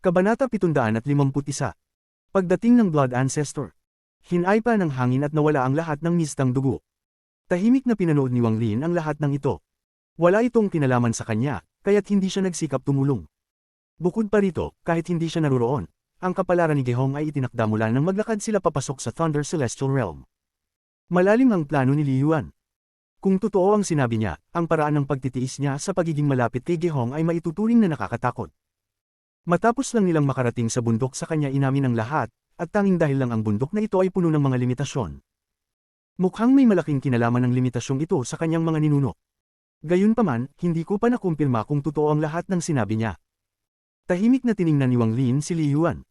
Kabanata 751. Pagdating ng Blood Ancestor. Hinay pa ng hangin at nawala ang lahat ng mistang dugo. Tahimik na pinanood ni Wang Lin ang lahat ng ito. Wala itong kinalaman sa kanya, kaya't hindi siya nagsikap tumulong. Bukod pa rito, kahit hindi siya naroroon, ang kapalaran ni Gehong ay itinakda mula nang maglakad sila papasok sa Thunder Celestial Realm. Malalim ang plano ni Li Yuan. Kung totoo ang sinabi niya, ang paraan ng pagtitiis niya sa pagiging malapit kay Gehong ay maituturing na nakakatakot. Matapos lang nilang makarating sa bundok sa kanya inamin ang lahat, at tanging dahil lang ang bundok na ito ay puno ng mga limitasyon. Mukhang may malaking kinalaman ng limitasyong ito sa kanyang mga ninuno. Gayunpaman, hindi ko pa nakumpirma kung totoo ang lahat ng sinabi niya. Tahimik na tiningnan ni Wang Lin si Li Yuan.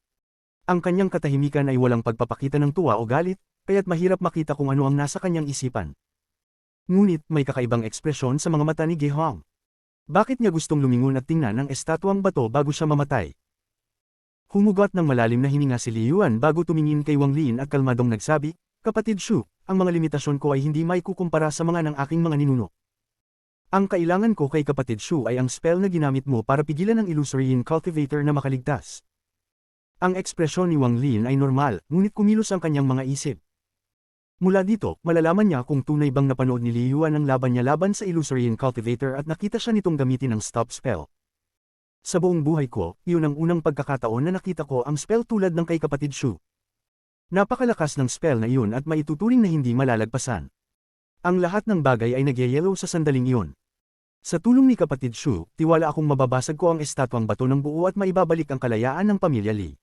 Ang kanyang katahimikan ay walang pagpapakita ng tuwa o galit, kaya't mahirap makita kung ano ang nasa kanyang isipan. Ngunit may kakaibang ekspresyon sa mga mata ni Gehong. Bakit niya gustong lumingon at tingnan ang estatwang bato bago siya mamatay? Humugot ng malalim na hininga si Li Yuan bago tumingin kay Wang Lin at kalmadong nagsabi, "Kapatid Shu, ang mga limitasyon ko ay hindi maikukumpara sa mga ng aking mga ninuno. Ang kailangan ko kay kapatid Shu ay ang spell na ginamit mo para pigilan ang Illusory Cultivator na makaligtas." Ang ekspresyon ni Wang Lin ay normal, ngunit kumilos ang kanyang mga isip. Mula dito, malalaman niya kung tunay bang napanood ni Li Yuan ang laban niya laban sa Illusory Cultivator at nakita siya nitong gamitin ang stop spell. Sa buong buhay ko, iyon ang unang pagkakataon na nakita ko ang spell tulad ng kay kapatid Shu. Napakalakas ng spell na iyon at maituturing na hindi malalagpasan. Ang lahat ng bagay ay nagyayelo sa sandaling iyon. Sa tulong ni kapatid Shu, tiwala akong mababasag ko ang estatwang bato ng buo at maibabalik ang kalayaan ng pamilya Li.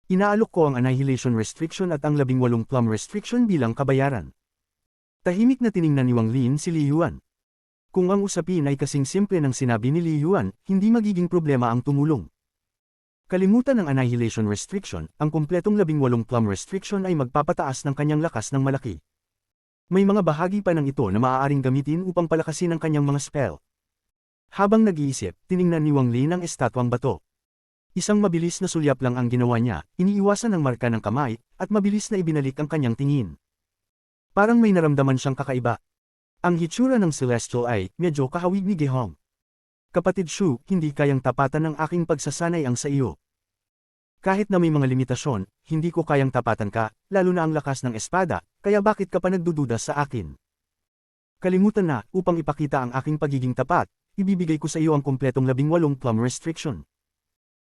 Inaalok ko ang Annihilation Restriction at ang 18 Plum Restriction bilang kabayaran. Tahimik na tiningnan ni Wang Lin si Li Yuan. Kung ang usapin ay kasing simple ng sinabi ni Li Yuan, hindi magiging problema ang tumulong. Kalimutan ng Annihilation Restriction, ang kumpletong 18 Plum Restriction ay magpapataas ng kanyang lakas ng malaki. May mga bahagi pa ng ito na maaaring gamitin upang palakasin ang kanyang mga spell. Habang nag-iisip, tiningnan ni Wang Lin ang estatwang bato. Isang mabilis na sulyap lang ang ginawa niya, iniiwasan ang marka ng kamay, at mabilis na ibinalik ang kanyang tingin. Parang may naramdaman siyang kakaiba. Ang hitsura ng Celestial ay, medyo kahawig ni Gehong. "Kapatid Shu, hindi kayang tapatan ng aking pagsasanay ang sa iyo. Kahit na may mga limitasyon, hindi ko kayang tapatan ka, lalo na ang lakas ng espada, kaya bakit ka pa nagdududa sa akin? Kalimutan na, upang ipakita ang aking pagiging tapat, ibibigay ko sa iyo ang kumpletong 18 Plum Restriction.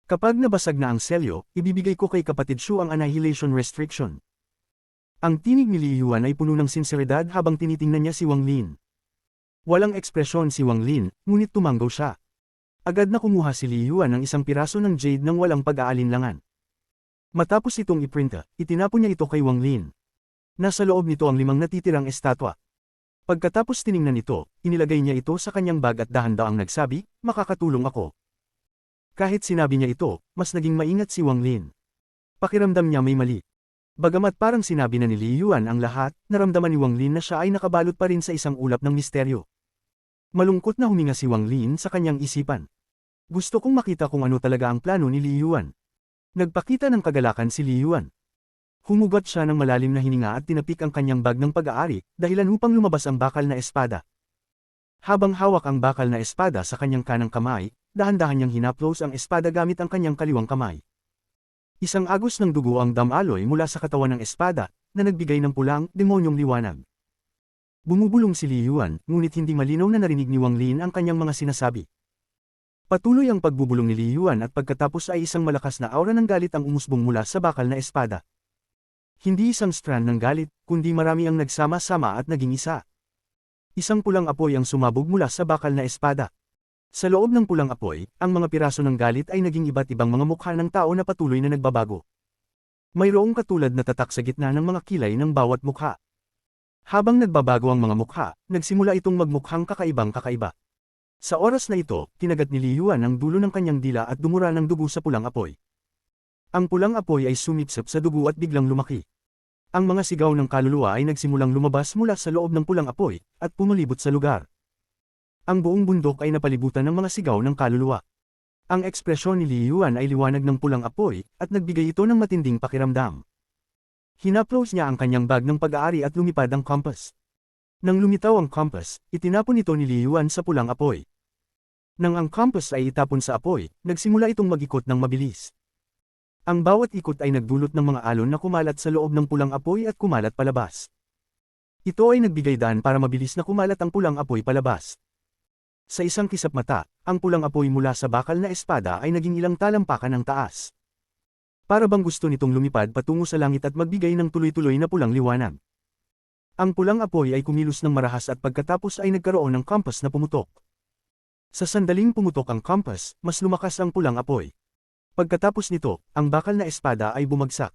Kapag nabasag na ang selyo, ibibigay ko kay kapatid Shu ang Annihilation Restriction." Ang tinig ni Li Yuan ay puno ng sinseridad habang tinitingnan niya si Wang Lin. Walang ekspresyon si Wang Lin, ngunit tumanggaw siya. Agad na kumuha si Li Yuan ng isang piraso ng jade nang walang pag-aalinlangan. Matapos itong iprinta, itinapon niya ito kay Wang Lin. Nasa loob nito ang 5 natitirang estatwa. Pagkatapos tiningnan ito, inilagay niya ito sa kanyang bag at dahan-daang nagsabi, "Makakatulong ako." Kahit sinabi niya ito, mas naging maingat si Wang Lin. Pakiramdam niya may mali. Bagamat parang sinabi na ni Li Yuan ang lahat, naramdaman ni Wang Lin na siya ay nakabalot pa rin sa isang ulap ng misteryo. Malungkot na huminga si Wang Lin sa kanyang isipan. Gusto kong makita kung ano talaga ang plano ni Li Yuan. Nagpakita ng kagalakan si Li Yuan. Humugot siya ng malalim na hininga at tinapik ang kanyang bag ng pag-aari, dahilan upang lumabas ang bakal na espada. Habang hawak ang bakal na espada sa kanyang kanang kamay, dahan-dahan niyang hinaplos ang espada gamit ang kanyang kaliwang kamay. Isang agos ng dugo ang damaloy mula sa katawan ng espada, na nagbigay ng pulang, demonyong liwanag. Bumubulong si Li Yuan, ngunit hindi malinaw na narinig ni Wang Lin ang kanyang mga sinasabi. Patuloy ang pagbubulong ni Li Yuan at pagkatapos ay isang malakas na aura ng galit ang umusbong mula sa bakal na espada. Hindi isang strand ng galit, kundi marami ang nagsama-sama at naging isa. Isang pulang apoy ang sumabog mula sa bakal na espada. Sa loob ng pulang apoy, ang mga piraso ng galit ay naging iba't ibang mga mukha ng tao na patuloy na nagbabago. Mayroong katulad na tatak sa gitna ng mga kilay ng bawat mukha. Habang nagbabago ang mga mukha, nagsimula itong magmukhang kakaibang kakaiba. Sa oras na ito, kinagat ni Li Yuan ang dulo ng kanyang dila at dumura ng dugo sa pulang apoy. Ang pulang apoy ay sumipsip sa dugo at biglang lumaki. Ang mga sigaw ng kaluluwa ay nagsimulang lumabas mula sa loob ng pulang apoy, at pumalibot sa lugar. Ang buong bundok ay napalibutan ng mga sigaw ng kaluluwa. Ang ekspresyon ni Li Yuan ay liwanag ng pulang apoy, at nagbigay ito ng matinding pakiramdam. Hinaplos niya ang kanyang bag ng pag-aari at lumipad ang compass. Nang lumitaw ang compass, itinapon ito ni Li Yuan sa pulang apoy. Nang ang compass ay itapon sa apoy, nagsimula itong mag-ikot ng mabilis. Ang bawat ikot ay nagdulot ng mga alon na kumalat sa loob ng pulang apoy at kumalat palabas. Ito ay nagbigay daan para mabilis na kumalat ang pulang apoy palabas. Sa isang kisap mata, ang pulang apoy mula sa bakal na espada ay naging ilang talampakan ang taas. Para bang gusto nitong lumipad patungo sa langit at magbigay ng tuloy-tuloy na pulang liwanag. Ang pulang apoy ay kumilos ng marahas at pagkatapos ay nagkaroon ng compass na pumutok. Sa sandaling pumutok ang compass, mas lumakas ang pulang apoy. Pagkatapos nito, ang bakal na espada ay bumagsak.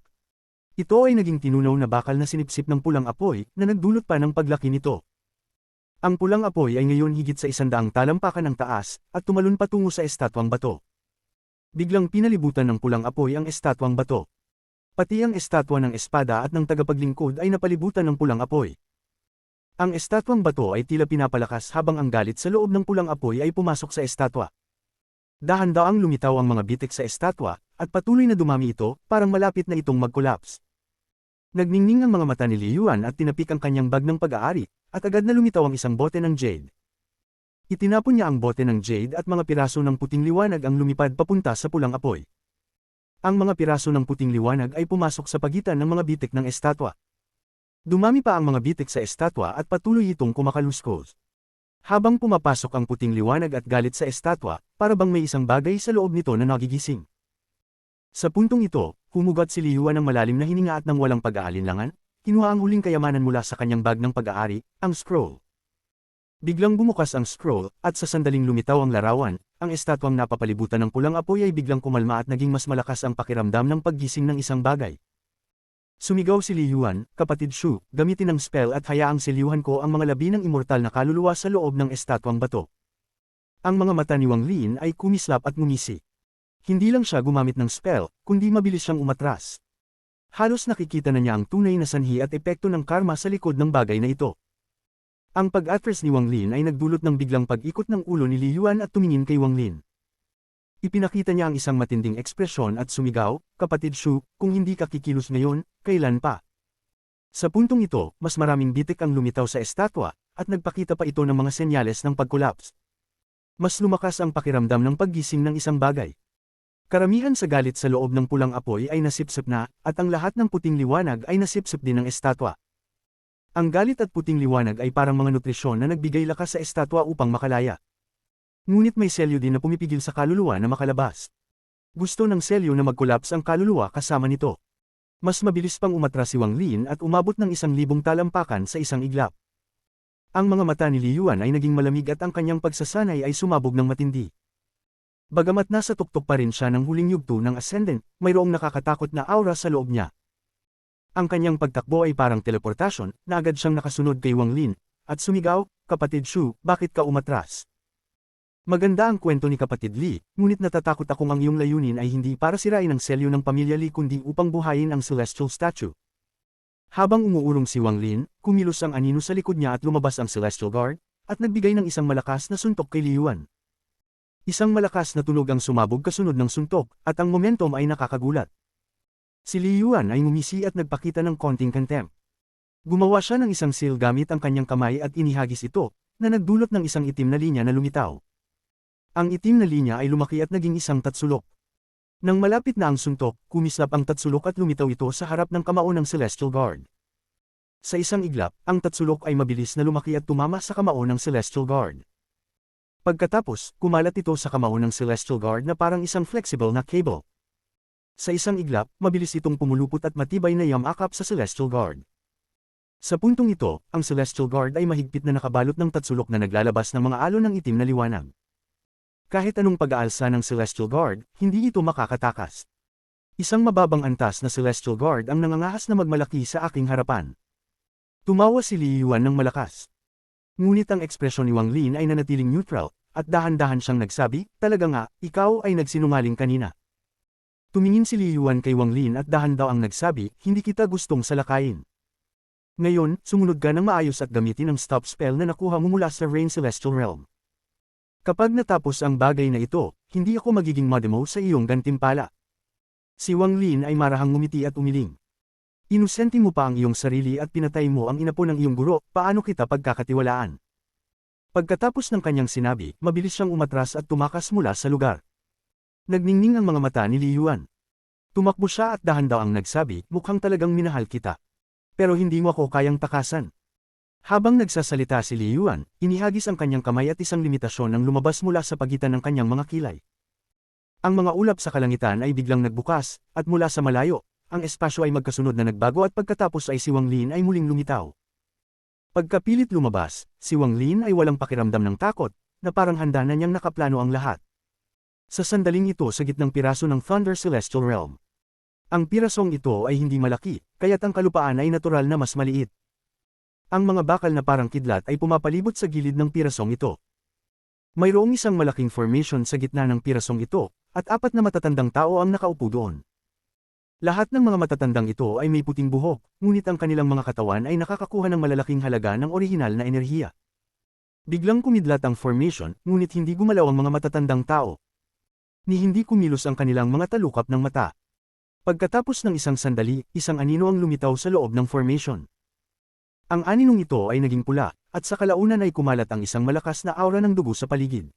Ito ay naging tinunaw na bakal na sinipsip ng pulang apoy na nagdulot pa ng paglaki nito. Ang pulang apoy ay ngayon higit sa 100 talampakan ng taas at tumalon patungo sa estatwang bato. Biglang pinalibutan ng pulang apoy ang estatwang bato. Pati ang estatwa ng espada at ng tagapaglingkod ay napalibutan ng pulang apoy. Ang estatwang bato ay tila pinapalakas habang ang galit sa loob ng pulang apoy ay pumasok sa estatwa. Dahan-daang lumitaw ang mga bitik sa estatwa, at patuloy na dumami ito, parang malapit na itong mag-collapse. Nagningning ang mga mata ni Li Yuan at tinapik ang kanyang bag ng pag-aari, at agad na lumitaw ang isang bote ng jade. Itinapon niya ang bote ng jade at mga piraso ng puting liwanag ang lumipad papunta sa pulang apoy. Ang mga piraso ng puting liwanag ay pumasok sa pagitan ng mga bitik ng estatwa. Dumami pa ang mga bitik sa estatwa at patuloy itong kumakaluskos. Habang pumapasok ang puting liwanag at galit sa estatwa, para bang may isang bagay sa loob nito na nagigising. Sa puntong ito, humugot si Li Yuan ng malalim na hininga at nang walang pag-aalinlangan, kinuha ang huling kayamanan mula sa kanyang bag ng pag-aari, ang scroll. Biglang bumukas ang scroll, at sa sandaling lumitaw ang larawan, ang estatwang napapalibutan ng pulang apoy ay biglang kumalma at naging mas malakas ang pakiramdam ng paggising ng isang bagay. Sumigaw si Li Yuan, "Kapatid Shu, gamitin ang spell at hayaang selyuhan ko ang mga labi ng immortal na kaluluwa sa loob ng estatwang bato." Ang mga mata ni Wang Lin ay kumislap at ngumisi. Hindi lang siya gumamit ng spell, kundi mabilis siyang umatras. Halos nakikita na niya ang tunay na sanhi at epekto ng karma sa likod ng bagay na ito. Ang pag-atras ni Wang Lin ay nagdulot ng biglang pag-ikot ng ulo ni Li Yuan at tumingin kay Wang Lin. Ipinakita niya ang isang matinding ekspresyon at sumigaw, "Kapatid Shu, kung hindi ka kikilos ngayon, kailan pa?" Sa puntong ito, mas maraming bitik ang lumitaw sa estatwa, at nagpakita pa ito ng mga senyales ng pag-collapse. Mas lumakas ang pakiramdam ng paggising ng isang bagay. Karamihan sa galit sa loob ng pulang apoy ay nasipsip na, at ang lahat ng puting liwanag ay nasipsip din ng estatwa. Ang galit at puting liwanag ay parang mga nutrisyon na nagbigay lakas sa estatwa upang makalaya. Ngunit may selyo din na pumipigil sa kaluluwa na makalabas. Gusto ng selyo na mag-collapse ang kaluluwa kasama nito. Mas mabilis pang umatras si Wang Lin at umabot ng 1,000 talampakan sa isang iglap. Ang mga mata ni Li Yuan ay naging malamig at ang kanyang pagsasanay ay sumabog ng matindi. Bagamat nasa tuktok pa rin siya ng huling yugto ng Ascendant, mayroong nakakatakot na aura sa loob niya. Ang kanyang pagtakbo ay parang teleportasyon, na agad siyang nakasunod kay Wang Lin, at sumigaw, "Kapatid Shu, bakit ka umatras?" Maganda ang kwento ni Kapatid Li, ngunit natatakot akong ang iyong layunin ay hindi para sirain ang selyo ng pamilya Li kundi upang buhayin ang Celestial Statue. Habang umuurong si Wang Lin, kumilos ang anino sa likod niya at lumabas ang Celestial Guard, at nagbigay ng isang malakas na suntok kay Li Yuan. Isang malakas na tunog ang sumabog kasunod ng suntok, at ang momentum ay nakakagulat. Si Li Yuan ay ngumisi at nagpakita ng konting contempt. Gumawa siya ng isang seal gamit ang kanyang kamay at inihagis ito, na nagdulot ng isang itim na linya na lumitaw. Ang itim na linya ay lumaki at naging isang tatsulok. Nang malapit na ang suntok, kumislap ang tatsulok at lumitaw ito sa harap ng kamao ng Celestial Guard. Sa isang iglap, ang tatsulok ay mabilis na lumaki at tumama sa kamao ng Celestial Guard. Pagkatapos, kumalat ito sa kamao ng Celestial Guard na parang isang flexible na cable. Sa isang iglap, mabilis itong pumulupot at matibay na yamakap sa Celestial Guard. Sa puntong ito, ang Celestial Guard ay mahigpit na nakabalot ng tatsulok na naglalabas ng mga alon ng itim na liwanag. Kahit anong pag-aalsa ng Celestial Guard, hindi ito makakatakas. Isang mababang antas na Celestial Guard ang nangangahas na magmalaki sa aking harapan. Tumawa si Li Yuan ng malakas. Ngunit ang ekspresyon ni Wang Lin ay nanatiling neutral, at dahan-dahan siyang nagsabi, "Talaga nga, ikaw ay nagsinungaling kanina." Tumingin si Li Yuan kay Wang Lin at dahan daw ang nagsabi, "Hindi kita gustong salakayin. Ngayon, sumunod ka ng maayos at gamitin ang stop spell na nakuha mo mula sa Rain Celestial Realm. Kapag natapos ang bagay na ito, hindi ako magiging mademo sa iyong gantimpala." Si Wang Lin ay marahang ngumiti at umiling. "Inusenti mo pa ang iyong sarili at pinatay mo ang inapo ng iyong guro, paano kita pagkakatiwalaan?" Pagkatapos ng kanyang sinabi, mabilis siyang umatras at tumakas mula sa lugar. Nagningning ang mga mata ni Li Yuan. Tumakbo siya at dahan-dawang nagsabi, mukhang talagang minahal kita. Pero hindi mo ako kayang takasan. Habang nagsasalita si Li Yuan, inihagis ang kanyang kamay at isang limitasyon ang lumabas mula sa pagitan ng kanyang mga kilay. Ang mga ulap sa kalangitan ay biglang nagbukas, at mula sa malayo, ang espasyo ay magkasunod na nagbago at pagkatapos ay si Wang Lin ay muling lumitaw. Pagkapilit lumabas, si Wang Lin ay walang pakiramdam ng takot, na parang handa na niyang nakaplano ang lahat. Sa sandaling ito sa gitnang piraso ng Thunder Celestial Realm. Ang pirasong ito ay hindi malaki, kaya't ang kalupaan ay natural na mas maliit. Ang mga bakal na parang kidlat ay pumapalibot sa gilid ng pirasong ito. Mayroong isang malaking formation sa gitna ng pirasong ito, at 4 na matatandang tao ang nakaupo doon. Lahat ng mga matatandang ito ay may puting buhok, ngunit ang kanilang mga katawan ay nakakakuha ng malalaking halaga ng orihinal na enerhiya. Biglang kumidlat ang formation, ngunit hindi gumalaw ang mga matatandang tao. Ni hindi kumilos ang kanilang mga talukap ng mata. Pagkatapos ng isang sandali, isang anino ang lumitaw sa loob ng formation. Ang aninong ito ay naging pula, at sa kalaunan ay kumalat ang isang malakas na aura ng dugo sa paligid.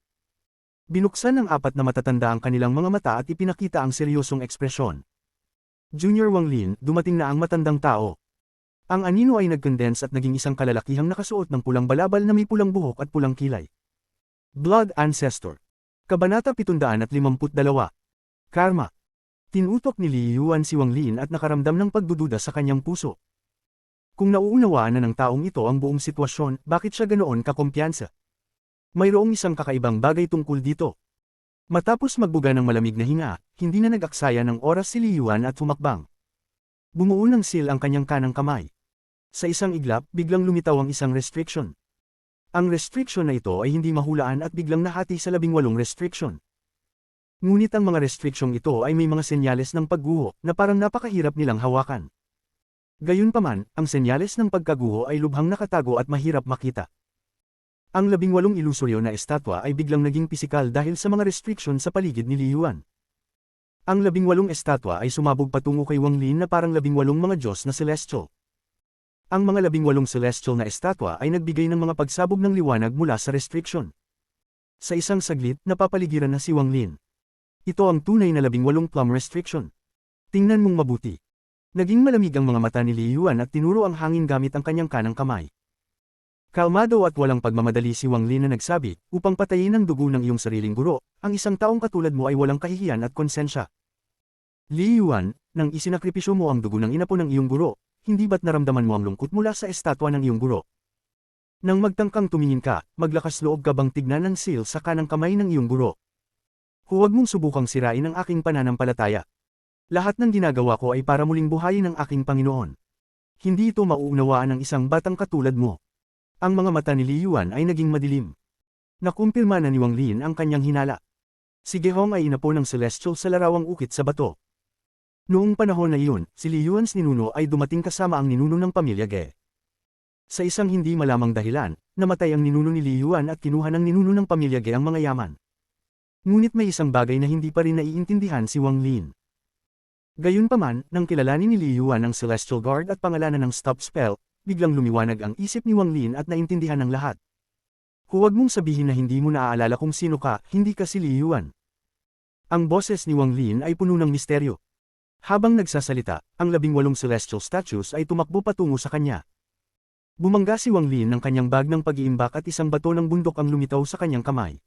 Binuksan ng 4 na matatanda ang kanilang mga mata at ipinakita ang seryosong ekspresyon. Junior Wang Lin, dumating na ang matandang tao. Ang anino ay nag-condense at naging isang kalalakihang nakasuot ng pulang balabal na may pulang buhok at pulang kilay. Blood Ancestor. Kabanata 752. Karma. Tinutok ni Li Yuan si Wang Lin at nakaramdam ng pagdududa sa kanyang puso. Kung nauunawaan na ng taong ito ang buong sitwasyon, bakit siya ganoon kakumpiyansa? Mayroong isang kakaibang bagay tungkol dito. Matapos magbuga ng malamig na hinga, hindi na nag-aksaya ng oras si Li Yuan at humakbang. Bumuo ng seal ang kanyang kanang kamay. Sa isang iglap, biglang lumitaw ang isang restriction. Ang restriction na ito ay hindi mahulaan at biglang nahati sa 18 restriction. Ngunit ang mga restricsyong ito ay may mga senyales ng pagguho na parang napakahirap nilang hawakan. Gayunpaman, ang senyales ng pagkaguho ay lubhang nakatago at mahirap makita. Ang 18 ilusoryo na estatwa ay biglang naging pisikal dahil sa mga restriction sa paligid ni Li Yuan. Ang 18 estatwa ay sumabog patungo kay Wang Lin na parang 18 mga Diyos na celestial. Ang mga 18 celestial na estatwa ay nagbigay ng mga pagsabog ng liwanag mula sa restriction. Sa isang saglit, napapaligiran na si Wang Lin. Ito ang tunay na 18 plum restriction. Tingnan mong mabuti. Naging malamig ang mga mata ni Li Yuan at tinuro ang hangin gamit ang kanyang kanang kamay. Kalmado at walang pagmamadali si Wang Lin na nagsabi, upang patayin ang dugo ng iyong sariling guro, ang isang taong katulad mo ay walang kahihiyan at konsensya. Li Yuan, nang isinakripisyo mo ang dugo ng inapo ng iyong guro, hindi ba't naramdaman mo ang lungkot mula sa estatwa ng iyong guro? Nang magtangkang tumingin ka, maglakas loob ka bang tignan ang seal sa kanang kamay ng iyong guro? Huwag mong subukang sirain ang aking pananampalataya. Lahat ng ginagawa ko ay para muling buhayin ang aking Panginoon. Hindi ito mauunawaan ng isang batang katulad mo. Ang mga mata ni Li Yuan ay naging madilim. Nakumpirma na ni Wang Lin ang kanyang hinala. Si Gehong ay inapo ng celestial sa larawang ukit sa bato. Noong panahon na iyon, si Li Yuan's ninuno ay dumating kasama ang ninuno ng pamilya Ge. Sa isang hindi malamang dahilan, namatay ang ninuno ni Li Yuan at kinuha ng ninuno ng pamilya Ge ang mga yaman. Ngunit may isang bagay na hindi pa rin naiintindihan si Wang Lin. Gayunpaman, nang kilalanin ni Li Yuan ang Celestial Guard at pangalanan ng Stop Spell, biglang lumiwanag ang isip ni Wang Lin at naintindihan ng lahat. Huwag mong sabihin na hindi mo naaalala kung sino ka, hindi ka si Li Yuan. Ang boses ni Wang Lin ay puno ng misteryo. Habang nagsasalita, ang 18 celestial statues ay tumakbo patungo sa kanya. Bumangga si Wang Lin ng kanyang bag ng pag-iimbak at isang bato ng bundok ang lumitaw sa kanyang kamay.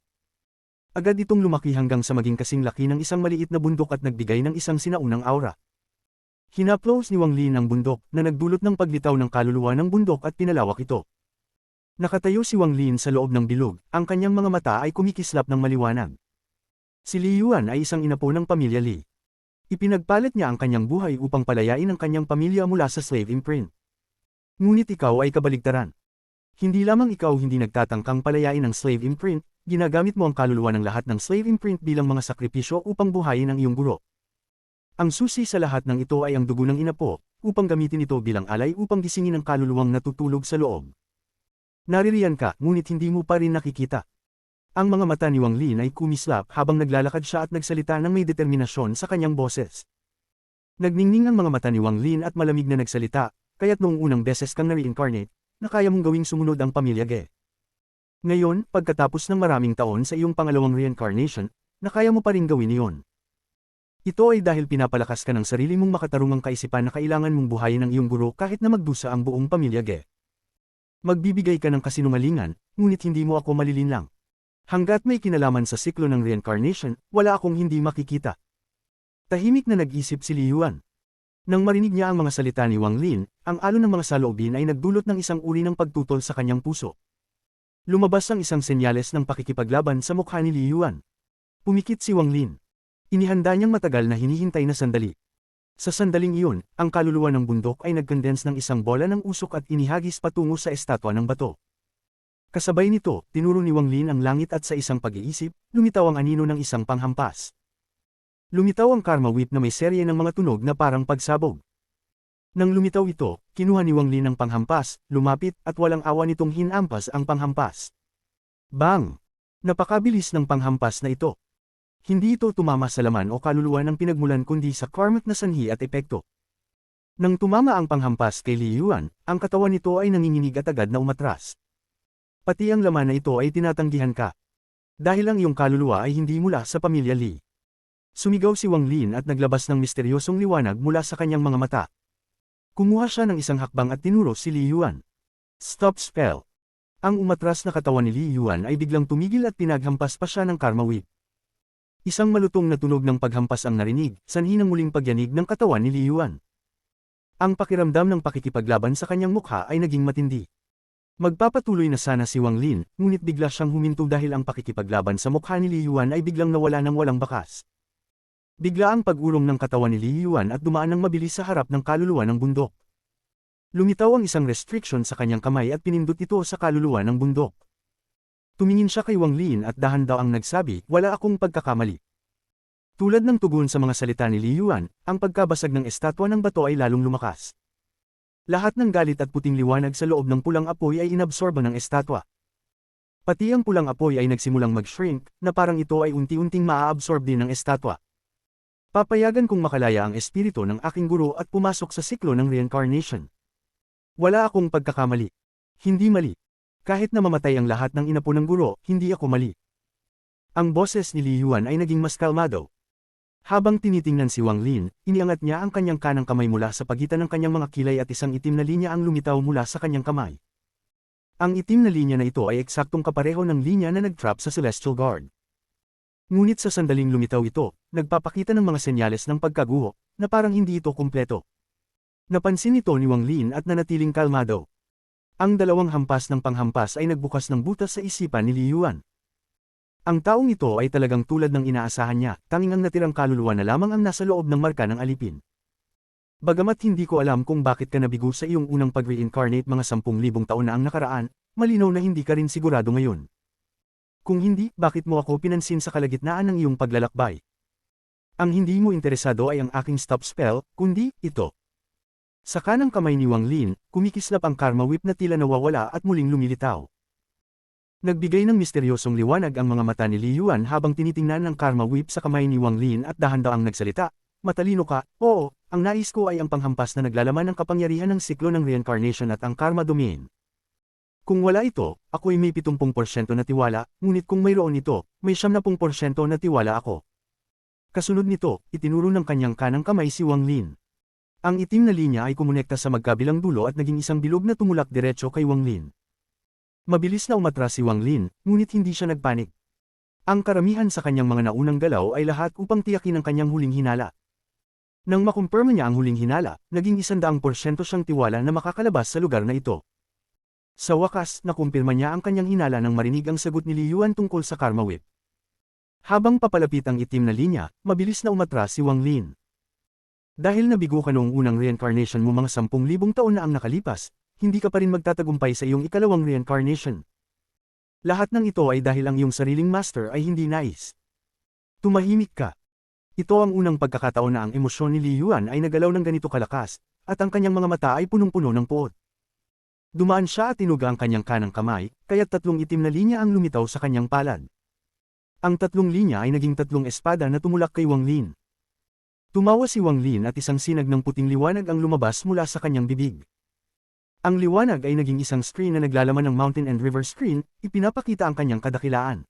Agad itong lumaki hanggang sa maging kasing laki ng isang maliit na bundok at nagbigay ng isang sinaunang aura. Hinaplos ni Wang Lin ang bundok na nagdulot ng paglitaw ng kaluluwa ng bundok at pinalawak ito. Nakatayo si Wang Lin sa loob ng bilog, ang kanyang mga mata ay kumikislap ng maliwanag. Si Li Yuan ay isang inapo ng pamilya Li. Ipinagpalit niya ang kanyang buhay upang palayain ang kanyang pamilya mula sa slave imprint. Ngunit ikaw ay kabaligtaran. Hindi lamang ikaw hindi nagtatangkang palayain ang slave imprint, ginagamit mo ang kaluluwa ng lahat ng slave imprint bilang mga sakripisyo upang buhayin ang iyong guro. Ang susi sa lahat ng ito ay ang dugo ng inapo, upang gamitin ito bilang alay upang gisingin ang kaluluwang natutulog sa loob. Naririyan ka, ngunit hindi mo pa rin nakikita. Ang mga mata ni Wang Lin ay kumislap habang naglalakad siya at nagsalita ng may determinasyon sa kanyang boses. Nagningning ang mga mata ni Wang Lin at malamig na nagsalita, kaya't noong unang beses kang na-reincarnate, na kaya mong gawing sumunod ang pamilya Ge. Ngayon, pagkatapos ng maraming taon sa iyong pangalawang reincarnation, na kaya mo pa rin gawin iyon. Ito ay dahil pinapalakas ka ng sarili mong makatarungang kaisipan na kailangan mong buhayin ng iyong guro kahit na magdusa ang buong pamilya Ge. Magbibigay ka ng kasinungalingan, ngunit hindi mo ako malilinlang. Hanggat may kinalaman sa siklo ng reincarnation, wala akong hindi makikita. Tahimik na nag-isip si Li Yuan. Nang marinig niya ang mga salita ni Wang Lin, ang alon ng mga saloobin ay nagdulot ng isang uri ng pagtutol sa kanyang puso. Lumabas ang isang senyales ng pakikipaglaban sa mukha ni Li Yuan. Pumikit si Wang Lin. Inihanda niyang matagal na hinihintay na sandali. Sa sandaling iyon, ang kaluluwa ng bundok ay nag-condense ng isang bola ng usok at inihagis patungo sa estatwa ng bato. Kasabay nito, tinuro ni Wang Lin ang langit at sa isang pag-iisip, lumitaw ang anino ng isang panghampas. Lumitaw ang karma whip na may serye ng mga tunog na parang pagsabog. Nang lumitaw ito, kinuha ni Wang Lin ang panghampas, lumapit at walang awa nitong hinampas ang panghampas. Bang! Napakabilis ng panghampas na ito. Hindi ito tumama sa laman o kaluluwa ng pinagmulan kundi sa karmic na sanhi at epekto. Nang tumama ang panghampas kay Li Yuan, ang katawan nito ay nanginginig at agad na umatras. Pati ang laman na ito ay tinatanggihan ka. Dahil ang iyong kaluluwa ay hindi mula sa pamilya Li. Sumigaw si Wang Lin at naglabas ng misteryosong liwanag mula sa kanyang mga mata. Kumuha siya ng isang hakbang at tinuro si Li Yuan. Stop spell. Ang umatras na katawan ni Li Yuan ay biglang tumigil at pinaghampas pa siya ng karma whip. Isang malutong na tunog ng paghampas ang narinig, sanhi ng muling pagyanig ng katawan ni Li Yuan. Ang pakiramdam ng pakikipaglaban sa kanyang mukha ay naging matindi. Magpapatuloy na sana si Wang Lin, ngunit bigla siyang huminto dahil ang pakikipaglaban sa mukha ni Li Yuan ay biglang nawala ng walang bakas. Bigla ang pag-urong ng katawan ni Li Yuan at dumaan ng mabilis sa harap ng kaluluwa ng bundok. Lumitaw ang isang restriction sa kanyang kamay at pinindot ito sa kaluluwa ng bundok. Tumingin siya kay Wang Lin at dahan-dahang nagsabi, "Wala akong pagkakamali." Tulad ng tugon sa mga salita ni Li Yuan, ang pagkabasag ng estatwa ng bato ay lalong lumakas. Lahat ng galit at puting liwanag sa loob ng pulang apoy ay inabsorba ng estatwa. Pati ang pulang apoy ay nagsimulang mag-shrink, na parang ito ay unti-unting maa-absorb din ng estatwa. Papayagan kong makalaya ang espiritu ng aking guro at pumasok sa siklo ng reincarnation. Wala akong pagkakamali. Hindi mali. Kahit na mamatay ang lahat ng inapo ng guro, hindi ako mali. Ang boses ni Li Yuan ay naging mas kalmado. Habang tinitingnan si Wang Lin, iniangat niya ang kanyang kanang kamay mula sa pagitan ng kanyang mga kilay at isang itim na linya ang lumitaw mula sa kanyang kamay. Ang itim na linya na ito ay eksaktong kapareho ng linya na nag-trap sa Celestial Guard. Ngunit sa sandaling lumitaw ito, nagpapakita ng mga senyales ng pagkaguho, na parang hindi ito kumpleto. Napansin ito ni Wang Lin at nanatiling kalmado. Ang dalawang hampas ng panghampas ay nagbukas ng butas sa isipan ni Li Yuan. Ang taong ito ay talagang tulad ng inaasahan niya, tanging ang natirang kaluluwa na lamang ang nasa loob ng marka ng alipin. Bagamat hindi ko alam kung bakit ka nabigo sa iyong unang pag-reincarnate mga 10,000 taon na ang nakaraan, malinaw na hindi ka rin sigurado ngayon. Kung hindi, bakit mo ako pinansin sa kalagitnaan ng iyong paglalakbay? Ang hindi mo interesado ay ang aking stop spell, kundi ito. Sa kanang kamay ni Wang Lin, kumikislap ang karma whip na tila nawawala at muling lumilitaw. Nagbigay ng misteryosong liwanag ang mga mata ni Li Yuan habang tinitingnan ang karma whip sa kamay ni Wang Lin at dahan-dahang nagsalita, "Matalino ka, oo, ang nais ko ay ang panghampas na naglalaman ng kapangyarihan ng siklo ng reincarnation at ang karma domain. Kung wala ito, ako'y may 70% na tiwala, ngunit kung mayroon ito, may 70% na tiwala ako." Kasunod nito, itinuro ng kanyang kanang kamay si Wang Lin. Ang itim na linya ay kumonekta sa magkabilang dulo at naging isang bilog na tumulak diretso kay Wang Lin. Mabilis na umatras si Wang Lin, ngunit hindi siya nagpanik. Ang karamihan sa kanyang mga naunang galaw ay lahat upang tiyakin ang kanyang huling hinala. Nang makumpirma niya ang huling hinala, naging 100% siyang tiwala na makakalabas sa lugar na ito. Sa wakas, nakumpirma niya ang kanyang hinala nang marinig ang sagot ni Li Yuan tungkol sa karma whip. Habang papalapit ang itim na linya, mabilis na umatras si Wang Lin. Dahil nabigo ka noong unang reincarnation mo mga 10,000 taon na ang nakalipas, hindi ka pa rin magtatagumpay sa iyong ikalawang reincarnation. Lahat ng ito ay dahil ang iyong sariling master ay hindi nais. Tumahimik ka. Ito ang unang pagkakataon na ang emosyon ni Li Yuan ay nagalaw ng ganito kalakas, at ang kanyang mga mata ay punong-puno ng puot. Dumaan siya at tinuga ang kanyang kanang kamay, kaya't 3 itim na linya ang lumitaw sa kanyang palad. Ang 3 linya ay naging 3 espada na tumulak kay Wang Lin. Tumawa si Wang Lin at isang sinag ng puting liwanag ang lumabas mula sa kanyang bibig. Ang liwanag ay naging isang screen na naglalaman ng mountain and river screen, ipinapakita ang kanyang kadakilaan.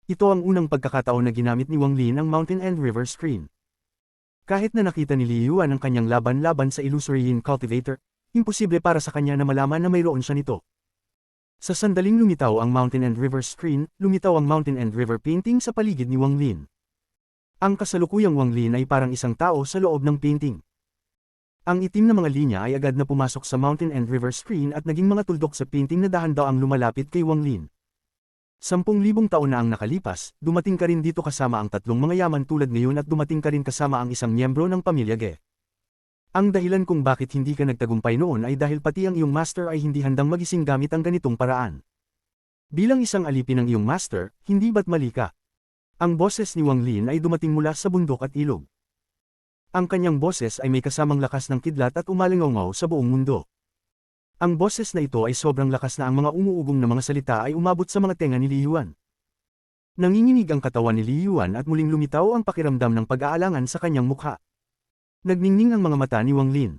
Ito ang unang pagkakataon na ginamit ni Wang Lin ang mountain and river screen. Kahit na nakita ni Li Yuan ang kanyang laban-laban sa Illusory Yin Cultivator, imposible para sa kanya na malaman na mayroon siya nito. Sa sandaling lumitaw ang mountain and river screen, lumitaw ang mountain and river painting sa paligid ni Wang Lin. Ang kasalukuyang Wang Lin ay parang isang tao sa loob ng painting. Ang itim na mga linya ay agad na pumasok sa mountain and river screen at naging mga tuldok sa painting na dahan-daang lumalapit kay Wang Lin. 10,000 taon na ang nakalipas, dumating ka rin dito kasama ang tatlong mga yaman tulad ngayon at dumating ka rin kasama ang isang miyembro ng pamilya Ge. Ang dahilan kung bakit hindi ka nagtagumpay noon ay dahil pati ang iyong master ay hindi handang magising gamit ang ganitong paraan. Bilang isang alipin ng iyong master, hindi ba't mali ka? Ang boses ni Wang Lin ay dumating mula sa bundok at ilog. Ang kanyang boses ay may kasamang lakas ng kidlat at umalingaw sa buong mundo. Ang boses na ito ay sobrang lakas na ang mga umuugong na mga salita ay umabot sa mga tenga ni Li Yuan. Nanginginig ang katawan ni Li Yuan at muling lumitaw ang pakiramdam ng pag-aalangan sa kanyang mukha. Nagningning ang mga mata ni Wang Lin.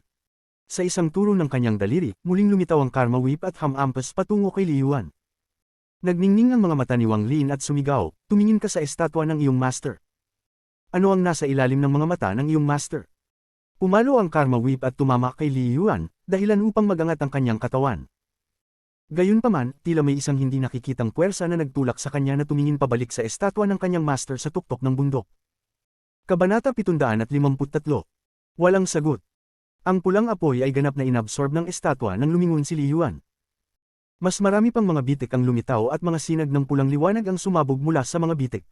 Sa isang turo ng kanyang daliri, muling lumitaw ang Karma Whip at Hamampas patungo kay Li Yuan. Nagningning ang mga mata ni Wang Lin at sumigaw, tumingin ka sa estatwa ng iyong master. Ano ang nasa ilalim ng mga mata ng iyong master? Pumalo ang Karma Whip at tumama kay Li Yuan, dahilan upang magangat ang kanyang katawan. Gayunpaman, tila may isang hindi nakikitang puwersa na nagtulak sa kanya na tumingin pabalik sa estatwa ng kanyang master sa tuktok ng bundok. Kabanata 753. Walang sagot. Ang pulang apoy ay ganap na inabsorb ng estatwa nang lumingon si Li Yuan. Mas marami pang mga bitik ang lumitaw at mga sinag ng pulang liwanag ang sumabog mula sa mga bitik.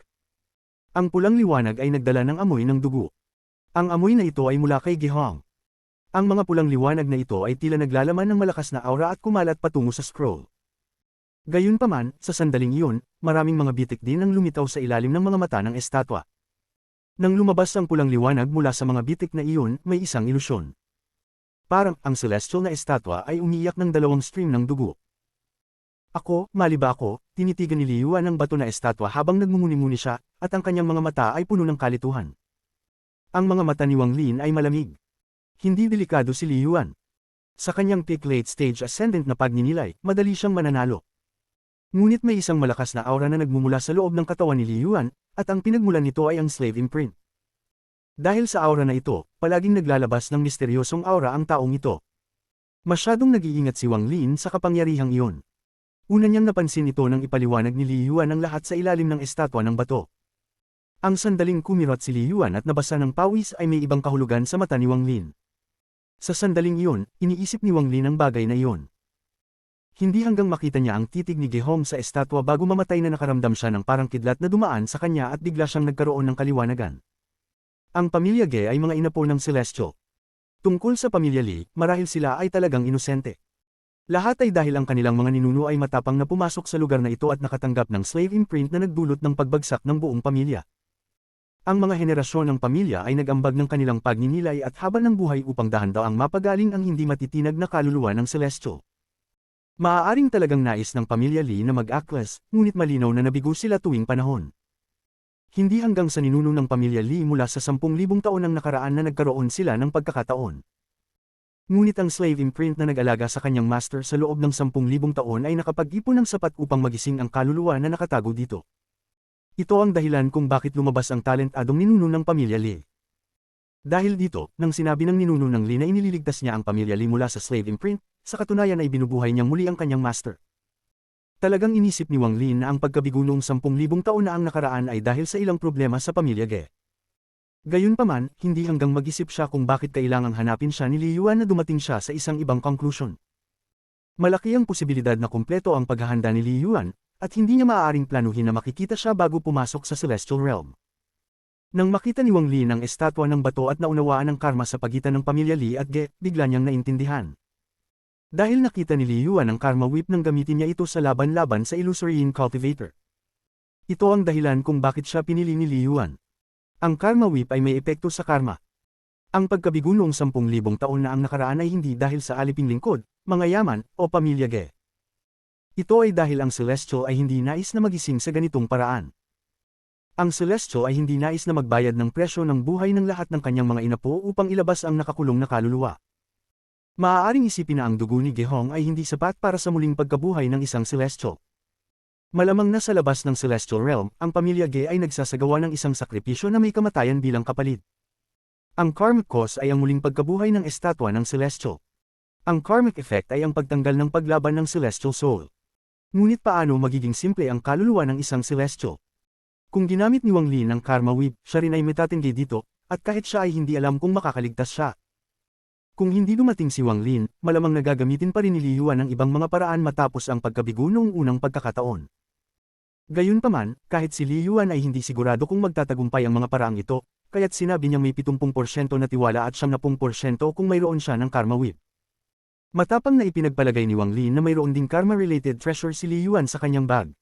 Ang pulang liwanag ay nagdala ng amoy ng dugo. Ang amoy na ito ay mula kay Gihong. Ang mga pulang liwanag na ito ay tila naglalaman ng malakas na aura at kumalat patungo sa scroll. Gayunpaman, sa sandaling iyon, maraming mga bitik din ang lumitaw sa ilalim ng mga mata ng estatwa. Nang lumabas ang pulang liwanag mula sa mga bitik na iyon, may isang ilusyon. Parang ang celestial na estatwa ay umiiyak ng dalawang stream ng dugo. Mali ba ako, tinitigan ni Li Yuan ang bato na estatwa habang nagmumuni-muni siya, at ang kanyang mga mata ay puno ng kalituhan. Ang mga mata ni Wang Lin ay malamig. Hindi delikado si Li Yuan. Sa kanyang peak late stage ascendant na pagninilay, madali siyang mananalo. Ngunit may isang malakas na aura na nagmumula sa loob ng katawan ni Li Yuan, at ang pinagmulan nito ay ang slave imprint. Dahil sa aura na ito, palaging naglalabas ng misteryosong aura ang taong ito. Masyadong nag-iingat si Wang Lin sa kapangyarihang iyon. Una niyang napansin ito nang ipaliwanag ni Li Yuan ang lahat sa ilalim ng estatwa ng bato. Ang sandaling kumirot si Li Yuan at nabasa ng pawis ay may ibang kahulugan sa mata ni Wang Lin. Sa sandaling iyon, iniisip ni Wang Lin ang bagay na iyon. Hindi hanggang makita niya ang titig ni Gehong sa estatwa bago mamatay na nakaramdam siya ng parang kidlat na dumaan sa kanya at bigla siyang nagkaroon ng kaliwanagan. Ang pamilya Ge ay mga inapo ng Celestial. Tungkol sa pamilya Li, marahil sila ay talagang inosente. Lahat ay dahil ang kanilang mga ninuno ay matapang na pumasok sa lugar na ito at nakatanggap ng slave imprint na nagdulot ng pagbagsak ng buong pamilya. Ang mga henerasyon ng pamilya ay nag-ambag ng kanilang pagninilay at haba ng buhay upang dahan-daang mapagaling ang hindi matitinag na kaluluwa ng Celestial. Maaaring talagang nais ng pamilya Li na mag-aklas, ngunit malinaw na nabigo sila tuwing panahon. Hindi hanggang sa ninuno ng pamilya Li mula sa 10,000 taon ang nakaraan na nagkaroon sila ng pagkakataon. Ngunit ang slave imprint na nag-alaga sa kanyang master sa loob ng 10,000 taon ay nakapag-ipon ng sapat upang magising ang kaluluwa na nakatago dito. Ito ang dahilan kung bakit lumabas ang talentadong ninuno ng pamilya Li. Dahil dito, nang sinabi ng ninuno ng Li na inililigtas niya ang pamilya Li mula sa slave imprint, sa katunayan ay binubuhay niyang muli ang kanyang master. Talagang inisip ni Wang Lin na ang pagkabigo noong 10,000 taon na ang nakaraan ay dahil sa ilang problema sa pamilya Ge. Gayunpaman, hindi hanggang mag-isip siya kung bakit kailangang hanapin siya ni Li Yuan na dumating siya sa isang ibang conclusion. Malaki ang posibilidad na kumpleto ang paghahanda ni Li Yuan, at hindi niya maaaring planuhin na makikita siya bago pumasok sa Celestial Realm. Nang makita ni Wang Lin ang estatwa ng bato at naunawaan ang karma sa pagitan ng pamilya Li at Ge, bigla niyang naintindihan. Dahil nakita ni Li Yuan ang Karma Whip nang gamitin niya ito sa laban-laban sa Illusory Yin Cultivator. Ito ang dahilan kung bakit siya pinili ni Li Yuan. Ang Karma Whip ay may epekto sa karma. Ang pagkabigo noong 10,000 taon na ang nakaraan ay hindi dahil sa aliping lingkod, mga yaman, o pamilya Ge. Ito ay dahil ang Celestial ay hindi nais na magising sa ganitong paraan. Ang Celestial ay hindi nais na magbayad ng presyo ng buhay ng lahat ng kanyang mga inapo upang ilabas ang nakakulong na kaluluwa. Maaaring isipin na ang dugo ni Gehong ay hindi sapat para sa muling pagkabuhay ng isang celestial. Malamang na sa labas ng celestial realm, ang pamilya Ge ay nagsasagawa ng isang sakripisyo na may kamatayan bilang kapalit. Ang karmic cause ay ang muling pagkabuhay ng estatwa ng celestial. Ang karmic effect ay ang pagtanggal ng paglaban ng celestial soul. Ngunit paano magiging simple ang kaluluwa ng isang celestial? Kung ginamit ni Wang Lin ang karma weave, siya rin ay metatindi dito, at kahit siya ay hindi alam kung makakaligtas siya. Kung hindi dumating si Wang Lin, malamang nagagamitin pa rin ni Li Yuan ang ibang mga paraan matapos ang pagkabigo noong unang pagkakataon. Gayunpaman, kahit si Li Yuan ay hindi sigurado kung magtatagumpay ang mga paraang ito, kaya't sinabi niyang may 70% na tiwala at 70% kung mayroon siya ng karma weave. Matapang na ipinagpalagay ni Wang Lin na mayroon ding karma-related treasure si Li Yuan sa kanyang bag.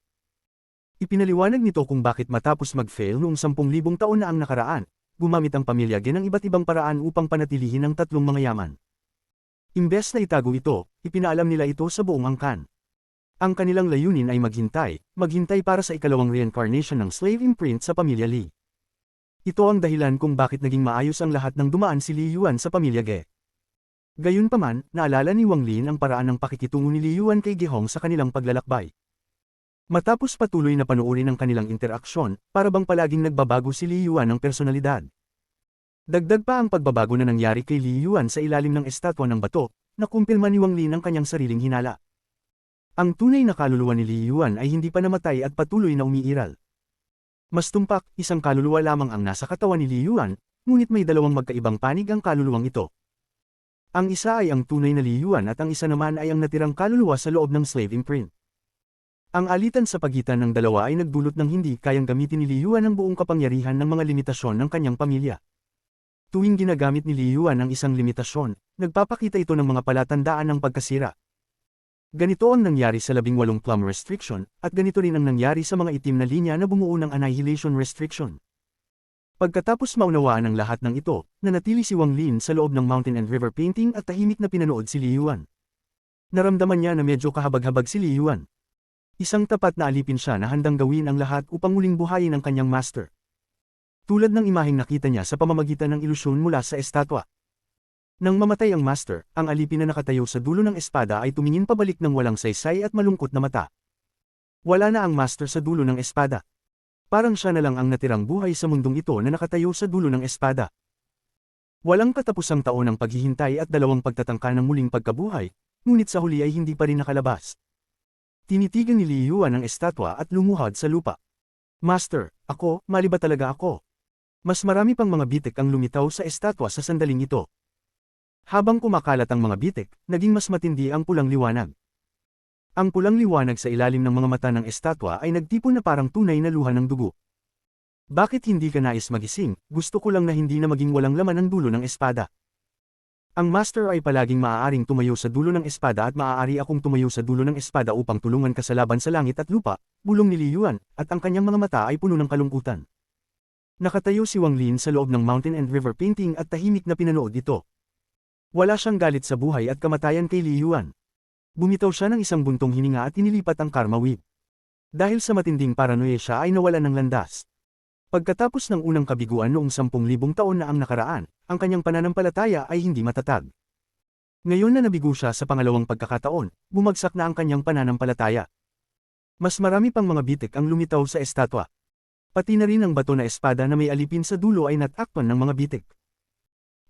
Ipinaliwanag nito kung bakit matapos mag-fail noong 10,000 taon na ang nakaraan, gumamit ang pamilya Ge ng iba't ibang paraan upang panatilihin ang tatlong mga yaman. Imbes na itago ito, ipinaalam nila ito sa buong angkan. Ang kanilang layunin ay maghintay para sa ikalawang reincarnation ng slave imprint sa pamilya Li. Ito ang dahilan kung bakit naging maayos ang lahat ng dumaan si Li Yuan sa pamilya Ge. Gayunpaman, naalala ni Wang Lin ang paraan ng pakikitungo ni Li Yuan kay Gehong sa kanilang paglalakbay. Matapos patuloy na panuorin ang kanilang interaksyon, para bang palaging nagbabago si Li Yuan ng personalidad. Dagdag pa ang pagbabago na nangyari kay Li Yuan sa ilalim ng estatwa ng bato, na kumpirma ni Wang Lin ang kanyang sariling hinala. Ang tunay na kaluluwa ni Li Yuan ay hindi pa namatay at patuloy na umiiral. Mas tumpak, isang kaluluwa lamang ang nasa katawan ni Li Yuan, ngunit may dalawang magkaibang panig ang kaluluwang ito. Ang isa ay ang tunay na Li Yuan at ang isa naman ay ang natirang kaluluwa sa loob ng slave imprint. Ang alitan sa pagitan ng dalawa ay nagdulot ng hindi kayang gamitin ni Li Yuan ang buong kapangyarihan ng mga limitasyon ng kanyang pamilya. Tuwing ginagamit ni Li Yuan ang isang limitasyon, nagpapakita ito ng mga palatandaan ng pagkasira. Ganito ang nangyari sa 18 plum restriction, at ganito rin ang nangyari sa mga itim na linya na bumuo ng annihilation restriction. Pagkatapos maunawaan ang lahat ng ito, nanatili si Wang Lin sa loob ng mountain and river painting at tahimik na pinanood si Li Yuan. Naramdaman niya na medyo kahabag-habag si Li Yuan. Isang tapat na alipin siya na handang gawin ang lahat upang muling buhayin ang kanyang master. Tulad ng imaheng nakita niya sa pamamagitan ng ilusyon mula sa estatwa. Nang mamatay ang master, ang alipin na nakatayo sa dulo ng espada ay tumingin pabalik ng walang saysay at malungkot na mata. Wala na ang master sa dulo ng espada. Parang siya na lang ang natirang buhay sa mundong ito na nakatayo sa dulo ng espada. Walang katapusang taon ng paghihintay at dalawang pagtatangka ng muling pagkabuhay, ngunit sa huli ay hindi pa rin nakalabas. Tinitigan ni Li Yuan ang estatwa at lumuhod sa lupa. Master, mali ba talaga ako? Mas marami pang mga bitik ang lumitaw sa estatwa sa sandaling ito. Habang kumakalat ang mga bitik, naging mas matindi ang pulang liwanag. Ang pulang liwanag sa ilalim ng mga mata ng estatwa ay nagtipon na parang tunay na luha ng dugo. Bakit hindi ka nais magising? Gusto ko lang na hindi na maging walang laman ang dulo ng espada. Ang master ay palaging maaaring tumayo sa dulo ng espada at maaari akong tumayo sa dulo ng espada upang tulungan ka sa laban sa langit at lupa, bulong ni Li Yuan, at ang kanyang mga mata ay puno ng kalungkutan. Nakatayo si Wang Lin sa loob ng mountain and river painting at tahimik na pinanood ito. Wala siyang galit sa buhay at kamatayan kay Li Yuan. Bumitaw siya ng isang buntong hininga at inilipat ang karma weave. Dahil sa matinding paranoia siya ay nawalan ng landas. Pagkatapos ng unang kabiguan noong 10,000 taon na ang nakaraan, ang kanyang pananampalataya ay hindi matatag. Ngayon na nabigo siya sa pangalawang pagkakataon, bumagsak na ang kanyang pananampalataya. Mas marami pang mga bitik ang lumitaw sa estatwa. Pati na rin ang bato na espada na may alipin sa dulo ay natakpan ng mga bitik.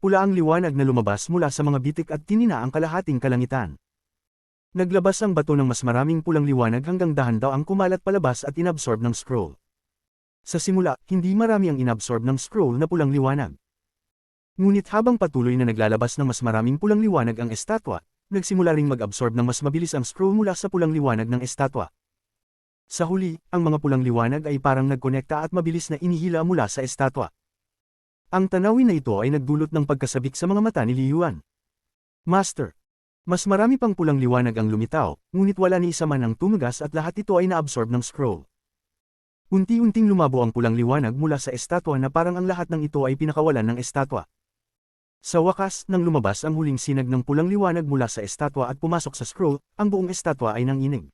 Pula ang liwanag na lumabas mula sa mga bitik at tinina ang kalahating kalangitan. Naglabas ang bato ng mas maraming pulang liwanag hanggang dahan-daw ang kumalat palabas at inabsorb ng scroll. Sa simula, hindi marami ang inabsorb ng scroll na pulang liwanag. Ngunit habang patuloy na naglalabas ng mas maraming pulang liwanag ang estatwa, nagsimula ring mag-absorb ng mas mabilis ang scroll mula sa pulang liwanag ng estatwa. Sa huli, ang mga pulang liwanag ay parang nagkonekta at mabilis na inihila mula sa estatwa. Ang tanawin na ito ay nagdulot ng pagkasabik sa mga mata ni Li Yuan. Master, mas marami pang pulang liwanag ang lumitaw, ngunit wala ni isa man ang tumagas at lahat ito ay naabsorb ng scroll. Unti-unting lumabo ang pulang liwanag mula sa estatwa na parang ang lahat ng ito ay pinakawalan ng estatwa. Sa wakas, nang lumabas ang huling sinag ng pulang liwanag mula sa estatwa at pumasok sa scroll, ang buong estatwa ay nanginig.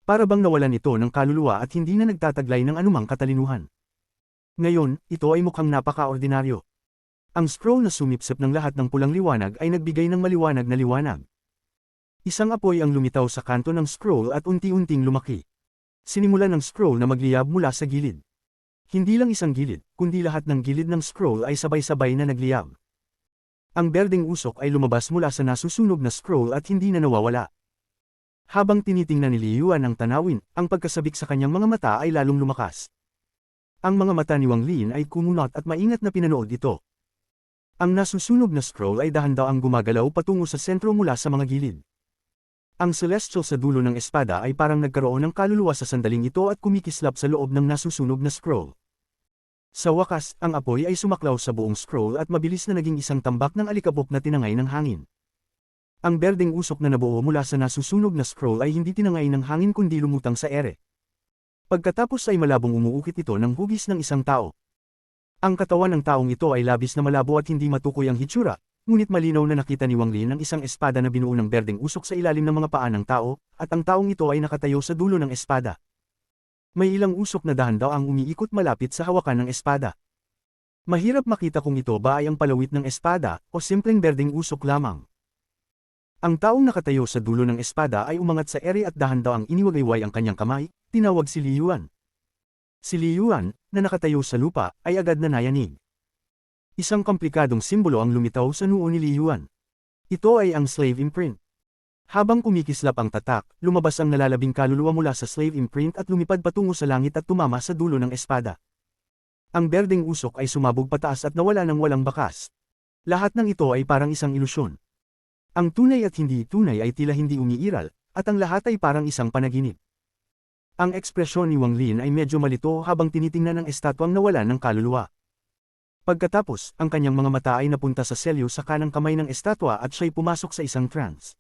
Para bang nawalan ito ng kaluluwa at hindi na nagtataglay ng anumang katalinuhan. Ngayon, ito ay mukhang napaka-ordinaryo. Ang scroll na sumipsip ng lahat ng pulang liwanag ay nagbigay ng maliwanag na liwanag. Isang apoy ang lumitaw sa kanto ng scroll at unti-unting lumaki. Sinimulan ng scroll na magliyab mula sa gilid. Hindi lang isang gilid, kundi lahat ng gilid ng scroll ay sabay-sabay na nagliyab. Ang berdeng usok ay lumabas mula sa nasusunog na scroll at hindi na nawawala. Habang tinitingnan ni Li Yuan ang tanawin, ang pagkasabik sa kanyang mga mata ay lalong lumakas. Ang mga mata ni Wang Lin ay kumunot at maingat na pinanood ito. Ang nasusunog na scroll ay dahan-dahang gumagalaw patungo sa sentro mula sa mga gilid. Ang celestial sa dulo ng espada ay parang nagkaroon ng kaluluwa sa sandaling ito at kumikislap sa loob ng nasusunog na scroll. Sa wakas, ang apoy ay sumaklaw sa buong scroll at mabilis na naging isang tambak ng alikabok na tinangay ng hangin. Ang berdeng usok na nabuo mula sa nasusunog na scroll ay hindi tinangay ng hangin kundi lumutang sa ere. Pagkatapos ay malabong umuukit ito ng hugis ng isang tao. Ang katawan ng taong ito ay labis na malabo at hindi matukoy ang hitsura, ngunit malinaw na nakita ni Wang Lin ang isang espada na binuo ng berdeng usok sa ilalim ng mga paa ng tao, at ang taong ito ay nakatayo sa dulo ng espada. May ilang usok na dahan-dahang umiikot malapit sa hawakan ng espada. Mahirap makita kung ito ba ay ang palawit ng espada o simpleng berdeng usok lamang. Ang taong nakatayo sa dulo ng espada ay umangat sa ere at dahan-dahang iniwagayway ang kanyang kamay, tinawag si Li Yuan. Si Li Yuan, na nakatayo sa lupa, ay agad na nayanig. Isang komplikadong simbolo ang lumitaw sa noo ni Li Yuan. Ito ay ang slave imprint. Habang kumikislap ang tatak, lumabas ang nalalabing kaluluwa mula sa slave imprint at lumipad patungo sa langit at tumama sa dulo ng espada. Ang berdeng usok ay sumabog pataas at nawala ng walang bakas. Lahat ng ito ay parang isang ilusyon. Ang tunay at hindi tunay ay tila hindi umiiral, at ang lahat ay parang isang panaginip. Ang ekspresyon ni Wang Lin ay medyo malito habang tinitingnan ang estatwang nawala ng kaluluwa. Pagkatapos, ang kanyang mga mata ay napunta sa selyo sa kanang kamay ng estatwa at siya'y pumasok sa isang trance.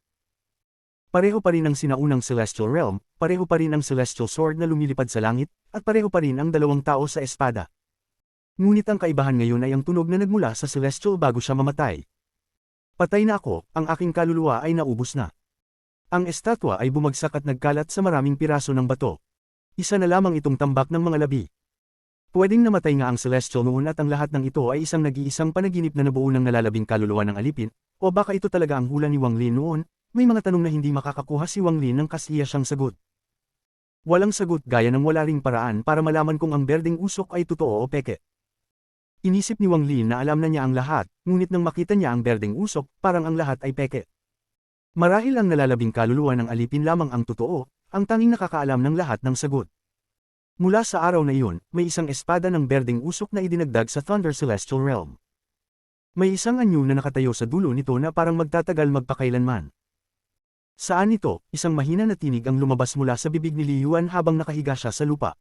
Pareho pa rin ang sinaunang Celestial Realm, pareho pa rin ang Celestial Sword na lumilipad sa langit, at pareho pa rin ang dalawang tao sa espada. Ngunit ang kaibahan ngayon ay ang tunog na nagmula sa Celestial bago siya mamatay. Patay na ako, ang aking kaluluwa ay naubos na. Ang estatwa ay bumagsak at nagkalat sa maraming piraso ng bato. Isa na lamang itong tambak ng mga labi. Pwedeng namatay nga ang Celestial noon at ang lahat ng ito ay isang nag-iisang panaginip na nabuo ng nalalabing kaluluwa ng alipin, o baka ito talaga ang hula ni Wang Lin noon. May mga tanong na hindi makakakuha si Wang Lin ng kasiya siyang sagot. Walang sagot gaya ng wala ring paraan para malaman kung ang berdeng usok ay totoo o peke. Inisip ni Wang Lin na alam na niya ang lahat, ngunit nang makita niya ang berdeng usok, parang ang lahat ay peke. Marahil ang nalalabing kaluluwa ng alipin lamang ang totoo, ang tanging nakakaalam ng lahat ng sagot. Mula sa araw na iyon, may isang espada ng berdeng usok na idinagdag sa Thunder Celestial Realm. May isang anyo na nakatayo sa dulo nito na parang magtatagal magpakailanman. Saan ito, isang mahina na tinig ang lumabas mula sa bibig ni Li Yuan habang nakahiga siya sa lupa.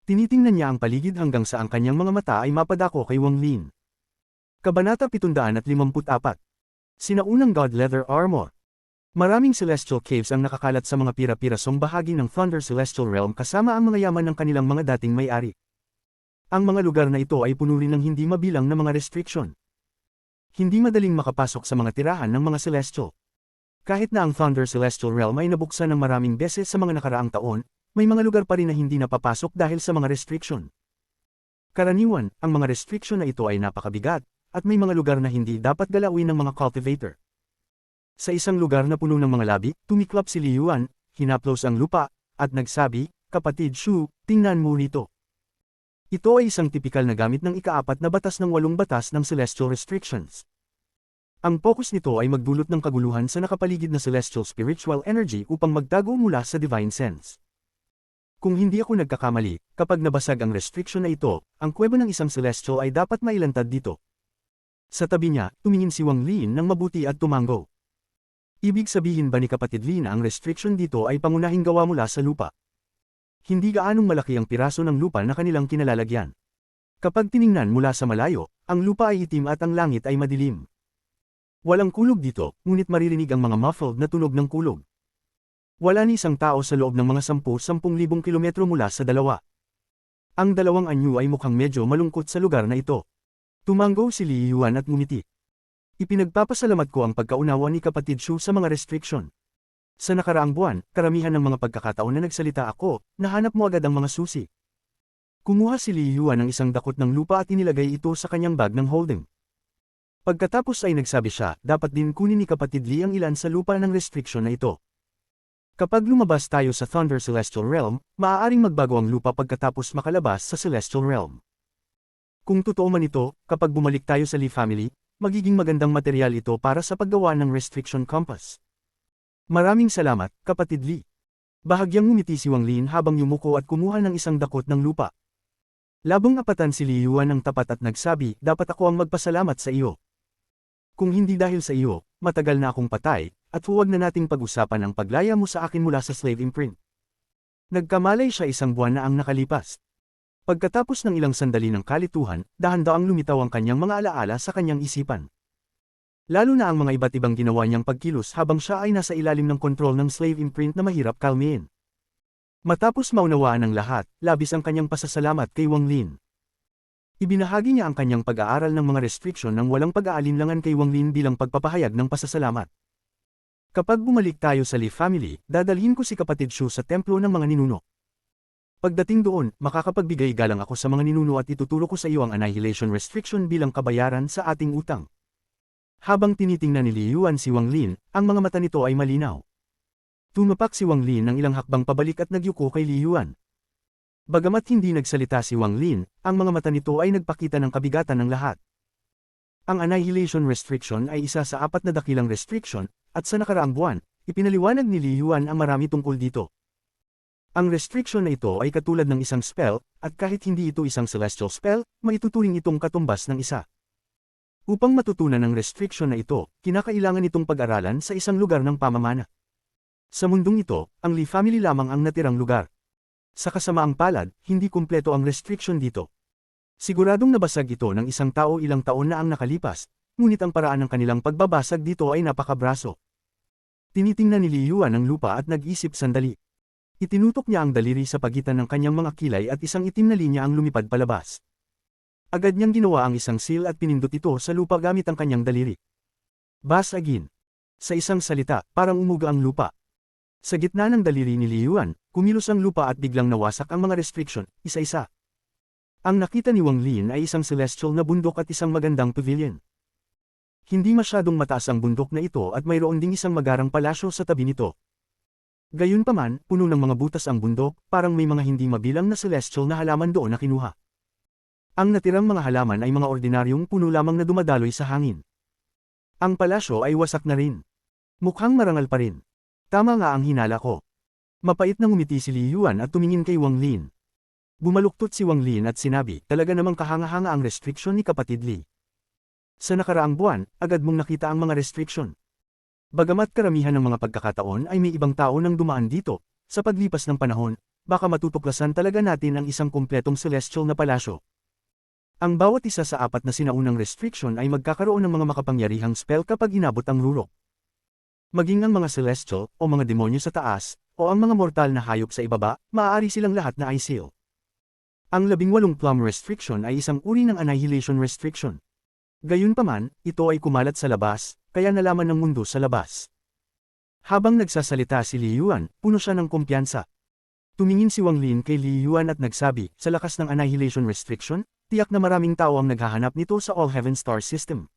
Tinitingnan niya ang paligid hanggang sa ang kanyang mga mata ay mapadako kay Wang Lin. Kabanata 754. Sinaunang God Leather Armor. Maraming celestial caves ang nakakalat sa mga pira-pirasong bahagi ng Thunder Celestial Realm kasama ang mga yaman ng kanilang mga dating may-ari. Ang mga lugar na ito ay puno rin ng hindi mabilang na mga restriction. Hindi madaling makapasok sa mga tirahan ng mga celestial. Kahit na ang Thunder Celestial Realm ay nabuksan ng maraming beses sa mga nakaraang taon, may mga lugar pa rin na hindi napapasok dahil sa mga restriction. Karaniwan, ang mga restriction na ito ay napakabigat, at may mga lugar na hindi dapat galawin ng mga cultivator. Sa isang lugar na puno ng mga labi, tumiklap si Li Yuan, hinaplos ang lupa, at nagsabi, "Kapatid Shu, tingnan mo rito." Ito ay isang tipikal na gamit ng ika-4 na batas ng 8 batas ng Celestial Restrictions. Ang focus nito ay magdulot ng kaguluhan sa nakapaligid na Celestial Spiritual Energy upang magtago mula sa Divine Sense. Kung hindi ako nagkakamali, kapag nabasag ang restriction na ito, ang kuweba ng isang Celestial ay dapat mailantad dito. Sa tabi niya, tumingin si Wang Lin ng mabuti at tumango. Ibig sabihin ba ni kapatid Lin na ang restriction dito ay pangunahing gawa mula sa lupa? Hindi gaanong malaki ang piraso ng lupa na kanilang kinalalagyan. Kapag tiningnan mula sa malayo, ang lupa ay itim at ang langit ay madilim. Walang kulog dito, ngunit maririnig ang mga muffled na tunog ng kulog. Wala ni isang tao sa loob ng mga 10,000 kilometro mula sa dalawa. Ang dalawang anyo ay mukhang medyo malungkot sa lugar na ito. Tumango si Li Yuan at ngumiti. Ipinagpapasalamat ko ang pagkaunawa ni kapatid Shu sa mga restriction. Sa nakaraang buwan, karamihan ng mga pagkakataon na nagsalita ako, nahanap mo agad ang mga susi. Kumuha si Li Yuan ng isang dakot ng lupa at inilagay ito sa kanyang bag ng holding. Pagkatapos ay nagsabi siya, dapat din kunin ni kapatid Lee ang ilan sa lupa ng restriction na ito. Kapag lumabas tayo sa Thunder Celestial Realm, maaaring magbago ang lupa pagkatapos makalabas sa Celestial Realm. Kung totoo man ito, kapag bumalik tayo sa Lee family, magiging magandang material ito para sa paggawa ng Restriction Compass. Maraming salamat, kapatid Lee. Bahagyang ngumiti si Wang Lin habang yumuko at kumuha ng isang dakot ng lupa. Labong apatan si Li Yuan ng tapat at nagsabi, dapat ako ang magpasalamat sa iyo. Kung hindi dahil sa iyo, matagal na akong patay, at huwag na nating pag-usapan ang paglaya mo sa akin mula sa slave imprint. Nagkamalay siya 1 buwan na ang nakalipas. Pagkatapos ng ilang sandali ng kalituhan, dahan-daang lumitaw ang kanyang mga alaala sa kanyang isipan. Lalo na ang mga iba't ibang ginawa niyang pagkilos habang siya ay nasa ilalim ng kontrol ng slave imprint na mahirap kalmiin. Matapos maunawaan ng lahat, labis ang kanyang pasasalamat kay Wang Lin. Ibinahagi niya ang kanyang pag-aaral ng mga restriction ng walang pag-aalinlangan kay Wang Lin bilang pagpapahayag ng pasasalamat. Kapag bumalik tayo sa Lee family, dadalhin ko si kapatid Shu sa templo ng mga ninuno. Pagdating doon, makakapagbigay galang ako sa mga ninuno at ituturo ko sa iyo ang annihilation restriction bilang kabayaran sa ating utang. Habang tinitingnan ni Li Yuan si Wang Lin, ang mga mata nito ay malinaw. Tumapak si Wang Lin ng ilang hakbang pabalik at nagyuko kay Li Yuan. Bagamat hindi nagsalita si Wang Lin, ang mga mata nito ay nagpakita ng kabigatan ng lahat. Ang annihilation restriction ay isa sa 4 na dakilang restriction, at sa nakaraang buwan, ipinaliwanag ni Li Yuan ang marami tungkol dito. Ang restriction na ito ay katulad ng isang spell, at kahit hindi ito isang celestial spell, maituturing itong katumbas ng isa. Upang matutunan ang restriction na ito, kinakailangan itong pag-aralan sa isang lugar ng pamamana. Sa mundong ito, ang Lee family lamang ang natirang lugar. Sa kasamaang palad, hindi kumpleto ang restriction dito. Siguradong nabasag ito ng isang tao ilang taon na ang nakalipas, ngunit ang paraan ng kanilang pagbabasag dito ay napakabraso. Tinitingnan ni Li Yuan ang lupa at nag-isip sandali. Itinutok niya ang daliri sa pagitan ng kanyang mga kilay at isang itim na linya ang lumipad palabas. Agad niyang ginawa ang isang seal at pinindot ito sa lupa gamit ang kanyang daliri. Basagin. Sa isang salita, parang umuga ang lupa. Sa gitna ng daliri ni Li Yuan, kumilos ang lupa at biglang nawasak ang mga restriction, isa-isa. Ang nakita ni Wang Lin ay isang celestial na bundok at isang magandang pavilion. Hindi masyadong mataas ang bundok na ito at mayroon ding isang magarang palasyo sa tabi nito. Gayunpaman, puno ng mga butas ang bundok, parang may mga hindi mabilang na celestial na halaman doon na kinuha. Ang natirang mga halaman ay mga ordinaryong puno lamang na dumadaloy sa hangin. Ang palasyo ay wasak na rin. Mukhang marangal pa rin. Tama nga ang hinala ko. Mapait na ngumiti si Li Yuan at tumingin kay Wang Lin. Bumaluktot si Wang Lin at sinabi, talaga namang kahanga-hanga ang restriction ni kapatid Li. Sa nakaraang buwan, agad mong nakita ang mga restriction. Bagamat karamihan ng mga pagkakataon ay may ibang tao nang dumaan dito, sa paglipas ng panahon, baka matutuklasan talaga natin ang isang kumpletong celestial na palasyo. Ang bawat isa sa 4 na sinaunang restriction ay magkakaroon ng mga makapangyarihang spell kapag inabot ang rurok. Maging ang mga celestial, o mga demonyo sa taas, o ang mga mortal na hayop sa ibaba, maaari silang lahat na ay seal. Ang 18 plum restriction ay isang uri ng annihilation restriction. Gayunpaman, ito ay kumalat sa labas, kaya nalaman ng mundo sa labas. Habang nagsasalita si Li Yuan, puno siya ng kumpiyansa. Tumingin si Wang Lin kay Li Yuan at nagsabi, sa lakas ng annihilation restriction, tiyak na maraming tao ang naghahanap nito sa All Heaven Star System.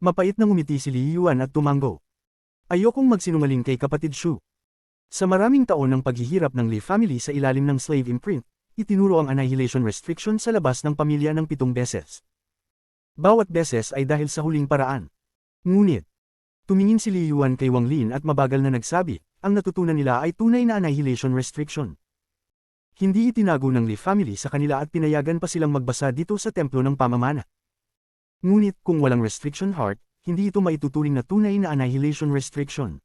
Mapait na ngumiti si Li Yuan at tumango. Ayokong magsinungaling kay kapatid Shu. Sa maraming taon ng paghihirap ng Lee family sa ilalim ng slave imprint, itinuro ang annihilation restriction sa labas ng pamilya ng 7 beses. Bawat beses ay dahil sa huling paraan. Ngunit, tumingin si Li Yuan kay Wang Lin at mabagal na nagsabi, ang natutunan nila ay tunay na annihilation restriction. Hindi itinago ng Lee family sa kanila at pinayagan pa silang magbasa dito sa templo ng pamamana. Ngunit kung walang restriction heart, hindi ito maituturing na tunay na annihilation restriction.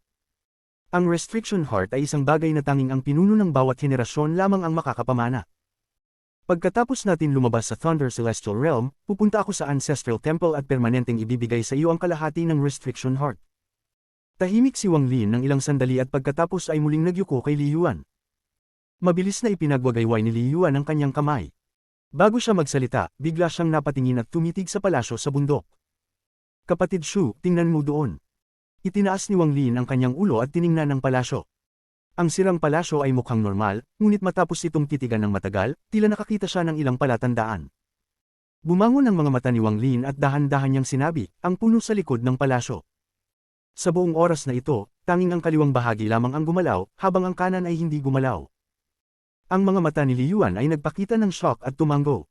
Ang restriction heart ay isang bagay na tanging ang pinuno ng bawat henerasyon lamang ang makakapamana. Pagkatapos natin lumabas sa Thunder Celestial Realm, pupunta ako sa Ancestral Temple at permanenteng ibibigay sa iyo ang kalahati ng restriction heart. Tahimik si Wang Lin ng ilang sandali at pagkatapos ay muling nagyuko kay Li Yuan. Mabilis na ipinagwagayway ni Li Yuan ang kanyang kamay. Bago siya magsalita, bigla siyang napatingin at tumitig sa palasyo sa bundok. Kapatid Shu, tingnan mo doon. Itinaas ni Wang Lin ang kanyang ulo at tiningnan ang palasyo. Ang sirang palasyo ay mukhang normal, ngunit matapos itong titigan ng matagal, tila nakakita siya ng ilang palatandaan. Bumangon ang mga mata ni Wang Lin at dahan-dahan niyang sinabi, ang puno sa likod ng palasyo. Sa buong oras na ito, tanging ang kaliwang bahagi lamang ang gumalaw, habang ang kanan ay hindi gumalaw. Ang mga mata ni Li Yuan ay nagpakita ng shock at tumango.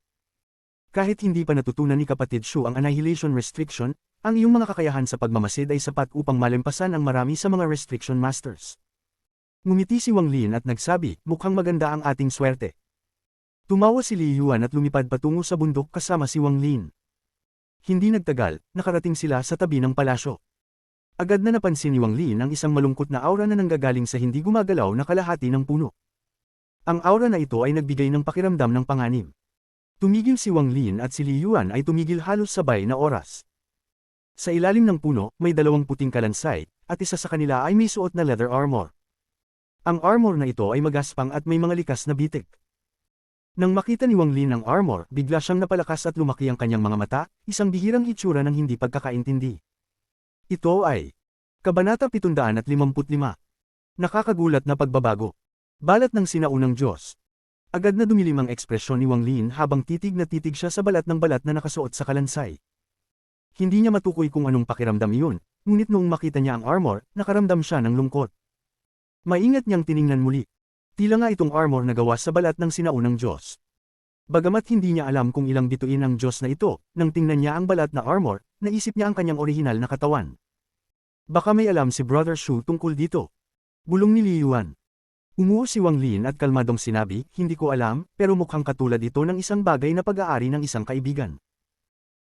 Kahit hindi pa natutunan ni kapatid Shu ang Annihilation Restriction, ang iyong mga kakayahan sa pagmamasid ay sapat upang malimpasan ang marami sa mga Restriction Masters. Ngumiti si Wang Lin at nagsabi, mukhang maganda ang ating swerte. Tumawa si Li Yuan at lumipad patungo sa bundok kasama si Wang Lin. Hindi nagtagal, nakarating sila sa tabi ng palasyo. Agad na napansin ni Wang Lin ang isang malungkot na aura na nanggagaling sa hindi gumagalaw na kalahati ng puno. Ang aura na ito ay nagbigay ng pakiramdam ng panganib. Tumigil si Wang Lin at si Li Yuan ay tumigil halos sabay na oras. Sa ilalim ng puno, may dalawang puting kalansay, at isa sa kanila ay may suot na leather armor. Ang armor na ito ay magaspang at may mga likas na bitik. Nang makita ni Wang Lin ang armor, bigla siyang napalakas at lumaki ang kanyang mga mata, isang bihirang itsura ng hindi pagkakaintindi. Ito ay Kabanata 755. Nakakagulat na pagbabago. Balat ng sinaunang Diyos. Agad na dumilim ang ekspresyon ni Wang Lin habang titig na titig siya sa balat na nakasuot sa kalansay. Hindi niya matukoy kung anong pakiramdam iyon, ngunit noong makita niya ang armor, nakaramdam siya ng lungkot. Maingat niyang tiningnan muli. Tila nga itong armor na gawa sa balat ng sinaunang Diyos. Bagamat hindi niya alam kung ilang bituin ang Diyos na ito, nang tingnan niya ang balat na armor, naisip niya ang kanyang orihinal na katawan. Baka may alam si Brother Shu tungkol dito. Bulong ni Li Yuan. Umuo si Wang Lin at kalmadong sinabi, hindi ko alam, pero mukhang katulad ito ng isang bagay na pag-aari ng isang kaibigan.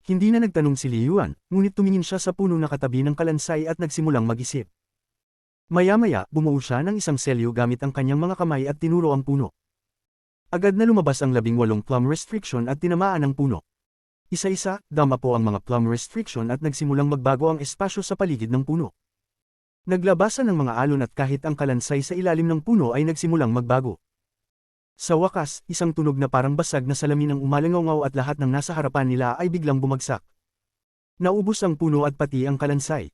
Hindi na nagtanong si Li Yuan, ngunit tumingin siya sa puno na katabi ng kalansay at nagsimulang mag-isip. Maya-maya, bumuo siya ng isang selyo gamit ang kanyang mga kamay at tinuro ang puno. Agad na lumabas ang 18 plum restriction at tinamaan ang puno. Isa-isa, dama po ang mga plum restriction at nagsimulang magbago ang espasyo sa paligid ng puno. Naglabasan ng mga alon at kahit ang kalansay sa ilalim ng puno ay nagsimulang magbago. Sa wakas, isang tunog na parang basag na salamin ang umalangaw at lahat ng nasa harapan nila ay biglang bumagsak. Naubos ang puno at pati ang kalansay.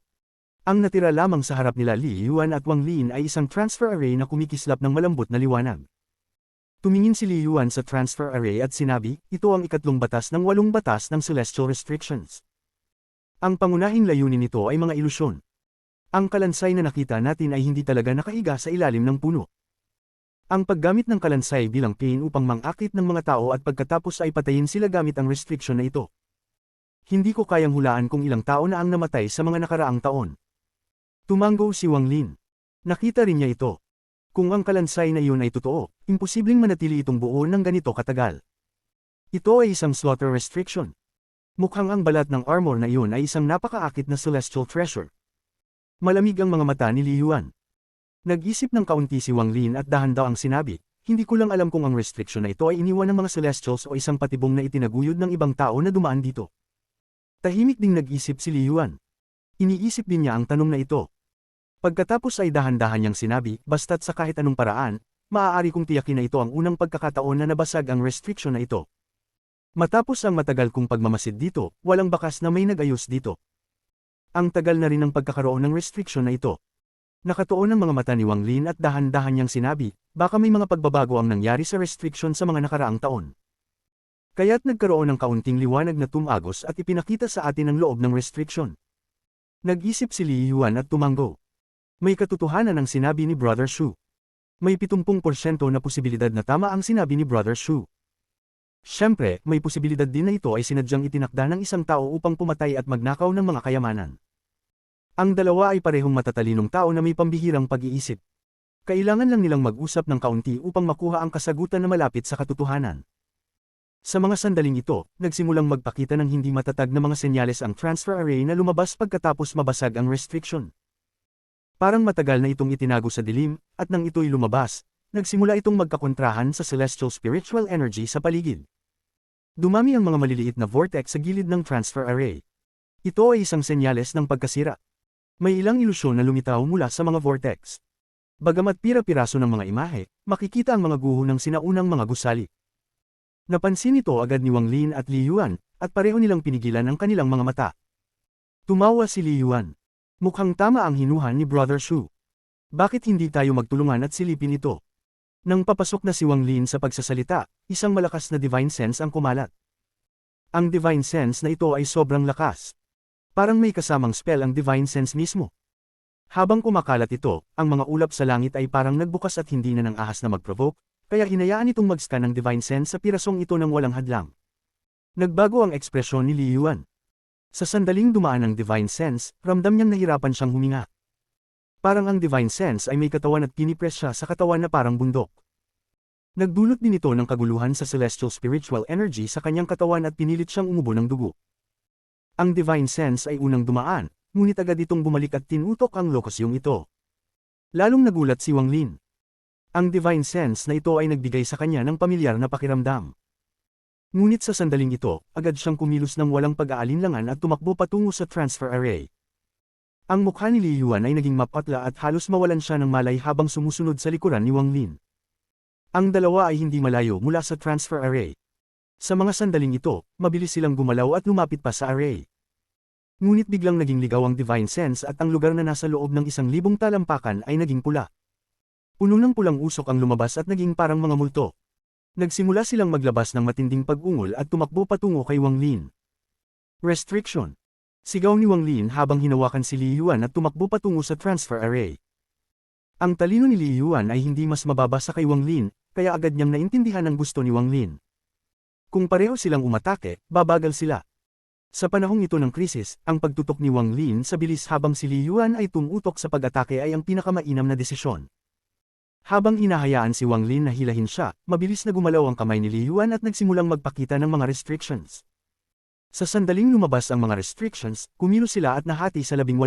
Ang natira lamang sa harap nila Li Yuan at Wang Lin ay isang transfer array na kumikislap ng malambot na liwanag. Tumingin si Li Yuan sa transfer array at sinabi, ito ang ikatlong batas ng 8 batas ng Celestial Restrictions. Ang pangunahing layunin nito ay mga ilusyon. Ang kalansay na nakita natin ay hindi talaga nakaiga sa ilalim ng puno. Ang paggamit ng kalansay bilang pain upang mangakit ng mga tao at pagkatapos ay patayin sila gamit ang restriction na ito. Hindi ko kayang hulaan kung ilang tao na ang namatay sa mga nakaraang taon. Tumango si Wang Lin. Nakita rin niya ito. Kung ang kalansay na iyon ay totoo, imposibleng manatili itong buo ng ganito katagal. Ito ay isang slaughter restriction. Mukhang ang balat ng armor na iyon ay isang napakaakit na celestial treasure. Malamig ang mga mata ni Li Yuan. Nag-isip ng kaunti si Wang Lin at dahan-dahang sinabi, hindi ko lang alam kung ang restriction na ito ay iniwan ng mga celestials o isang patibong na itinaguyod ng ibang tao na dumaan dito. Tahimik ding nag-isip si Li Yuan. Iniisip din niya ang tanong na ito. Pagkatapos ay dahan-dahan niyang sinabi, basta't sa kahit anong paraan, maaari kong tiyakin na ito ang unang pagkakataon na nabasag ang restriction na ito. Matapos ang matagal kong pagmamasid dito, walang bakas na may nag-ayos dito. Ang tagal na rin ang pagkakaroon ng restriction na ito. Nakatuon ang mga mata ni Wang Lin at dahan-dahan niyang sinabi, baka may mga pagbabago ang nangyari sa restriction sa mga nakaraang taon. Kaya't nagkaroon ng kaunting liwanag na tumagos at ipinakita sa atin ang loob ng restriction. Nag-isip si Li Yuan at tumango. May katotohanan ang sinabi ni Brother Shu. May 70% na posibilidad na tama ang sinabi ni Brother Shu. Siyempre, may posibilidad din na ito ay sinadyang itinakda ng isang tao upang pumatay at magnakaw ng mga kayamanan. Ang dalawa ay parehong matatalinong tao na may pambihirang pag-iisip. Kailangan lang nilang mag-usap ng kaunti upang makuha ang kasagutan na malapit sa katotohanan. Sa mga sandaling ito, nagsimulang magpakita ng hindi matatag na mga senyales ang transfer array na lumabas pagkatapos mabasag ang restriction. Parang matagal na itong itinago sa dilim, at nang ito'y lumabas, nagsimula itong magkakontrahan sa celestial spiritual energy sa paligid. Dumami ang mga maliliit na vortex sa gilid ng transfer array. Ito ay isang senyales ng pagkasira. May ilang ilusyon na lumitaw mula sa mga vortex. Bagamat pira-piraso ng mga imahe, makikita ang mga guho ng sinaunang mga gusali. Napansin ito agad ni Wang Lin at Li Yuan, at pareho nilang pinigilan ang kanilang mga mata. Tumawa si Li Yuan. Mukhang tama ang hinuhan ni Brother Shu. Bakit hindi tayo magtulungan at silipin ito? Nang papasok na si Wang Lin sa pagsasalita, isang malakas na divine sense ang kumalat. Ang Divine Sense na ito ay sobrang lakas. Parang may kasamang spell ang Divine Sense mismo. Habang kumakalat ito, ang mga ulap sa langit ay parang nagbukas at hindi na nang ahas na mag-provoke, kaya hinayaan itong mag-scan ng Divine Sense sa pirasong ito ng walang hadlang. Nagbago ang ekspresyon ni Li Yuan. Sa sandaling dumaan ng Divine Sense, ramdam niyang nahirapan siyang huminga. Parang ang Divine Sense ay may katawan at pinipress siya sa katawan na parang bundok. Nagdulot din ito ng kaguluhan sa celestial spiritual energy sa kanyang katawan at pinilit siyang umubo ng dugo. Ang Divine Sense ay unang dumaan, ngunit agad itong bumalik at tinutok ang lokasyong ito. Lalong nagulat si Wang Lin. Ang Divine Sense na ito ay nagbigay sa kanya ng pamilyar na pakiramdam. Ngunit sa sandaling ito, agad siyang kumilos ng walang pag-aalinlangan at tumakbo patungo sa transfer array. Ang mukha ni Li Yuan ay naging mapatla at halos mawalan siya ng malay habang sumusunod sa likuran ni Wang Lin. Ang dalawa ay hindi malayo mula sa transfer array. Sa mga sandaling ito, mabilis silang gumalaw at lumapit pa sa array. Ngunit biglang naging ligaw ang Divine Sense at ang lugar na nasa loob ng 1,000 talampakan ay naging pula. Puno ng pulang usok ang lumabas at naging parang mga multo. Nagsimula silang maglabas ng matinding pag-ungol at tumakbo patungo kay Wang Lin. Restriction. Sigaw ni Wang Lin habang hinawakan si Li Yuan at tumakbo patungo sa transfer array. Ang talino ni Li Yuan ay hindi mas mababa sa kay Wang Lin, kaya agad niyang naintindihan ang gusto ni Wang Lin. Kung pareho silang umatake, babagal sila. Sa panahong ito ng krisis, ang pagtutok ni Wang Lin sa bilis habang si Li Yuan ay tumutok sa pag-atake ay ang pinakamainam na desisyon. Habang hinahayaan si Wang Lin na hilahin siya, mabilis na gumalaw ang kamay ni Li Yuan at nagsimulang magpakita ng mga restrictions. Sa sandaling lumabas ang mga restrictions, kumilos sila at nahati sa 18.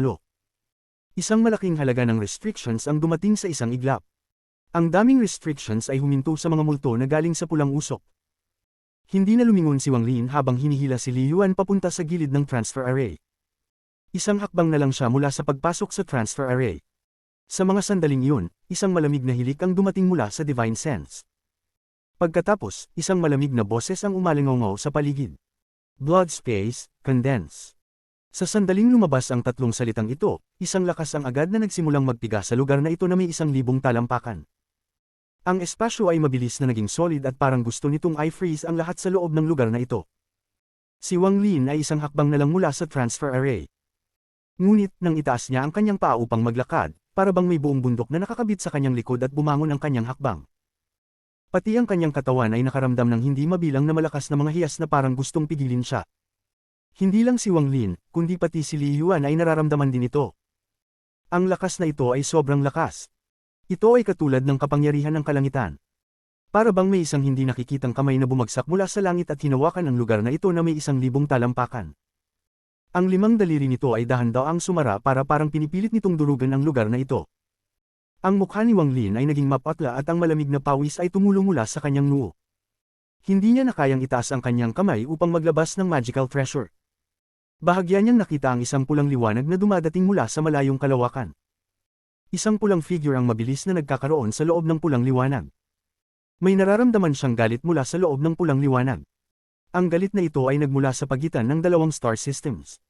Isang malaking halaga ng restrictions ang dumating sa isang iglap. Ang daming restrictions ay huminto sa mga multo na galing sa pulang usok. Hindi na lumingon si Wang Lin habang hinihila si Li Yuan papunta sa gilid ng transfer array. Isang hakbang na lang siya mula sa pagpasok sa transfer array. Sa mga sandaling iyon, isang malamig na hilik ang dumating mula sa Divine Sense. Pagkatapos, isang malamig na boses ang umalingaw sa paligid. Blood space, condense. Sa sandaling lumabas ang tatlong salitang ito, isang lakas ang agad na nagsimulang magpiga sa lugar na ito na may 1,000 talampakan. Ang espasyo ay mabilis na naging solid at parang gusto nitong i-freeze ang lahat sa loob ng lugar na ito. Si Wang Lin ay isang hakbang na lang mula sa transfer array. Ngunit nang itaas niya ang kanyang paa upang maglakad, para bang may buong bundok na nakakabit sa kanyang likod at bumangon ang kanyang hakbang. Pati ang kanyang katawan ay nakaramdam ng hindi mabilang na malakas na mga hiyas na parang gustong pigilin siya. Hindi lang si Wang Lin, kundi pati si Li Yuan ay nararamdaman din ito. Ang lakas na ito ay sobrang lakas. Ito ay katulad ng kapangyarihan ng kalangitan. Para bang may isang hindi nakikitang kamay na bumagsak mula sa langit at hinawakan ang lugar na ito na may 1,000 talampakan. Ang 5 daliri nito ay dahan-daang sumara para parang pinipilit nitong durugan ang lugar na ito. Ang mukha ni Wang Lin ay naging mapatla at ang malamig na pawis ay tumulong mula sa kanyang noo. Hindi niya na kayang itaas ang kanyang kamay upang maglabas ng magical treasure. Bahagya niyang nakita ang isang pulang liwanag na dumadating mula sa malayong kalawakan. Isang pulang figure ang mabilis na nagkakaroon sa loob ng pulang liwanag. May nararamdaman siyang galit mula sa loob ng pulang liwanag. Ang galit na ito ay nagmula sa pagitan ng 2 star systems.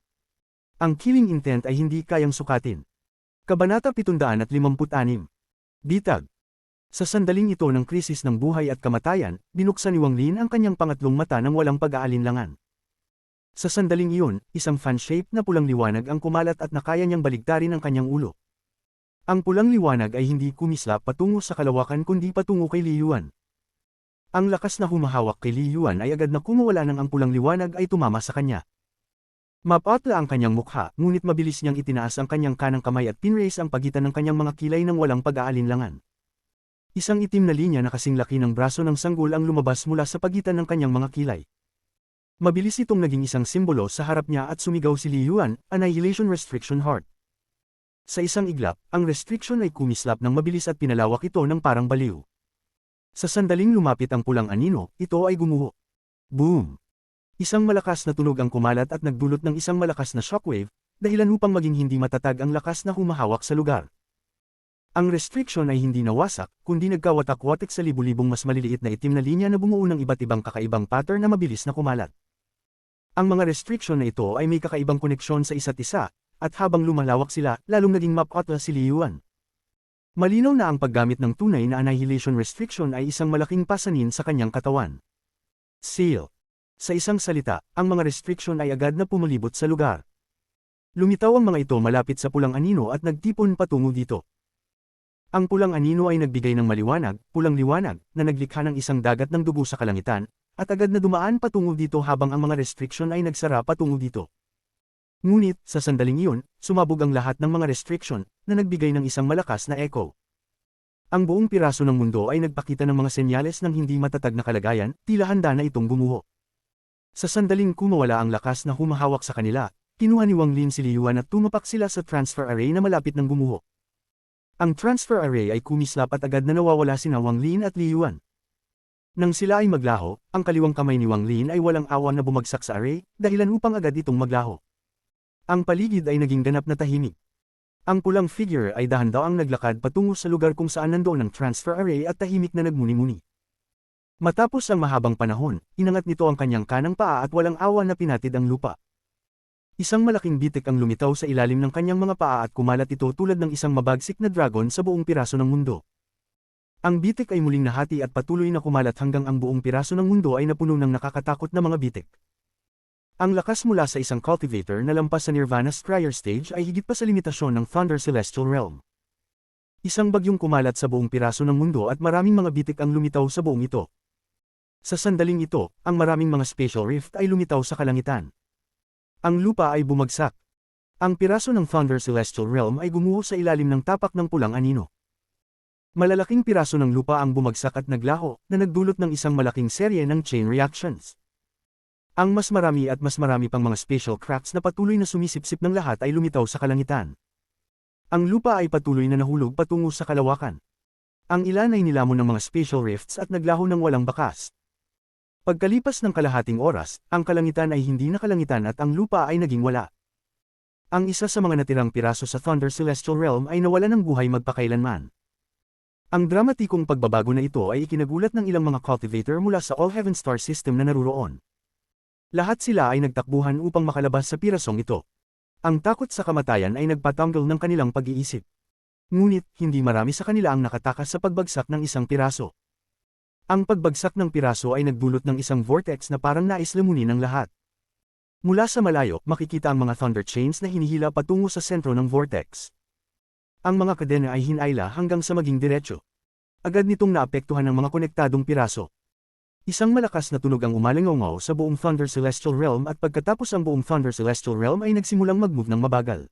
Ang killing intent ay hindi kayang sukatin. Kabanata 756. Bitag. Sa sandaling ito ng krisis ng buhay at kamatayan, binuksan ni Wang Lin ang kanyang pangatlong mata ng walang pag-aalinlangan. Sa sandaling iyon, isang fan-shaped na pulang liwanag ang kumalat at nakaya niyang baligtarin ang kanyang ulo. Ang pulang liwanag ay hindi kumislap patungo sa kalawakan kundi patungo kay Li Yuan. Ang lakas na humahawak kay Li Yuan ay agad na kumawala nang ang pulang liwanag ay tumama sa kanya. Mapatla ang kanyang mukha, ngunit mabilis niyang itinaas ang kanyang kanang kamay at pinraise ang pagitan ng kanyang mga kilay ng walang pag-aalinlangan. Isang itim na linya na kasing laki ng braso ng sanggol ang lumabas mula sa pagitan ng kanyang mga kilay. Mabilis itong naging isang simbolo sa harap niya at sumigaw si Li Yuan, Annihilation Restriction Heart. Sa isang iglap, ang restriction ay kumislap ng mabilis at pinalawak ito ng parang baliw. Sa sandaling lumapit ang pulang anino, ito ay gumuho. Boom! Isang malakas na tunog ang kumalat at nagdulot ng isang malakas na shockwave, dahilan upang maging hindi matatag ang lakas na humahawak sa lugar. Ang restriction ay hindi nawasak, kundi nagkawatak-watik sa libu-libong mas maliliit na itim na linya na bumuo ng iba't ibang kakaibang pattern na mabilis na kumalat. Ang mga restriction na ito ay may kakaibang koneksyon sa isa't isa, at habang lumalawak sila, lalong naging mapatla si Li Yuan. Malinaw na ang paggamit ng tunay na annihilation restriction ay isang malaking pasanin sa kanyang katawan. Seal. Sa isang salita, ang mga restriction ay agad na pumulibot sa lugar. Lumitaw ang mga ito malapit sa pulang anino at nagtipon patungo dito. Ang pulang anino ay nagbigay ng maliwanag, pulang liwanag, na naglikha ng isang dagat ng dugo sa kalangitan, at agad na dumaan patungo dito habang ang mga restriction ay nagsara patungo dito. Ngunit, sa sandaling iyon, sumabog ang lahat ng mga restriction, na nagbigay ng isang malakas na echo. Ang buong piraso ng mundo ay nagpakita ng mga senyales ng hindi matatag na kalagayan, tila handa na itong gumuho. Sa sandaling kumawala ang lakas na humahawak sa kanila, kinuha ni Wang Lin si Liyuan at tumapak sila sa transfer array na malapit ng gumuho. Ang transfer array ay kumislap at agad na nawawala sina Wang Lin at Liyuan. Nang sila ay maglaho, ang kaliwang kamay ni Wang Lin ay walang awa na bumagsak sa array, dahilan upang agad itong maglaho. Ang paligid ay naging ganap na tahimik. Ang pulang figure ay dahan-daang naglakad patungo sa lugar kung saan nandoon ang transfer array at tahimik na nagmuni-muni. Matapos ang mahabang panahon, inangat nito ang kanyang kanang paa at walang awa na pinatid ang lupa. Isang malaking bitik ang lumitaw sa ilalim ng kanyang mga paa at kumalat ito tulad ng isang mabagsik na dragon sa buong piraso ng mundo. Ang bitik ay muling nahati at patuloy na kumalat hanggang ang buong piraso ng mundo ay napuno ng nakakatakot na mga bitik. Ang lakas mula sa isang cultivator na lampas sa Nirvana Scryer stage ay higit pa sa limitasyon ng Thunder Celestial Realm. Isang bagyong kumalat sa buong piraso ng mundo at maraming mga bitik ang lumitaw sa buong ito. Sa sandaling ito, ang maraming mga spatial rift ay lumitaw sa kalangitan. Ang lupa ay bumagsak. Ang piraso ng Thunder Celestial Realm ay gumuho sa ilalim ng tapak ng pulang anino. Malalaking piraso ng lupa ang bumagsak at naglaho, na nagdulot ng isang malaking serye ng chain reactions. Ang mas marami pang mga spatial cracks na patuloy na sumisipsip ng lahat ay lumitaw sa kalangitan. Ang lupa ay patuloy na nahulog patungo sa kalawakan. Ang ilan ay nilamon ng mga spatial rifts at naglaho ng walang bakas. Pagkalipas ng kalahating oras, ang kalangitan ay hindi na kalangitan at ang lupa ay naging wala. Ang isa sa mga natirang piraso sa Thunder Celestial Realm ay nawala ng buhay magpakailanman. Ang dramatikong pagbabago na ito ay ikinagulat ng ilang mga cultivator mula sa All Heaven Star System na naruroon. Lahat sila ay nagtakbuhan upang makalabas sa pirasong ito. Ang takot sa kamatayan ay nagpatanggol ng kanilang pag-iisip. Ngunit, hindi marami sa kanila ang nakatakas sa pagbagsak ng isang piraso. Ang pagbagsak ng piraso ay nagdulot ng isang vortex na parang nais lamunin ng lahat. Mula sa malayo, makikita ang mga thunder chains na hinihila patungo sa sentro ng vortex. Ang mga kadena ay hinayla hanggang sa maging diretso. Agad nitong naapektuhan ng mga konektadong piraso. Isang malakas na tunog ang umalingaw sa buong Thunder Celestial Realm at pagkatapos ang buong Thunder Celestial Realm ay nagsimulang mag-move ng mabagal.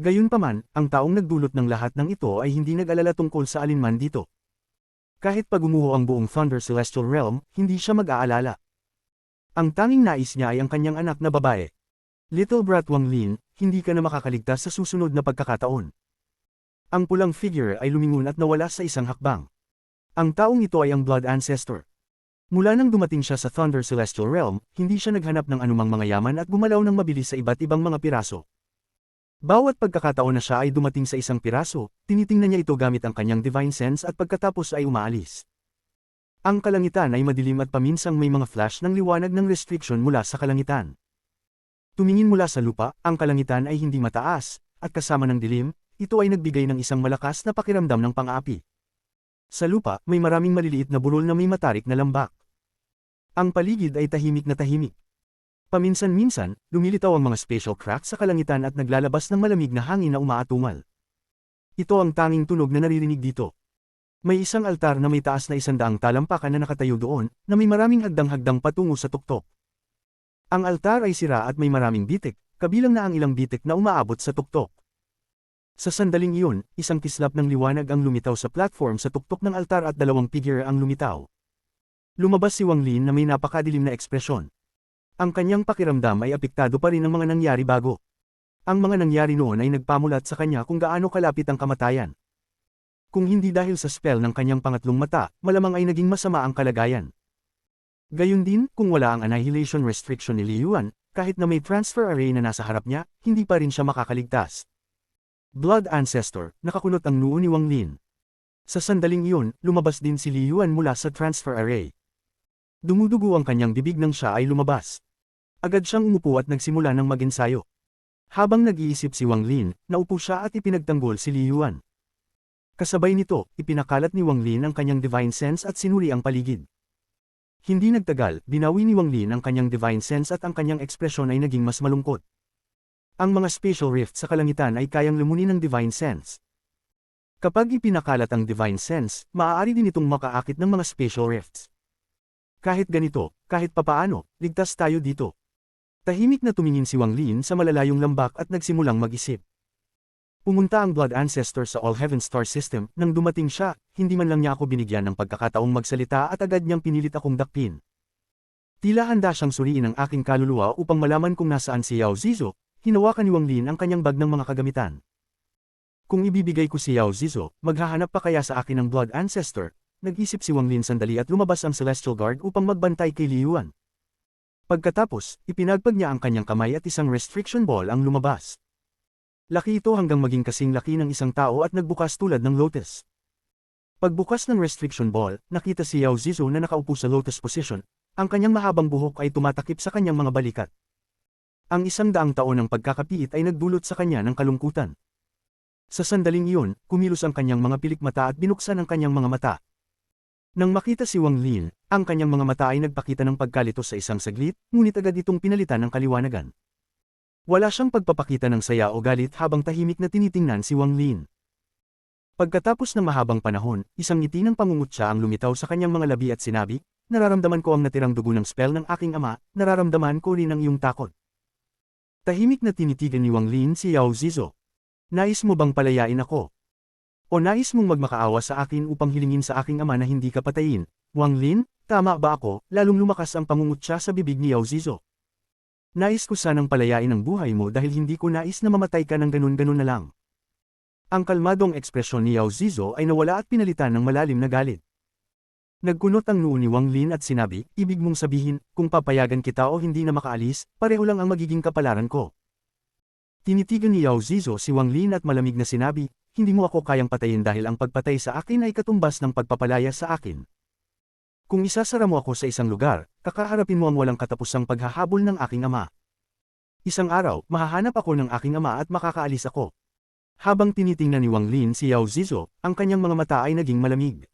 Gayunpaman, ang taong nagdulot ng lahat ng ito ay hindi nag-alala tungkol sa alinman dito. Kahit pag gumuho ang buong Thunder Celestial Realm, hindi siya mag-aalala. Ang tanging nais niya ay ang kanyang anak na babae. Little Brat Wang Lin, hindi ka na makakaligtas sa susunod na pagkakataon. Ang pulang figure ay lumingon at nawala sa isang hakbang. Ang taong ito ay ang Blood Ancestor. Mula nang dumating siya sa Thunder Celestial Realm, hindi siya naghanap ng anumang mga yaman at gumalaw ng mabilis sa iba't ibang mga piraso. Bawat pagkakataon na siya ay dumating sa isang piraso, tinitingnan niya ito gamit ang kanyang divine sense at pagkatapos ay umaalis. Ang kalangitan ay madilim at paminsang may mga flash ng liwanag ng restriction mula sa kalangitan. Tumingin mula sa lupa, ang kalangitan ay hindi mataas, at kasama ng dilim, ito ay nagbigay ng isang malakas na pakiramdam ng pang-api. Sa lupa, may maraming maliliit na burol na may matarik na lambak. Ang paligid ay tahimik na tahimik. Paminsan-minsan, lumilitaw ang mga spatial cracks sa kalangitan at naglalabas ng malamig na hangin na umaatungal. Ito ang tanging tunog na naririnig dito. May isang altar na may taas na 100 talampakan na nakatayo doon, na may maraming hagdang-hagdang patungo sa tuktok. Ang altar ay sira at may maraming bitik, kabilang na ang ilang bitik na umaabot sa tuktok. Sa sandaling iyon, isang kislap ng liwanag ang lumitaw sa platform sa tuktok ng altar at dalawang figure ang lumitaw. Lumabas si Wang Lin na may napakadilim na ekspresyon. Ang kanyang pakiramdam ay apektado pa rin ng mga nangyari bago. Ang mga nangyari noon ay nagpamulat sa kanya kung gaano kalapit ang kamatayan. Kung hindi dahil sa spell ng kanyang pangatlong mata, malamang ay naging masama ang kalagayan. Gayun din, kung wala ang annihilation restriction ni Liyuan, kahit na may transfer array na nasa harap niya, hindi pa rin siya makakaligtas. Blood Ancestor, nakakunot ang noo ni Wang Lin. Sa sandaling iyon, lumabas din si Liyuan mula sa transfer array. Dumudugo ang kanyang bibig nang siya ay lumabas. Agad siyang umupo at nagsimula ng mag-ensayo. Habang nag-iisip si Wang Lin, naupo siya at ipinagtanggol si Liyuan. Kasabay nito, ipinakalat ni Wang Lin ang kanyang divine sense at sinuri ang paligid. Hindi nagtagal, binawi ni Wang Lin ang kanyang divine sense at ang kanyang ekspresyon ay naging mas malungkot. Ang mga spatial rift sa kalangitan ay kayang lumunin ng divine sense. Kapag ipinakalat ang divine sense, maaari din itong makaakit ng mga spatial rifts. Kahit ganito, kahit papaano, ligtas tayo dito. Tahimik na tumingin si Wang Lin sa malalayong lambak at nagsimulang mag-isip. Pumunta ang Blood Ancestor sa All Heaven Star System. Nang dumating siya, hindi man lang niya ako binigyan ng pagkakataong magsalita at agad niyang pinilit akong dakpin. Tila handa siyang suriin ang aking kaluluwa upang malaman kung nasaan si Yao Zizo. Hinawakan ni Wang Lin ang kanyang bag ng mga kagamitan. Kung ibibigay ko si Yao Zizo, maghahanap pa kaya sa akin ng Blood Ancestor? Nag-isip si Wang Lin sandali at lumabas ang Celestial Guard upang magbantay kay Li Yuan. Pagkatapos, ipinagpag niya ang kanyang kamay at isang restriction ball ang lumabas. Laki ito hanggang maging kasing laki ng isang tao at nagbukas tulad ng lotus. Pagbukas ng restriction ball, nakita si Yao Zizo na nakaupo sa lotus position. Ang kanyang mahabang buhok ay tumatakip sa kanyang mga balikat. Ang 100 taon ng pagkakapiit ay nagdulot sa kanya ng kalungkutan. Sa sandaling iyon, kumilos ang kanyang mga pilikmata at binuksan ang kanyang mga mata. Nang makita si Wang Lin, ang kanyang mga mata ay nagpakita ng pagkalito sa isang saglit, ngunit agad itong pinalitan ng kaliwanagan. Wala siyang pagpapakita ng saya o galit habang tahimik na tinitingnan si Wang Lin. Pagkatapos ng mahabang panahon, isang ngiti ng pangungutya ang lumitaw sa kanyang mga labi at sinabi, "Nararamdaman ko ang natirang dugo ng spell ng aking ama, nararamdaman ko rin ang iyong takot." Tahimik na tinitigan ni Wang Lin si Yao Zizo. "Nais mo bang palayain ako? O nais mong magmakaawa sa akin upang hilingin sa aking ama na hindi ka patayin?" "Wang Lin, tama ba ako?" Lalong lumakas ang pangungutya sa bibig ni Yao Zizo. "Nais ko sanang palayain ang buhay mo dahil hindi ko nais na mamatay ka ng ganun-ganun na lang." Ang kalmadong ekspresyon ni Yao Zizo ay nawala at pinalitan ng malalim na galit. Nagkunot ang noo ni Wang Lin at sinabi, "Ibig mong sabihin, kung papayagan kita o hindi na makaalis, pareho lang ang magiging kapalaran ko." Tinitigan ni Yao Zizo si Wang Lin at malamig na sinabi, "Hindi mo ako kayang patayin dahil ang pagpatay sa akin ay katumbas ng pagpapalaya sa akin. Kung isasara mo ako sa isang lugar, kakaharapin mo ang walang katapusang paghahabol ng aking ama. Isang araw, mahahanap ako ng aking ama at makakaalis ako." Habang tinitingnan ni Wang Lin si Yao Zizo, ang kanyang mga mata ay naging malamig.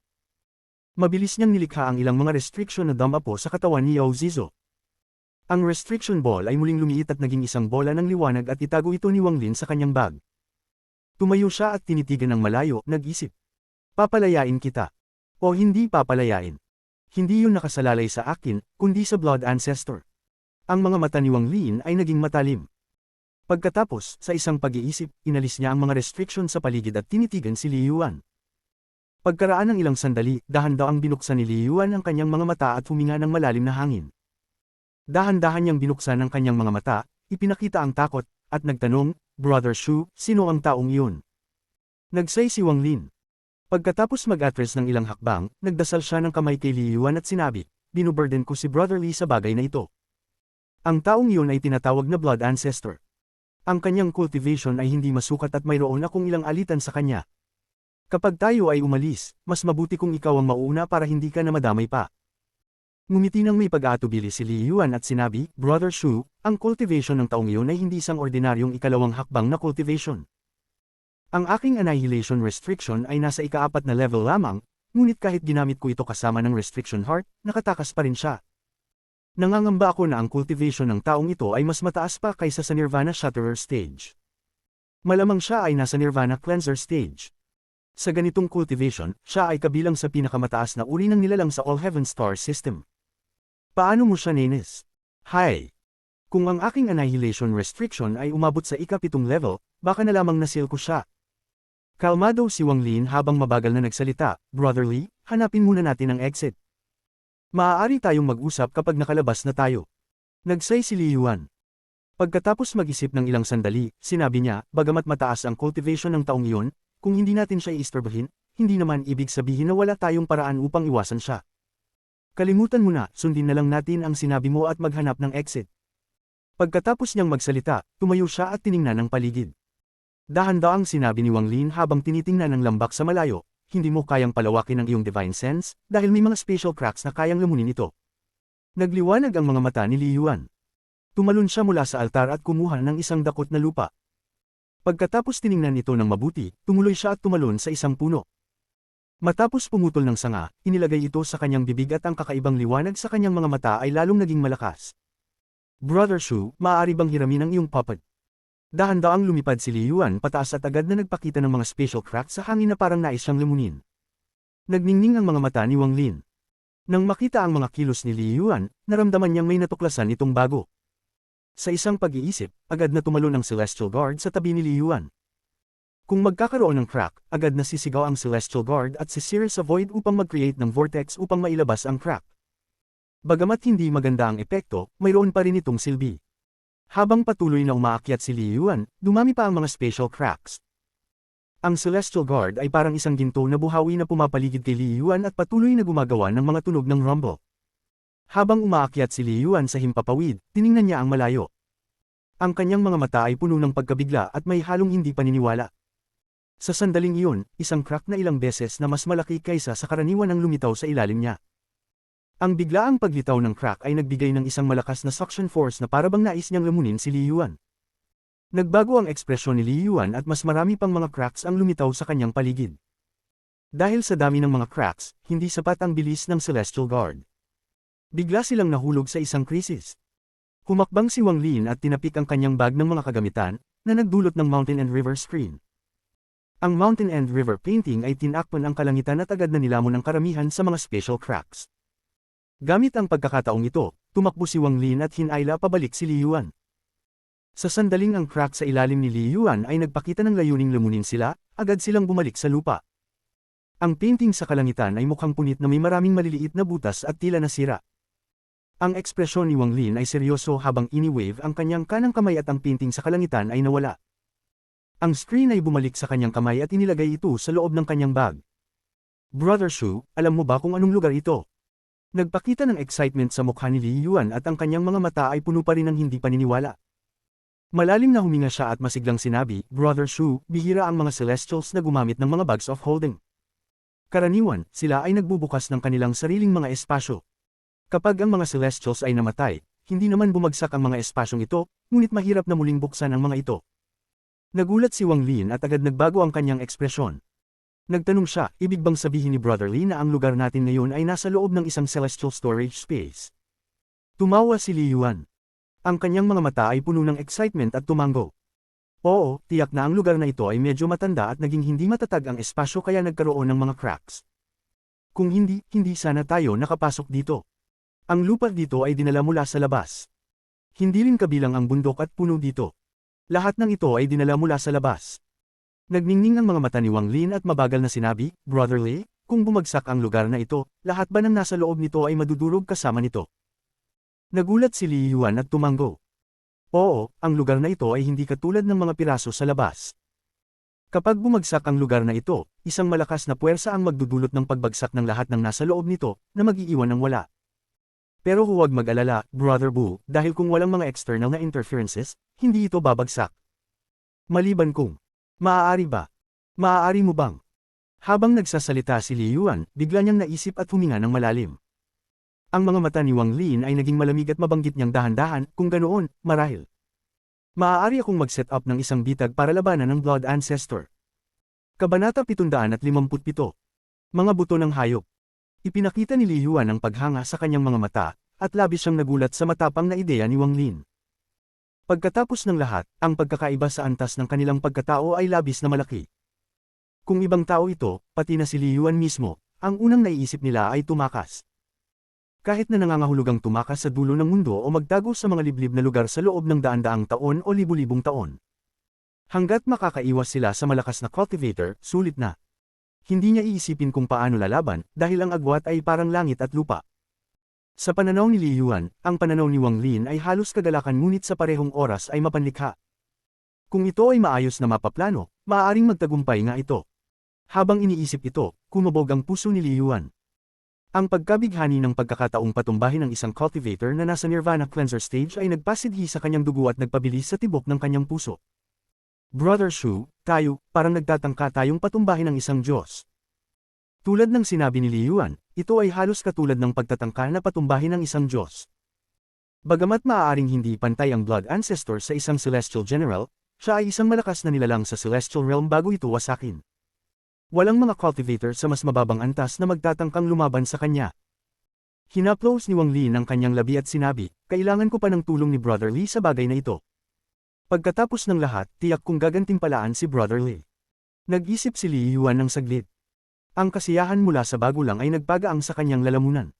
Mabilis niyang nilikha ang ilang mga restriction na damapo sa katawan ni Yao Zizo. Ang restriction ball ay muling lumiit at naging isang bola ng liwanag at itago ito ni Wang Lin sa kanyang bag. Tumayo siya at tinitigan ng malayo, nag-isip. "Papalayain kita. O hindi papalayain. Hindi yun nakasalalay sa akin, kundi sa Blood Ancestor." Ang mga mata ni Wang Lin ay naging matalim. Pagkatapos, sa isang pag-iisip, inalis niya ang mga restriction sa paligid at tinitigan si Li Yuan. Pagkaraan ng ilang sandali, dahan-dahang binuksan ni Li Yuan ang kanyang mga mata at huminga ng malalim na hangin. Dahan-dahan niyang binuksan ang kanyang mga mata, ipinakita ang takot, at nagtanong, "Brother Shu, sino ang taong iyon?" Nagsay si Wang Lin. Pagkatapos mag-address ng ilang hakbang, nagdasal siya ng kamay kay Li Yuan at sinabi, "Binuburden ko si Brother Li sa bagay na ito." Ang taong iyon ay tinatawag na Blood Ancestor. Ang kanyang cultivation ay hindi masukat at mayroon akong ilang alitan sa kanya. Kapag tayo ay umalis, mas mabuti kung ikaw ang mauuna para hindi ka na madamay pa. Ngumiti nang may pag-aatubili si Li Yuan at sinabi, "Brother Shu, ang cultivation ng taong iyon ay hindi isang ordinaryong ikalawang hakbang na cultivation. Ang aking annihilation restriction ay nasa ika-4 na level lamang, ngunit kahit ginamit ko ito kasama ng restriction heart, nakatakas pa rin siya. Nangangamba ako na ang cultivation ng taong ito ay mas mataas pa kaysa sa Nirvana Shatterer stage. Malamang siya ay nasa Nirvana Cleanser stage. Sa ganitong cultivation, siya ay kabilang sa pinakamataas na uri ng nilalang sa All Heaven Star System." "Paano mo siya ninis?" "Hay! Kung ang aking annihilation restriction ay umabot sa ika-7 level, baka na lamang nasil ko siya." Kalmado si Wang Lin habang mabagal na nagsalita, "Brother Li, hanapin muna natin ang exit. Maaari tayong mag-usap kapag nakalabas na tayo." Nagsay si Li Yuan. Pagkatapos mag-isip ng ilang sandali, sinabi niya, "Bagamat mataas ang cultivation ng taong iyon, kung hindi natin siya iistorbahin, hindi naman ibig sabihin na wala tayong paraan upang iwasan siya. Kalimutan mo na, sundin na lang natin ang sinabi mo at maghanap ng exit." Pagkatapos niyang magsalita, tumayo siya at tiningnan ang paligid. Dahan-dahang sinabi ni Wang Lin habang tinitingnan ang lambak sa malayo, "Hindi mo kayang palawakin ang iyong divine sense, dahil may mga spatial cracks na kayang lamunin ito." Nagliwanag ang mga mata ni Li Yuan. Tumalon siya mula sa altar at kumuha ng isang dakot na lupa. Pagkatapos tiningnan ito ng mabuti, tumuloy siya at tumalon sa isang puno. Matapos pumutol ng sanga, inilagay ito sa kanyang bibig at ang kakaibang liwanag sa kanyang mga mata ay lalong naging malakas. Brother Shu, maaari bang hiramin ang iyong puppet? Dahan-daang lumipad si Li Yuan pataas at agad na nagpakita ng mga spatial cracks sa hangin na parang nais siyang lumunin. Nagningning ang mga mata ni Wang Lin. Nang makita ang mga kilos ni Li Yuan, naramdaman niyang may natuklasan itong bago. Sa isang pag-iisip, agad na tumalon ang Celestial Guard sa tabi ni Li Yuan. Kung magkakaroon ng crack, agad na sisigaw ang Celestial Guard at sisira sa void upang mag-create ng vortex upang mailabas ang crack. Bagamat hindi maganda ang epekto, mayroon pa rin itong silbi. Habang patuloy na umaakyat si Li Yuan, dumami pa ang mga spatial cracks. Ang Celestial Guard ay parang isang ginto na buhawi na pumapaligid kay Li Yuan at patuloy na gumagawa ng mga tunog ng rumble. Habang umaakyat si Li Yuan sa himpapawid, tiningnan niya ang malayo. Ang kanyang mga mata ay puno ng pagkabigla at may halong hindi paniniwala. Sa sandaling iyon, isang crack na ilang beses na mas malaki kaysa sa karaniwan ang lumitaw sa ilalim niya. Ang biglaang paglitaw ng crack ay nagbigay ng isang malakas na suction force na parabang nais niyang lamunin si Li Yuan. Nagbago ang ekspresyon ni Li Yuan at mas marami pang mga cracks ang lumitaw sa kanyang paligid. Dahil sa dami ng mga cracks, hindi sapat ang bilis ng Celestial Guard. Bigla silang nahulog sa isang krisis. Humakbang si Wang Lin at tinapik ang kanyang bag ng mga kagamitan, na nagdulot ng Mountain and River screen. Ang Mountain and River painting ay tinakpan ang kalangitan at agad na nilamon ang karamihan sa mga spatial cracks. Gamit ang pagkakataong ito, tumakbo si Wang Lin at hinayla pabalik si Li Yuan. Sa sandaling ang crack sa ilalim ni Li Yuan ay nagpakita ng layuning lamunin sila, agad silang bumalik sa lupa. Ang painting sa kalangitan ay mukhang punit na may maraming maliliit na butas at tila nasira. Ang ekspresyon ni Wang Lin ay seryoso habang ini-wave ang kanyang kanang kamay at ang painting sa kalangitan ay nawala. Ang screen ay bumalik sa kanyang kamay at inilagay ito sa loob ng kanyang bag. Brother Shu, alam mo ba kung anong lugar ito? Nagpakita ng excitement sa mukha ni Li Yuan at ang kanyang mga mata ay puno pa rin ng hindi paniniwala. Malalim na huminga siya at masiglang sinabi, Brother Shu, bihira ang mga Celestials na gumamit ng mga bags of holding. Karaniwan, sila ay nagbubukas ng kanilang sariling mga espasyo. Kapag ang mga Celestials ay namatay, hindi naman bumagsak ang mga espasyong ito, ngunit mahirap na muling buksan ang mga ito. Nagulat si Wang Lin at agad nagbago ang kanyang ekspresyon. Nagtanong siya, ibig bang sabihin ni Brother Li na ang lugar natin ngayon ay nasa loob ng isang celestial storage space? Tumawa si Li Yuan. Ang kanyang mga mata ay puno ng excitement at tumango. Oo, tiyak na ang lugar na ito ay medyo matanda at naging hindi matatag ang espasyo kaya nagkaroon ng mga cracks. Kung hindi sana tayo nakapasok dito. Ang lupa dito ay dinala mula sa labas. Hindi rin kabilang ang bundok at puno dito. Lahat ng ito ay dinala mula sa labas. Nagningning ang mga mata ni Wang Lin at mabagal na sinabi, Brother Li, kung bumagsak ang lugar na ito, lahat ba ng nasa loob nito ay madudurog kasama nito? Nagulat si Li Yuan at tumango. Oo, ang lugar na ito ay hindi katulad ng mga piraso sa labas. Kapag bumagsak ang lugar na ito, isang malakas na puwersa ang magdudulot ng pagbagsak ng lahat ng nasa loob nito, na mag-iiwan ng wala. Pero huwag mag-alala, Brother Bu, dahil kung walang mga external na interferences, hindi ito babagsak. Maliban kung, maaari ba? Maaari mo bang? Habang nagsasalita si Li Yuan, bigla niyang naisip at huminga ng malalim. Ang mga mata ni Wang Lin ay naging malamig at mabanggit niyang dahan-dahan, kung ganoon, marahil. Maaari akong mag-set up ng isang bitag para labanan ng Blood Ancestor. Kabanata 757. Mga buto ng hayop. Ipinakita ni Li Yuan ang paghanga sa kanyang mga mata, at labis siyang nagulat sa matapang na ideya ni Wang Lin. Pagkatapos ng lahat, ang pagkakaiba sa antas ng kanilang pagkatao ay labis na malaki. Kung ibang tao ito, pati na si Li Yuan mismo, ang unang naiisip nila ay tumakas. Kahit na nangangahulugang tumakas sa dulo ng mundo o magtago sa mga liblib na lugar sa loob ng daan-daang taon o libu-libong taon. Hanggat makakaiwas sila sa malakas na cultivator, sulit na. Hindi niya iisipin kung paano lalaban, dahil ang agwat ay parang langit at lupa. Sa pananaw ni Li Yuan, ang pananaw ni Wang Lin ay halos kagalakan ngunit sa parehong oras ay mapanlikha. Kung ito ay maayos na mapaplano, maaaring magtagumpay nga ito. Habang iniisip ito, kumabog ang puso ni Li Yuan. Ang pagkabighani ng pagkakataong patumbahin ng isang cultivator na nasa Nirvana Cleanser stage ay nagpasidhi sa kanyang dugo at nagpabilis sa tibok ng kanyang puso. Brother Shu, tayo, parang nagtatangka tayong patumbahin ng isang Diyos. Tulad ng sinabi ni Li Yuan, ito ay halos katulad ng pagtatangka na patumbahin ng isang Diyos. Bagamat maaaring hindi pantay ang Blood Ancestor sa isang Celestial General, siya ay isang malakas na nilalang sa Celestial Realm bago ito wasakin. Walang mga cultivator sa mas mababang antas na magtatangkang lumaban sa kanya. Hinaplos ni Wang Lin ang kanyang labi at sinabi, kailangan ko pa ng tulong ni Brother Lee sa bagay na ito. Pagkatapos ng lahat, tiyak kong gagantimpalaan si Brother Lee. Nag-isip si Li Yuan ng saglit. Ang kasiyahan mula sa bago lang ay nagpagaang sa kanyang lalamunan.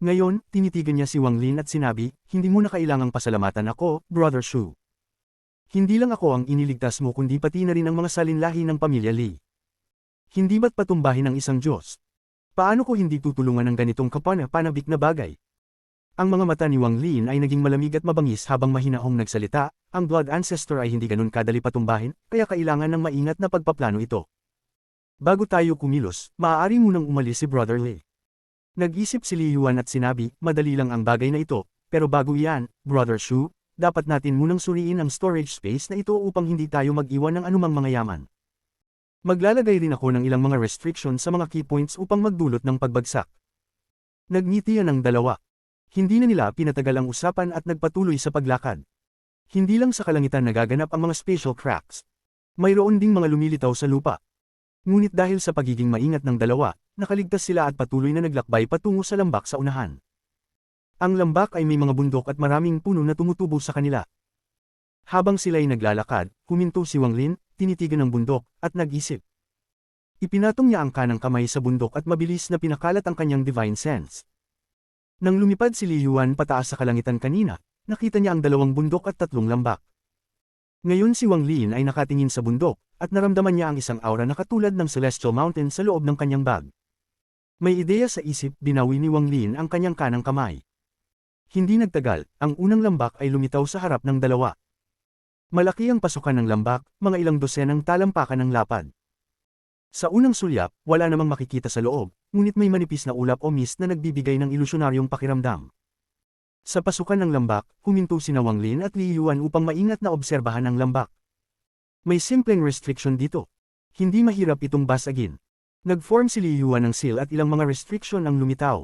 Ngayon, tinitigan niya si Wang Lin at sinabi, hindi mo na kailangang pasalamatan ako, Brother Shu. Hindi lang ako ang iniligtas mo kundi pati na rin ang mga salinlahi ng pamilya Lee. Hindi ba't patumbahin ng isang Diyos? Paano ko hindi tutulungan ng ganitong kapana-panabik na bagay? Ang mga mata ni Wang Lin ay naging malamig at mabangis habang mahinahong nagsalita, ang Blood Ancestor ay hindi ganun kadali patumbahin, kaya kailangan ng maingat na pagpaplano ito. Bago tayo kumilos, maaari munang umalis si Brother Lee. Nag-isip si Li Yuan at sinabi, madali lang ang bagay na ito, pero bago iyan, Brother Shu, dapat natin munang suriin ang storage space na ito upang hindi tayo mag-iwan ng anumang mga yaman. Maglalagay rin ako ng ilang mga restriction sa mga key points upang magdulot ng pagbagsak. Nagngitian ang dalawa. Hindi na nila pinatagal ang usapan at nagpatuloy sa paglakad. Hindi lang sa kalangitan nagaganap ang mga spatial cracks. Mayroon ding mga lumilitaw sa lupa. Ngunit dahil sa pagiging maingat ng dalawa, nakaligtas sila at patuloy na naglakbay patungo sa lambak sa unahan. Ang lambak ay may mga bundok at maraming puno na tumutubo sa kanila. Habang sila'y naglalakad, huminto si Wang Lin, tinitigan ang bundok, at nag-isip. Ipinatong niya ang kanang kamay sa bundok at mabilis na pinakalat ang kanyang divine sense. Nang lumipad si Li Yuan pataas sa kalangitan kanina, nakita niya ang 2 bundok at 3 lambak. Ngayon si Wang Lin ay nakatingin sa bundok, at naramdaman niya ang isang aura na katulad ng Celestial Mountain sa loob ng kanyang bag. May ideya sa isip, binawi ni Wang Lin ang kanyang kanang kamay. Hindi nagtagal, ang unang lambak ay lumitaw sa harap ng 2. Malaki ang pasukan ng lambak, mga ilang dosenang talampakan ng lapad. Sa unang sulyap, wala namang makikita sa loob, ngunit may manipis na ulap o mist na nagbibigay ng ilusyonaryong pakiramdam. Sa pasukan ng lambak, huminto sina Wang Lin at Li Yuan upang maingat na obserbahan ang lambak. May simpleng restriction dito. Hindi mahirap itong basagin. Nag-form si Li Yuan ng seal at ilang mga restriction ang lumitaw.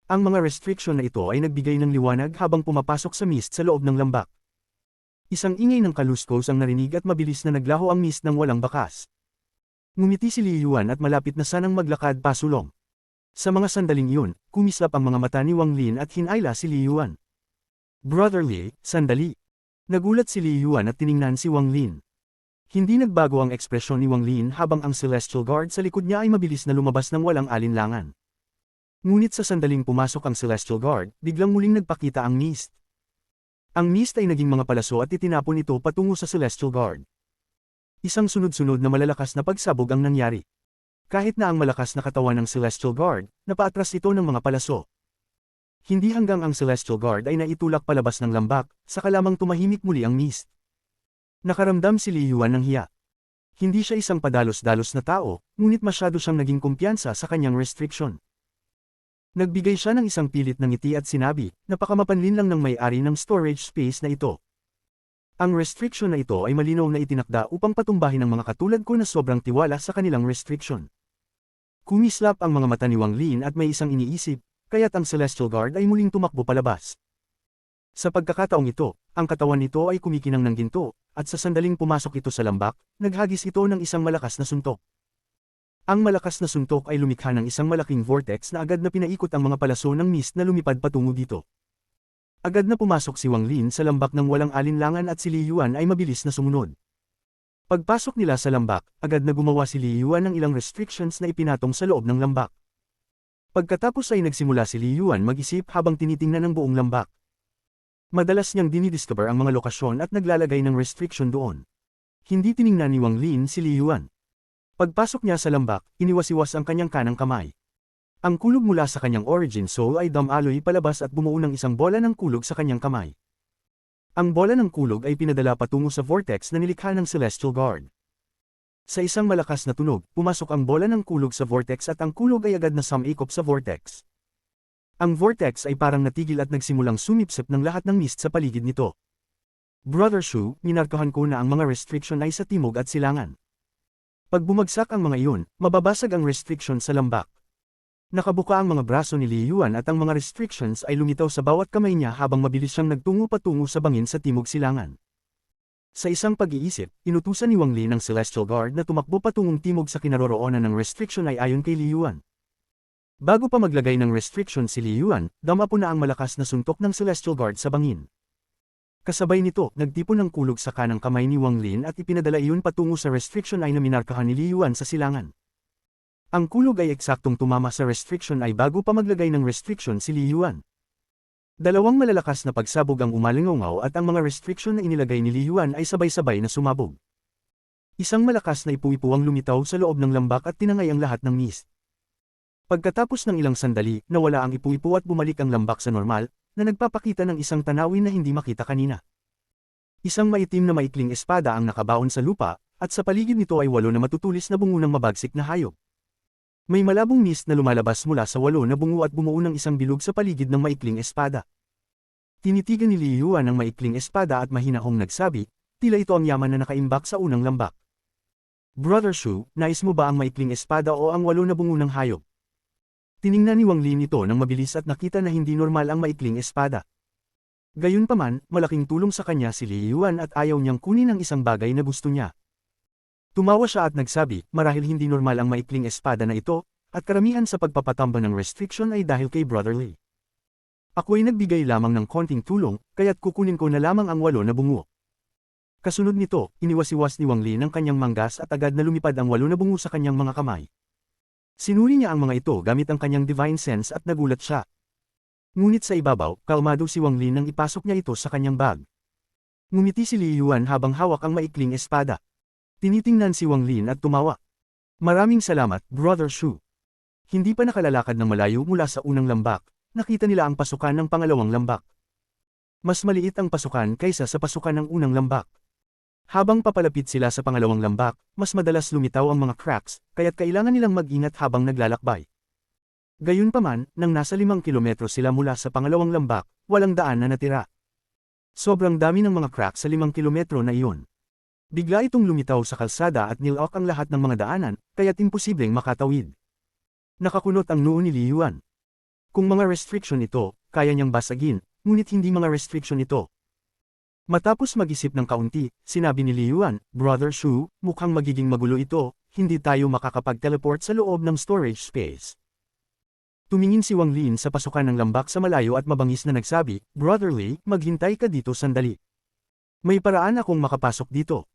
Ang mga restriction na ito ay nagbigay ng liwanag habang pumapasok sa mist sa loob ng lambak. Isang ingay ng kaluskos ang narinig at mabilis na naglaho ang mist ng walang bakas. Ngumiti si Li Yuan at malapit na sanang maglakad pasulong. Sa mga sandaling iyon, kumislap ang mga mata ni Wang Lin at hinayla si Li Yuan. Brother Lee, sandali. Nagulat si Li Yuan at tiningnan si Wang Lin. Hindi nagbago ang ekspresyon ni Wang Lin habang ang Celestial Guard sa likod niya ay mabilis na lumabas ng walang alinlangan. Ngunit sa sandaling pumasok ang Celestial Guard, biglang muling nagpakita ang mist. Ang mist ay naging mga palaso at itinapon ito patungo sa Celestial Guard. Isang sunod-sunod na malalakas na pagsabog ang nangyari. Kahit na ang malakas na katawan ng Celestial Guard, napaatras ito ng mga palaso. Hindi hanggang ang Celestial Guard ay naitulak palabas ng lambak, saka lamang tumahimik muli ang mist. Nakaramdam si Li Yuan ng hiya. Hindi siya isang padalos-dalos na tao, ngunit masyado siyang naging kumpiyansa sa kanyang restriction. Nagbigay siya ng isang pilit ng ngiti at sinabi, napakamapanlin lang ng may-ari ng storage space na ito. Ang restriction na ito ay malinaw na itinakda upang patumbahin ang mga katulad ko na sobrang tiwala sa kanilang restriction. Kumislap ang mga mata ni Wang Lin at may isang iniisip, kaya't ang Celestial Guard ay muling tumakbo palabas. Sa pagkakataong ito, ang katawan nito ay kumikinang ng ginto, at sa sandaling pumasok ito sa lambak, naghagis ito ng isang malakas na suntok. Ang malakas na suntok ay lumikha ng isang malaking vortex na agad na pinaikot ang mga palaso ng mist na lumipad patungo dito. Agad na pumasok si Wang Lin sa lambak ng walang alinlangan at si Li Yuan ay mabilis na sumunod. Pagpasok nila sa lambak, agad na gumawa si Li Yuan ng ilang restrictions na ipinatong sa loob ng lambak. Pagkatapos ay nagsimula si Li Yuan mag-isip habang tinitingnan ang buong lambak. Madalas niyang dinidiscover ang mga lokasyon at naglalagay ng restriction doon. Hindi tiningnan ni Wang Lin si Li Yuan. Pagpasok niya sa lambak, iniwasiwas ang kanyang kanang kamay. Ang kulog mula sa kanyang origin soul ay dumaloy palabas at bumuo ng isang bola ng kulog sa kanyang kamay. Ang bola ng kulog ay pinadala patungo sa vortex na nilikha ng Celestial Guard. Sa isang malakas na tunog, pumasok ang bola ng kulog sa vortex at ang kulog ay agad na sumikop sa vortex. Ang vortex ay parang natigil at nagsimulang sumipsip ng lahat ng mist sa paligid nito. Brother Shu, minarkahan ko na ang mga restriction ay sa timog at silangan. Pag bumagsak ang mga iyon, mababasag ang restriction sa lambak. Nakabuka ang mga braso ni Li Yuan at ang mga restrictions ay lumitaw sa bawat kamay niya habang mabilis siyang nagtungo patungo sa bangin sa timog silangan. Sa isang pag-iisip, inutusan ni Wang Lin ang Celestial Guard na tumakbo patungong timog sa kinaroroonan ng restriction ay ayon kay Li Yuan. Bago pa maglagay ng restriction si Li Yuan, dama po na ang malakas na suntok ng Celestial Guard sa bangin. Kasabay nito, nagtipon ng kulog sa kanang kamay ni Wang Lin at ipinadala iyon patungo sa restriction ay na minarkahan ni Li Yuan sa silangan. Ang kulog ay eksaktong tumama sa restriction ay bago pa maglagay ng restriction si Li Yuan. Dalawang malalakas na pagsabog ang umalingaw at ang mga restriction na inilagay ni Li Yuan ay sabay-sabay na sumabog. Isang malakas na ipu-ipu ang lumitaw sa loob ng lambak at tinangay ang lahat ng mist. Pagkatapos ng ilang sandali, nawala ang ipu-ipu at bumalik ang lambak sa normal, na nagpapakita ng isang tanawin na hindi makita kanina. Isang maitim na maikling espada ang nakabaon sa lupa, at sa paligid nito ay 8 na matutulis na bungo ng mabagsik na hayop. May malabong mist na lumalabas mula sa 8 na bungo at bumuo ng isang bilog sa paligid ng maikling espada. Tinitigan ni Li Yuan ang maikling espada at mahinahong nagsabi, tila ito ang yaman na nakaimbak sa unang lambak. Brother Shu, nais mo ba ang maikling espada o ang 8 na bungo ng hayop? Tiningnan ni Wang Lin ito nang mabilis at nakita na hindi normal ang maikling espada. Gayunpaman, malaking tulong sa kanya si Li Yuan at ayaw niyang kunin ang isang bagay na gusto niya. Tumawa siya at nagsabi, marahil hindi normal ang maikling espada na ito, at karamihan sa pagpapatamba ng restriction ay dahil kay Brother Lee. Ako ay nagbigay lamang ng konting tulong, kaya't kukunin ko na lamang ang 8 na bungo. Kasunod nito, iniwasiwas ni Wang Lin ang kanyang manggas at agad na lumipad ang 8 na bungo sa kanyang mga kamay. Sinuri niya ang mga ito gamit ang kanyang divine sense at nagulat siya. Ngunit sa ibabaw, kalmado si Wang Lin nang ipasok niya ito sa kanyang bag. Ngumiti si Li Yuan habang hawak ang maikling espada. Tinitingnan si Wang Lin at tumawa. Maraming salamat, Brother Shu. Hindi pa nakalalakad ng malayo mula sa unang lambak, nakita nila ang pasukan ng pangalawang lambak. Mas maliit ang pasukan kaysa sa pasukan ng unang lambak. Habang papalapit sila sa pangalawang lambak, mas madalas lumitaw ang mga cracks, kaya't kailangan nilang mag-ingat habang naglalakbay. Gayunpaman, nang nasa 5 kilometro sila mula sa pangalawang lambak, walang daan na natira. Sobrang dami ng mga cracks sa 5 kilometro na iyon. Bigla itong lumitaw sa kalsada at nilok ang lahat ng mga daanan, kaya't imposibleng makatawid. Nakakunot ang noo ni Li Yuan. Kung mga restriction ito, kaya niyang basagin, ngunit hindi mga restriction ito. Matapos mag-isip ng kaunti, sinabi ni Li Yuan, Brother Shu, mukhang magiging magulo ito, hindi tayo makakapag-teleport sa loob ng storage space. Tumingin si Wang Lin sa pasukan ng lambak sa malayo at mabangis na nagsabi, Brother Lee, maghintay ka dito sandali. May paraan akong makapasok dito.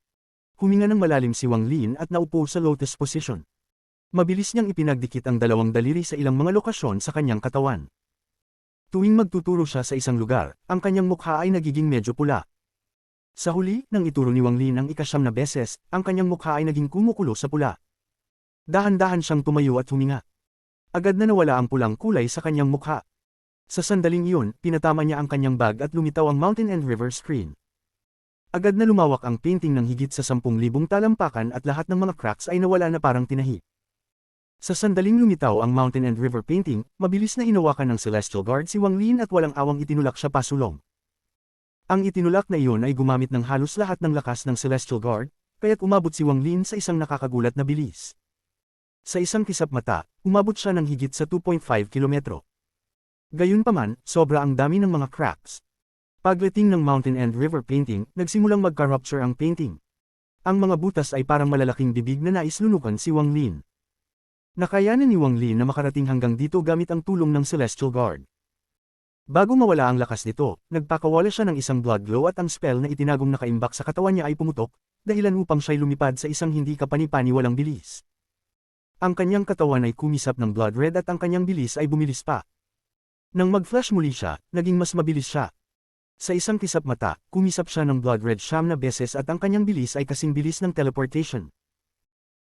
Huminga ng malalim si Wang Lin at naupo sa lotus position. Mabilis niyang ipinagdikit ang dalawang daliri sa ilang mga lokasyon sa kanyang katawan. Tuwing magtuturo siya sa isang lugar, ang kanyang mukha ay nagiging medyo pula. Sa huli, nang ituro ni Wang Lin ang 9 na beses, ang kanyang mukha ay naging kumukulo sa pula. Dahan-dahan siyang tumayo at huminga. Agad na nawala ang pulang kulay sa kanyang mukha. Sa sandaling iyon, pinatama niya ang kanyang bag at lumitaw ang mountain and river screen. Agad na lumawak ang painting ng higit sa 10,000 talampakan at lahat ng mga cracks ay nawala na parang tinahi. Sa sandaling lumitaw ang mountain and river painting, mabilis na hinawakan ng Celestial Guard si Wang Lin at walang awang itinulak siya pasulong. Ang itinulak na iyon ay gumamit ng halos lahat ng lakas ng Celestial Guard, kaya't umabot si Wang Lin sa isang nakakagulat na bilis. Sa isang kisap mata, umabot siya ng higit sa 2.5 kilometro. Gayunpaman, sobra ang dami ng mga cracks. Pagdating ng mountain and river painting, nagsimulang magka-rupture ang painting. Ang mga butas ay parang malalaking bibig na naislunukan si Wang Lin. Nakayanan ni Wang Lin na makarating hanggang dito gamit ang tulong ng Celestial Guard. Bago mawala ang lakas nito, nagpakawala siya ng isang blood glow at ang spell na itinagong nakaimbak sa katawan niya ay pumutok, dahilan upang siya'y lumipad sa isang hindi kapani-paniwalang bilis. Ang kanyang katawan ay kumisap ng blood red at ang kanyang bilis ay bumilis pa. Nang mag-flash muli siya, naging mas mabilis siya. Sa isang kisap mata, kumisap siya ng blood red 9 na beses at ang kanyang bilis ay kasing bilis ng teleportation.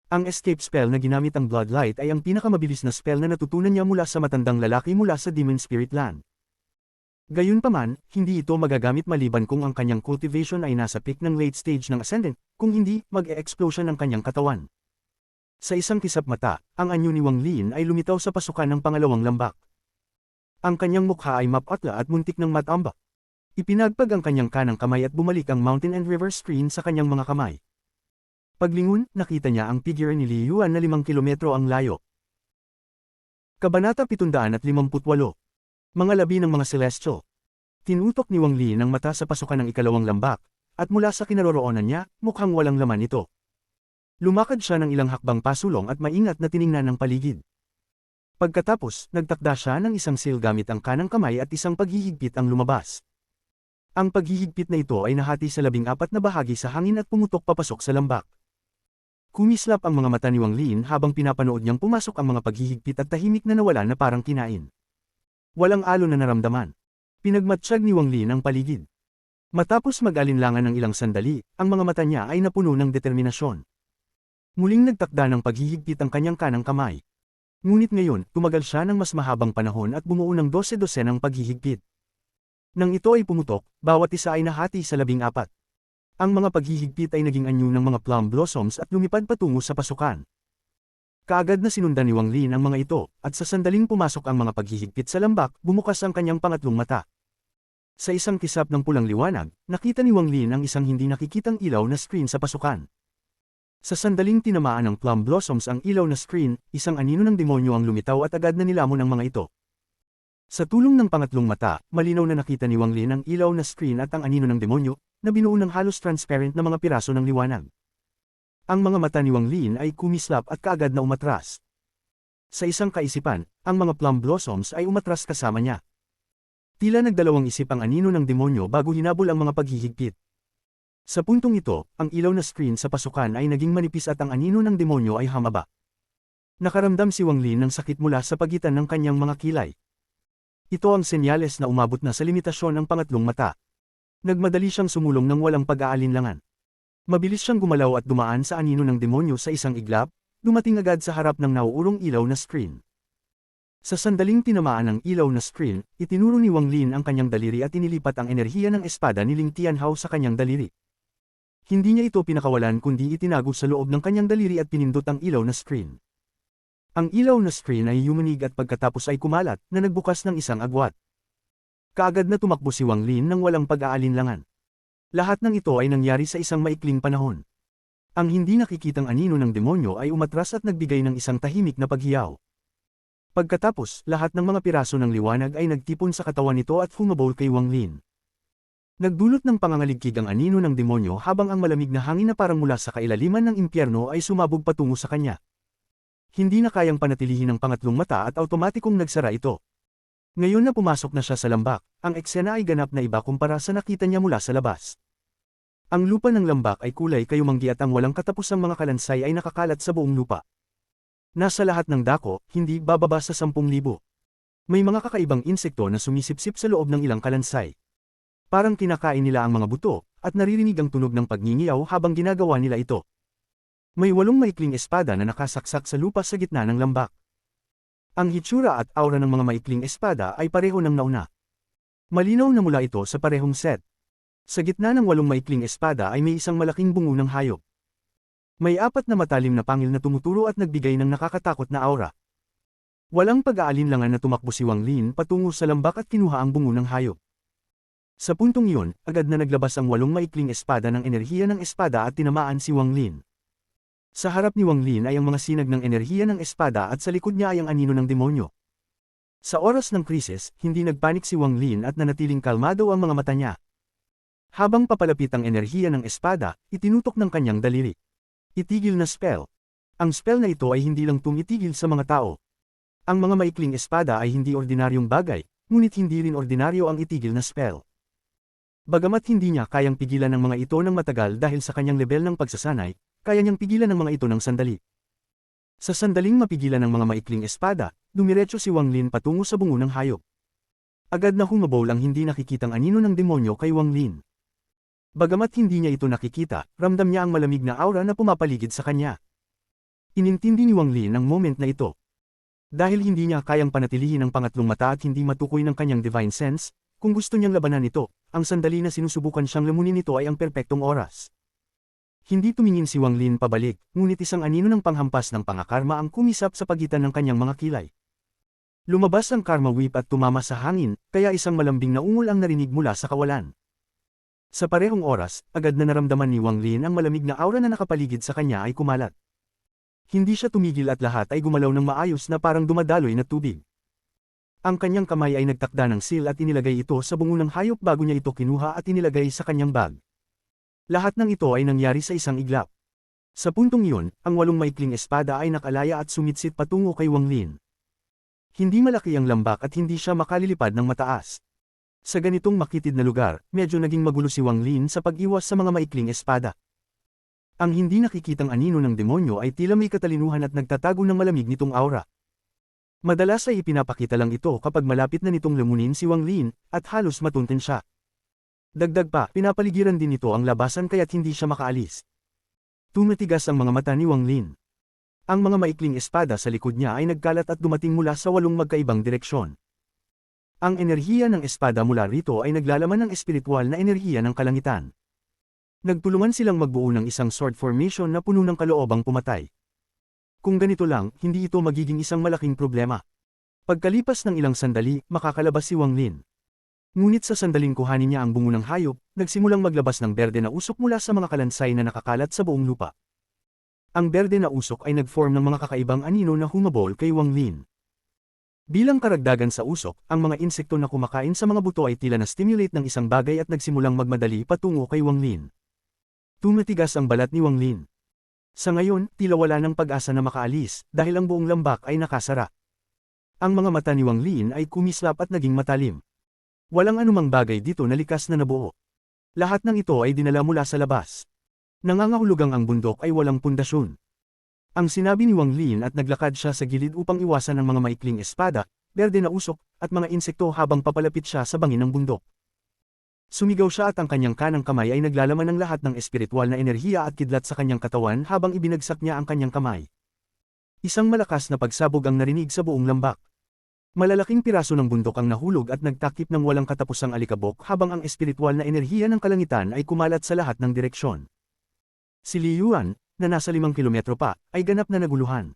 Ang escape spell na ginamit ang blood light ay ang pinakamabilis na spell na natutunan niya mula sa matandang lalaki mula sa Demon Spirit Land. Gayunpaman, hindi ito magagamit maliban kung ang kanyang cultivation ay nasa peak ng late stage ng Ascendant, kung hindi, mag-e-explosion ang kanyang katawan. Sa isang kisap mata, ang anyo ni Wang Lin ay lumitaw sa pasukan ng pangalawang lambak. Ang kanyang mukha ay mapatla at muntik ng matambak. Ipinagpag ang kanyang kanang kamay at bumalik ang mountain and river screen sa kanyang mga kamay. Paglingon, nakita niya ang figure ni Li Yuan na 5 kilometro ang layo. Kabanata 758. Mga labi ng mga Celestial. Tinutok ni Wang Lin ang mata sa pasukan ng ikalawang lambak, at mula sa kinaroroonan niya, mukhang walang laman ito. Lumakad siya ng ilang hakbang pasulong at maingat na tiningnan ng paligid. Pagkatapos, nagtakda siya ng isang seal gamit ang kanang kamay at isang paghihigpit ang lumabas. Ang paghihigpit na ito ay nahati sa 14 na bahagi sa hangin at pumutok papasok sa lambak. Kumislap ang mga mata ni Wang Lin habang pinapanood niyang pumasok ang mga paghihigpit at tahimik na nawala na parang kinain. Walang alon na naramdaman. Pinagmatsyag ni Wang Lin ang paligid. Matapos mag-alinlangan ng ilang sandali, ang mga mata niya ay napuno ng determinasyon. Muling nagtakda ng paghihigpit ang kanyang kanang kamay. Ngunit ngayon, tumagal siya ng mas mahabang panahon at bumuo ng 12-dosenang paghihigpit. Nang ito ay pumutok, bawat isa ay nahati sa 14. Ang mga paghihigpit ay naging anyo ng mga plum blossoms at lumipad patungo sa pasukan. Kaagad na sinundan ni Wang Lin ang mga ito, at sa sandaling pumasok ang mga paghihigpit sa lambak, bumukas ang kanyang pangatlong mata. Sa isang kisap ng pulang liwanag, nakita ni Wang Lin ang isang hindi nakikitang ilaw na screen sa pasukan. Sa sandaling tinamaan ng plum blossoms ang ilaw na screen, isang anino ng demonyo ang lumitaw at agad na nilamon ang mga ito. Sa tulong ng pangatlong mata, malinaw na nakita ni Wang Lin ang ilaw na screen at ang anino ng demonyo, na binuo ng halos transparent na mga piraso ng liwanag. Ang mga mata ni Wang Lin ay kumislap at kaagad na umatras. Sa isang kaisipan, ang mga plum blossoms ay umatras kasama niya. Tila nagdalawang isip ang anino ng demonyo bago hinabol ang mga paghihigpit. Sa puntong ito, ang ilaw na screen sa pasukan ay naging manipis at ang anino ng demonyo ay hamaba. Nakaramdam si Wang Lin ng sakit mula sa pagitan ng kanyang mga kilay. Ito ang senyales na umabot na sa limitasyon ang pangatlong mata. Nagmadali siyang sumulong ng walang pag-aalinlangan. Mabilis siyang gumalaw at dumaan sa anino ng demonyo sa isang iglap, dumating agad sa harap ng nauurong ilaw na screen. Sa sandaling tinamaan ng ilaw na screen, itinuro ni Wang Lin ang kanyang daliri at inilipat ang enerhiya ng espada ni Ling Tianhao sa kanyang daliri. Hindi niya ito pinakawalan kundi itinago sa loob ng kanyang daliri at pinindot ang ilaw na screen. Ang ilaw na screen ay yumanig at pagkatapos ay kumalat na nagbukas ng isang agwat. Kaagad na tumakbo si Wang Lin nang walang pag-aalinlangan. Lahat ng ito ay nangyari sa isang maikling panahon. Ang hindi nakikitang anino ng demonyo ay umatras at nagbigay ng isang tahimik na paghiyaw. Pagkatapos, lahat ng mga piraso ng liwanag ay nagtipon sa katawan nito at humabol kay Wang Lin. Nagdulot ng pangangaligkig ang anino ng demonyo habang ang malamig na hangin na parang mula sa kailaliman ng impyerno ay sumabog patungo sa kanya. Hindi na kayang panatilihin ng pangatlong mata at automatikong nagsara ito. Ngayon na pumasok na siya sa lambak, ang eksena ay ganap na iba kumpara sa nakita niya mula sa labas. Ang lupa ng lambak ay kulay kayumanggi at ang walang katapusang mga kalansay ay nakakalat sa buong lupa. Nasa lahat ng dako, hindi bababa sa 10,000. May mga kakaibang insekto na sumisipsip sa loob ng ilang kalansay. Parang kinakain nila ang mga buto, at naririnig ang tunog ng pagningiyaw habang ginagawa nila ito. May 8 maikling espada na nakasaksak sa lupa sa gitna ng lambak. Ang hitsura at aura ng mga maikling espada ay pareho ng nauna. Malinaw na mula ito sa parehong set. Sa gitna ng 8 maikling espada ay may isang malaking bungo ng hayop. May 4 na matalim na pangil na tumuturo at nagbigay ng nakakatakot na aura. Walang pag-aalinlangan na tumakbo si Wang Lin patungo sa lambak at kinuha ang bungo ng hayop. Sa puntong iyon, agad na naglabas ang 8 maikling espada ng enerhiya ng espada at tinamaan si Wang Lin. Sa harap ni Wang Lin ay ang mga sinag ng enerhiya ng espada at sa likod niya ay ang anino ng demonyo. Sa oras ng krisis, hindi nagpanik si Wang Lin at nanatiling kalmado ang mga mata niya. Habang papalapit ang enerhiya ng espada, itinutok ng kanyang daliri. Itigil na spell. Ang spell na ito ay hindi lang tumitigil sa mga tao. Ang mga maikling espada ay hindi ordinaryong bagay, ngunit hindi rin ordinaryo ang itigil na spell. Bagamat hindi niya kayang pigilan ng mga ito ng matagal dahil sa kanyang level ng pagsasanay, kaya niyang pigilan ng mga ito ng sandali. Sa sandaling mapigilan ng mga maikling espada, dumiretso si Wang Lin patungo sa bungo ng hayop. Agad na humabol ang hindi nakikitang anino ng demonyo kay Wang Lin. Bagamat hindi niya ito nakikita, ramdam niya ang malamig na aura na pumapaligid sa kanya. Inintindi ni Wang Lin ang moment na ito. Dahil hindi niya kayang panatilihin ang pangatlong mata at hindi matukoy ng kanyang divine sense, kung gusto niyang labanan ito, ang sandali na sinusubukan siyang lamunin nito ay ang perpektong oras. Hindi tumingin si Wang Lin pabalik, ngunit isang anino ng panghampas ng pangakarma ang kumisap sa pagitan ng kanyang mga kilay. Lumabas ang karma whip at tumama sa hangin, kaya isang malambing na ungol ang narinig mula sa kawalan. Sa parehong oras, agad na naramdaman ni Wang Lin ang malamig na aura na nakapaligid sa kanya ay kumalat. Hindi siya tumigil at lahat ay gumalaw ng maayos na parang dumadaloy na tubig. Ang kanyang kamay ay nagtakda ng seal at inilagay ito sa bungo ng hayop bago niya ito kinuha at inilagay sa kanyang bag. Lahat ng ito ay nangyari sa isang iglap. Sa puntong iyon, ang 8 maikling espada ay nakalaya at sumitsit patungo kay Wang Lin. Hindi malaki ang lambak at hindi siya makalilipad ng mataas. Sa ganitong makitid na lugar, medyo naging magulo si Wang Lin sa pag-iwas sa mga maikling espada. Ang hindi nakikitang anino ng demonyo ay tila may katalinuhan at nagtatago ng malamig nitong aura. Madalas ay ipinapakita lang ito kapag malapit na nitong lamunin si Wang Lin, at halos matunten siya. Dagdag pa, pinapaligiran din ito ang labasan kaya't hindi siya makaalis. Tumatigas ang mga mata ni Wang Lin. Ang mga maikling espada sa likod niya ay nagkalat at dumating mula sa 8 magkaibang direksyon. Ang enerhiya ng espada mula rito ay naglalaman ng espiritual na enerhiya ng kalangitan. Nagtulungan silang magbuo ng isang sword formation na puno ng kaloobang pumatay. Kung ganito lang, hindi ito magiging isang malaking problema. Pagkalipas ng ilang sandali, makakalabas si Wang Lin. Ngunit sa sandaling kuhanin niya ang bungo ng hayop, nagsimulang maglabas ng berde na usok mula sa mga kalansay na nakakalat sa buong lupa. Ang berde na usok ay nag-form ng mga kakaibang anino na humabol kay Wang Lin. Bilang karagdagan sa usok, ang mga insekto na kumakain sa mga buto ay tila na-stimulate ng isang bagay at nagsimulang magmadali patungo kay Wang Lin. Tumatigas ang balat ni Wang Lin. Sa ngayon, tila wala ng pag-asa na makaalis, dahil ang buong lambak ay nakasara. Ang mga mata ni Wang Lin ay kumislap at naging matalim. Walang anumang bagay dito na likas na nabuo. Lahat ng ito ay dinala mula sa labas. Nangangahulugang ang bundok ay walang pundasyon. Ang sinabi ni Wang Lin at naglakad siya sa gilid upang iwasan ang mga maikling espada, berde na usok, at mga insekto habang papalapit siya sa bangin ng bundok. Sumigaw siya at ang kanyang kanang kamay ay naglalaman ng lahat ng espiritual na enerhiya at kidlat sa kanyang katawan habang ibinagsak niya ang kanyang kamay. Isang malakas na pagsabog ang narinig sa buong lambak. Malalaking piraso ng bundok ang nahulog at nagtakip ng walang katapusang alikabok habang ang espiritual na enerhiya ng kalangitan ay kumalat sa lahat ng direksyon. Si Li Yuan, na nasa 5 kilometro pa, ay ganap na naguluhan.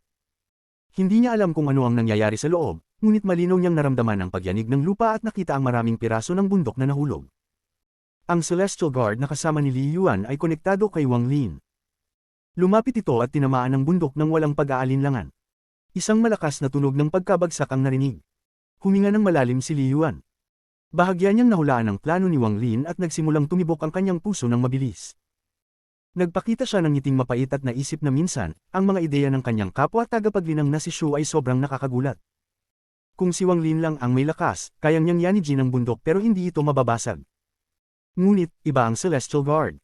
Hindi niya alam kung ano ang nangyayari sa loob, ngunit malinaw niyang naramdaman ang pagyanig ng lupa at nakita ang maraming piraso ng bundok na nahulog. Ang Celestial Guard na kasama ni Li Yuan ay konektado kay Wang Lin. Lumapit ito at tinamaan ang bundok ng walang pag-aalinlangan. Isang malakas na tunog ng pagkabagsak ang narinig. Huminga ng malalim si Li Yuan. Bahagya niyang nahulaan ang plano ni Wang Lin at nagsimulang tumibok ang kanyang puso ng mabilis. Nagpakita siya ng ngiting mapait at naisip na minsan, ang mga ideya ng kanyang kapwa tagapaglinang na si Shu ay sobrang nakakagulat. Kung si Wang Lin lang ang may lakas, kayang niyang yanijin ang bundok pero hindi ito mababasag. Ngunit, iba ang Celestial Guard.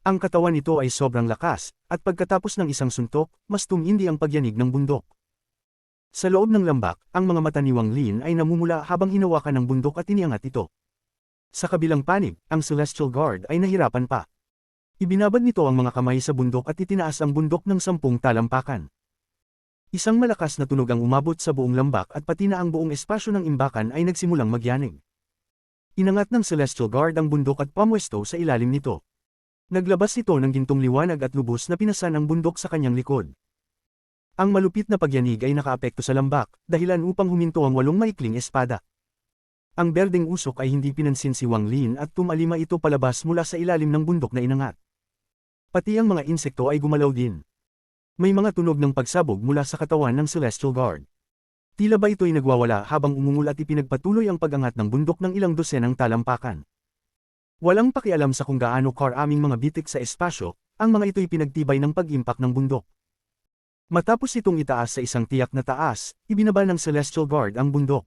Ang katawan nito ay sobrang lakas, at pagkatapos ng isang suntok, mas tumindi ang pagyanig ng bundok. Sa loob ng lambak, ang mga mata ni Wang Lin ay namumula habang hinawakan ng bundok at iniangat ito. Sa kabilang panig, ang Celestial Guard ay nahirapan pa. Ibinabad nito ang mga kamay sa bundok at itinaas ang bundok ng 10 talampakan. Isang malakas na tunog ang umabot sa buong lambak at pati na ang buong espasyo ng imbakan ay nagsimulang magyanig. Inangat ng Celestial Guard ang bundok at pamwesto sa ilalim nito. Naglabas ito ng gintong liwanag at lubos na pinasan ang bundok sa kanyang likod. Ang malupit na pagyanig ay nakaapekto sa lambak, dahilan upang huminto ang 8 maikling espada. Ang berdeng usok ay hindi pinansin si Wang Lin at tumalima ito palabas mula sa ilalim ng bundok na inangat. Pati ang mga insekto ay gumalaw din. May mga tunog ng pagsabog mula sa katawan ng Celestial Guard. Tila ba ito'y nagwawala habang umungul at ipinagpatuloy ang pag-angat ng bundok ng ilang dosenang talampakan. Walang pakialam sa kung gaano karaming mga bitik sa espasyo, ang mga ito'y pinagtibay ng pag-impact ng bundok. Matapos itong itaas sa isang tiyak na taas, ibinaba ng Celestial Guard ang bundok.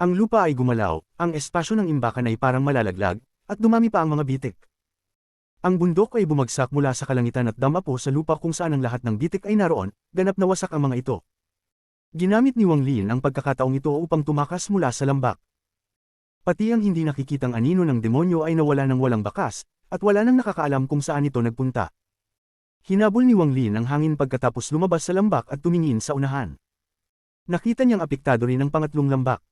Ang lupa ay gumalaw, ang espasyo ng imbakan ay parang malalaglag, at dumami pa ang mga bitik. Ang bundok ay bumagsak mula sa kalangitan at damapo sa lupa kung saan ang lahat ng bitik ay naroon, ganap na wasak ang mga ito. Ginamit ni Wang Lin ang pagkakataong ito upang tumakas mula sa lambak. Pati ang hindi nakikitang anino ng demonyo ay nawala ng walang bakas, at wala nang nakakaalam kung saan ito nagpunta. Hinabol ni Wang Lin ang hangin pagkatapos lumabas sa lambak at tumingin sa unahan. Nakita niyang apektado rin ang pangatlong lambak.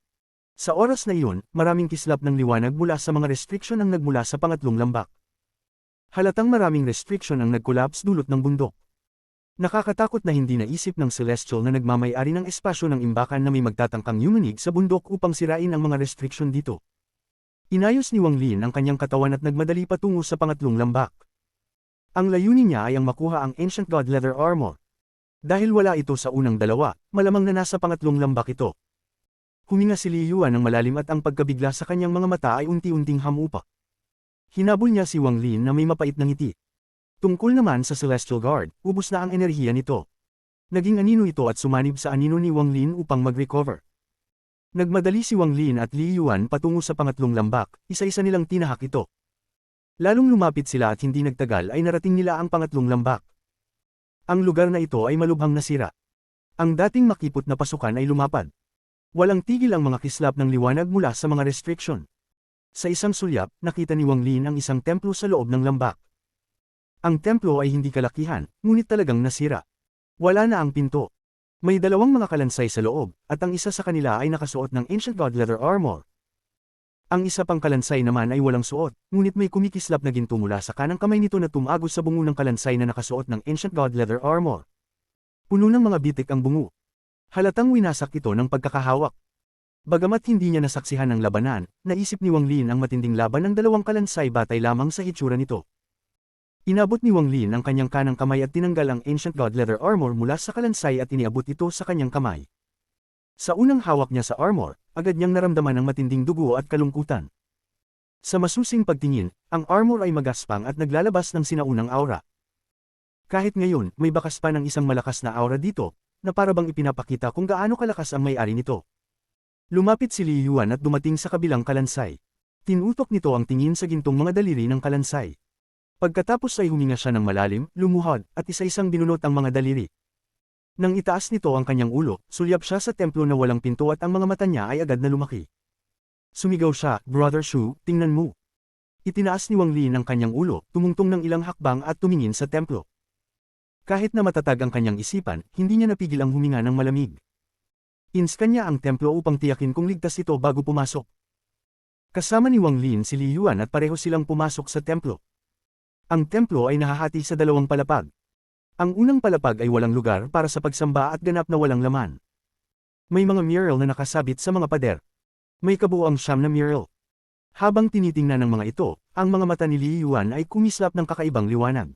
Sa oras na iyon, maraming kislap ng liwanag mula sa mga restriction ang nagmula sa pangatlong lambak. Halatang maraming restriction ang nag-collapse dulot ng bundok. Nakakatakot na hindi naisip ng Celestial na nagmamay-ari ng espasyo ng imbakan na may magtatangkang yumanig sa bundok upang sirain ang mga restriction dito. Inayos ni Wang Lin ang kanyang katawan at nagmadali patungo sa pangatlong lambak. Ang layunin niya ay ang makuha ang Ancient God Leather Armor. Dahil wala ito sa unang dalawa, malamang na nasa pangatlong lambak ito. Huminga si Li Yuan ng malalim at ang pagkabigla sa kanyang mga mata ay unti-unting hamupa. Hinabol niya si Wang Lin na may mapait na ngiti. Tungkol naman sa Celestial Guard, ubos na ang enerhiya nito. Naging anino ito at sumanib sa anino ni Wang Lin upang mag-recover. Nagmadali si Wang Lin at Li Yuan patungo sa pangatlong lambak, isa-isa nilang tinahak ito. Lalong lumapit sila at hindi nagtagal ay narating nila ang pangatlong lambak. Ang lugar na ito ay malubhang nasira. Ang dating makipot na pasukan ay lumapad. Walang tigil ang mga kislap ng liwanag mula sa mga restriction. Sa isang sulyap, nakita ni Wang Lin ang isang templo sa loob ng lambak. Ang templo ay hindi kalakihan, ngunit talagang nasira. Wala na ang pinto. May dalawang mga kalansay sa loob, at ang isa sa kanila ay nakasuot ng Ancient God leather armor. Ang isa pang kalansay naman ay walang suot, ngunit may kumikislap na ginto mula sa kanang kamay nito na tumagos sa bungo ng kalansay na nakasuot ng Ancient God leather armor. Puno ng mga bitik ang bungo. Halatang winasak ito ng pagkakahawak. Bagamat hindi niya nasaksihan ang labanan, naisip ni Wang Lin ang matinding laban ng dalawang kalansay batay lamang sa hitsura nito. Inabot ni Wang Lin ang kanyang kanang kamay at tinanggal ang Ancient God leather armor mula sa kalansay at iniabot ito sa kanyang kamay. Sa unang hawak niya sa armor, agad niyang naramdaman ang matinding dugo at kalungkutan. Sa masusing pagtingin, ang armor ay magaspang at naglalabas ng sinaunang aura. Kahit ngayon, may bakas pa ng isang malakas na aura dito, na parabang ipinapakita kung gaano kalakas ang may-ari nito. Lumapit si Li Yuan at dumating sa kabilang kalansay. Tinutok nito ang tingin sa gintong mga daliri ng kalansay. Pagkatapos ay huminga siya ng malalim, lumuhod, at isa-isang binunot ang mga daliri. Nang itaas nito ang kanyang ulo, sulyap siya sa templo na walang pinto at ang mga mata niya ay agad na lumaki. Sumigaw siya, "Brother Shu, tingnan mo." Itinaas ni Wang Lin ang kanyang ulo, tumungtong ng ilang hakbang at tumingin sa templo. Kahit na matatag ang kanyang isipan, hindi niya napigil ang huminga ng malamig. Inscan niya ang templo upang tiyakin kung ligtas ito bago pumasok. Kasama ni Wang Lin si Li Yuan at pareho silang pumasok sa templo. Ang templo ay nahahati sa dalawang palapag. Ang unang palapag ay walang lugar para sa pagsamba at ganap na walang laman. May mga mural na nakasabit sa mga pader. May kabuuang 9 na mural. Habang tinitingnan ng mga ito, ang mga mata ni Li Yuan ay kumislap ng kakaibang liwanag.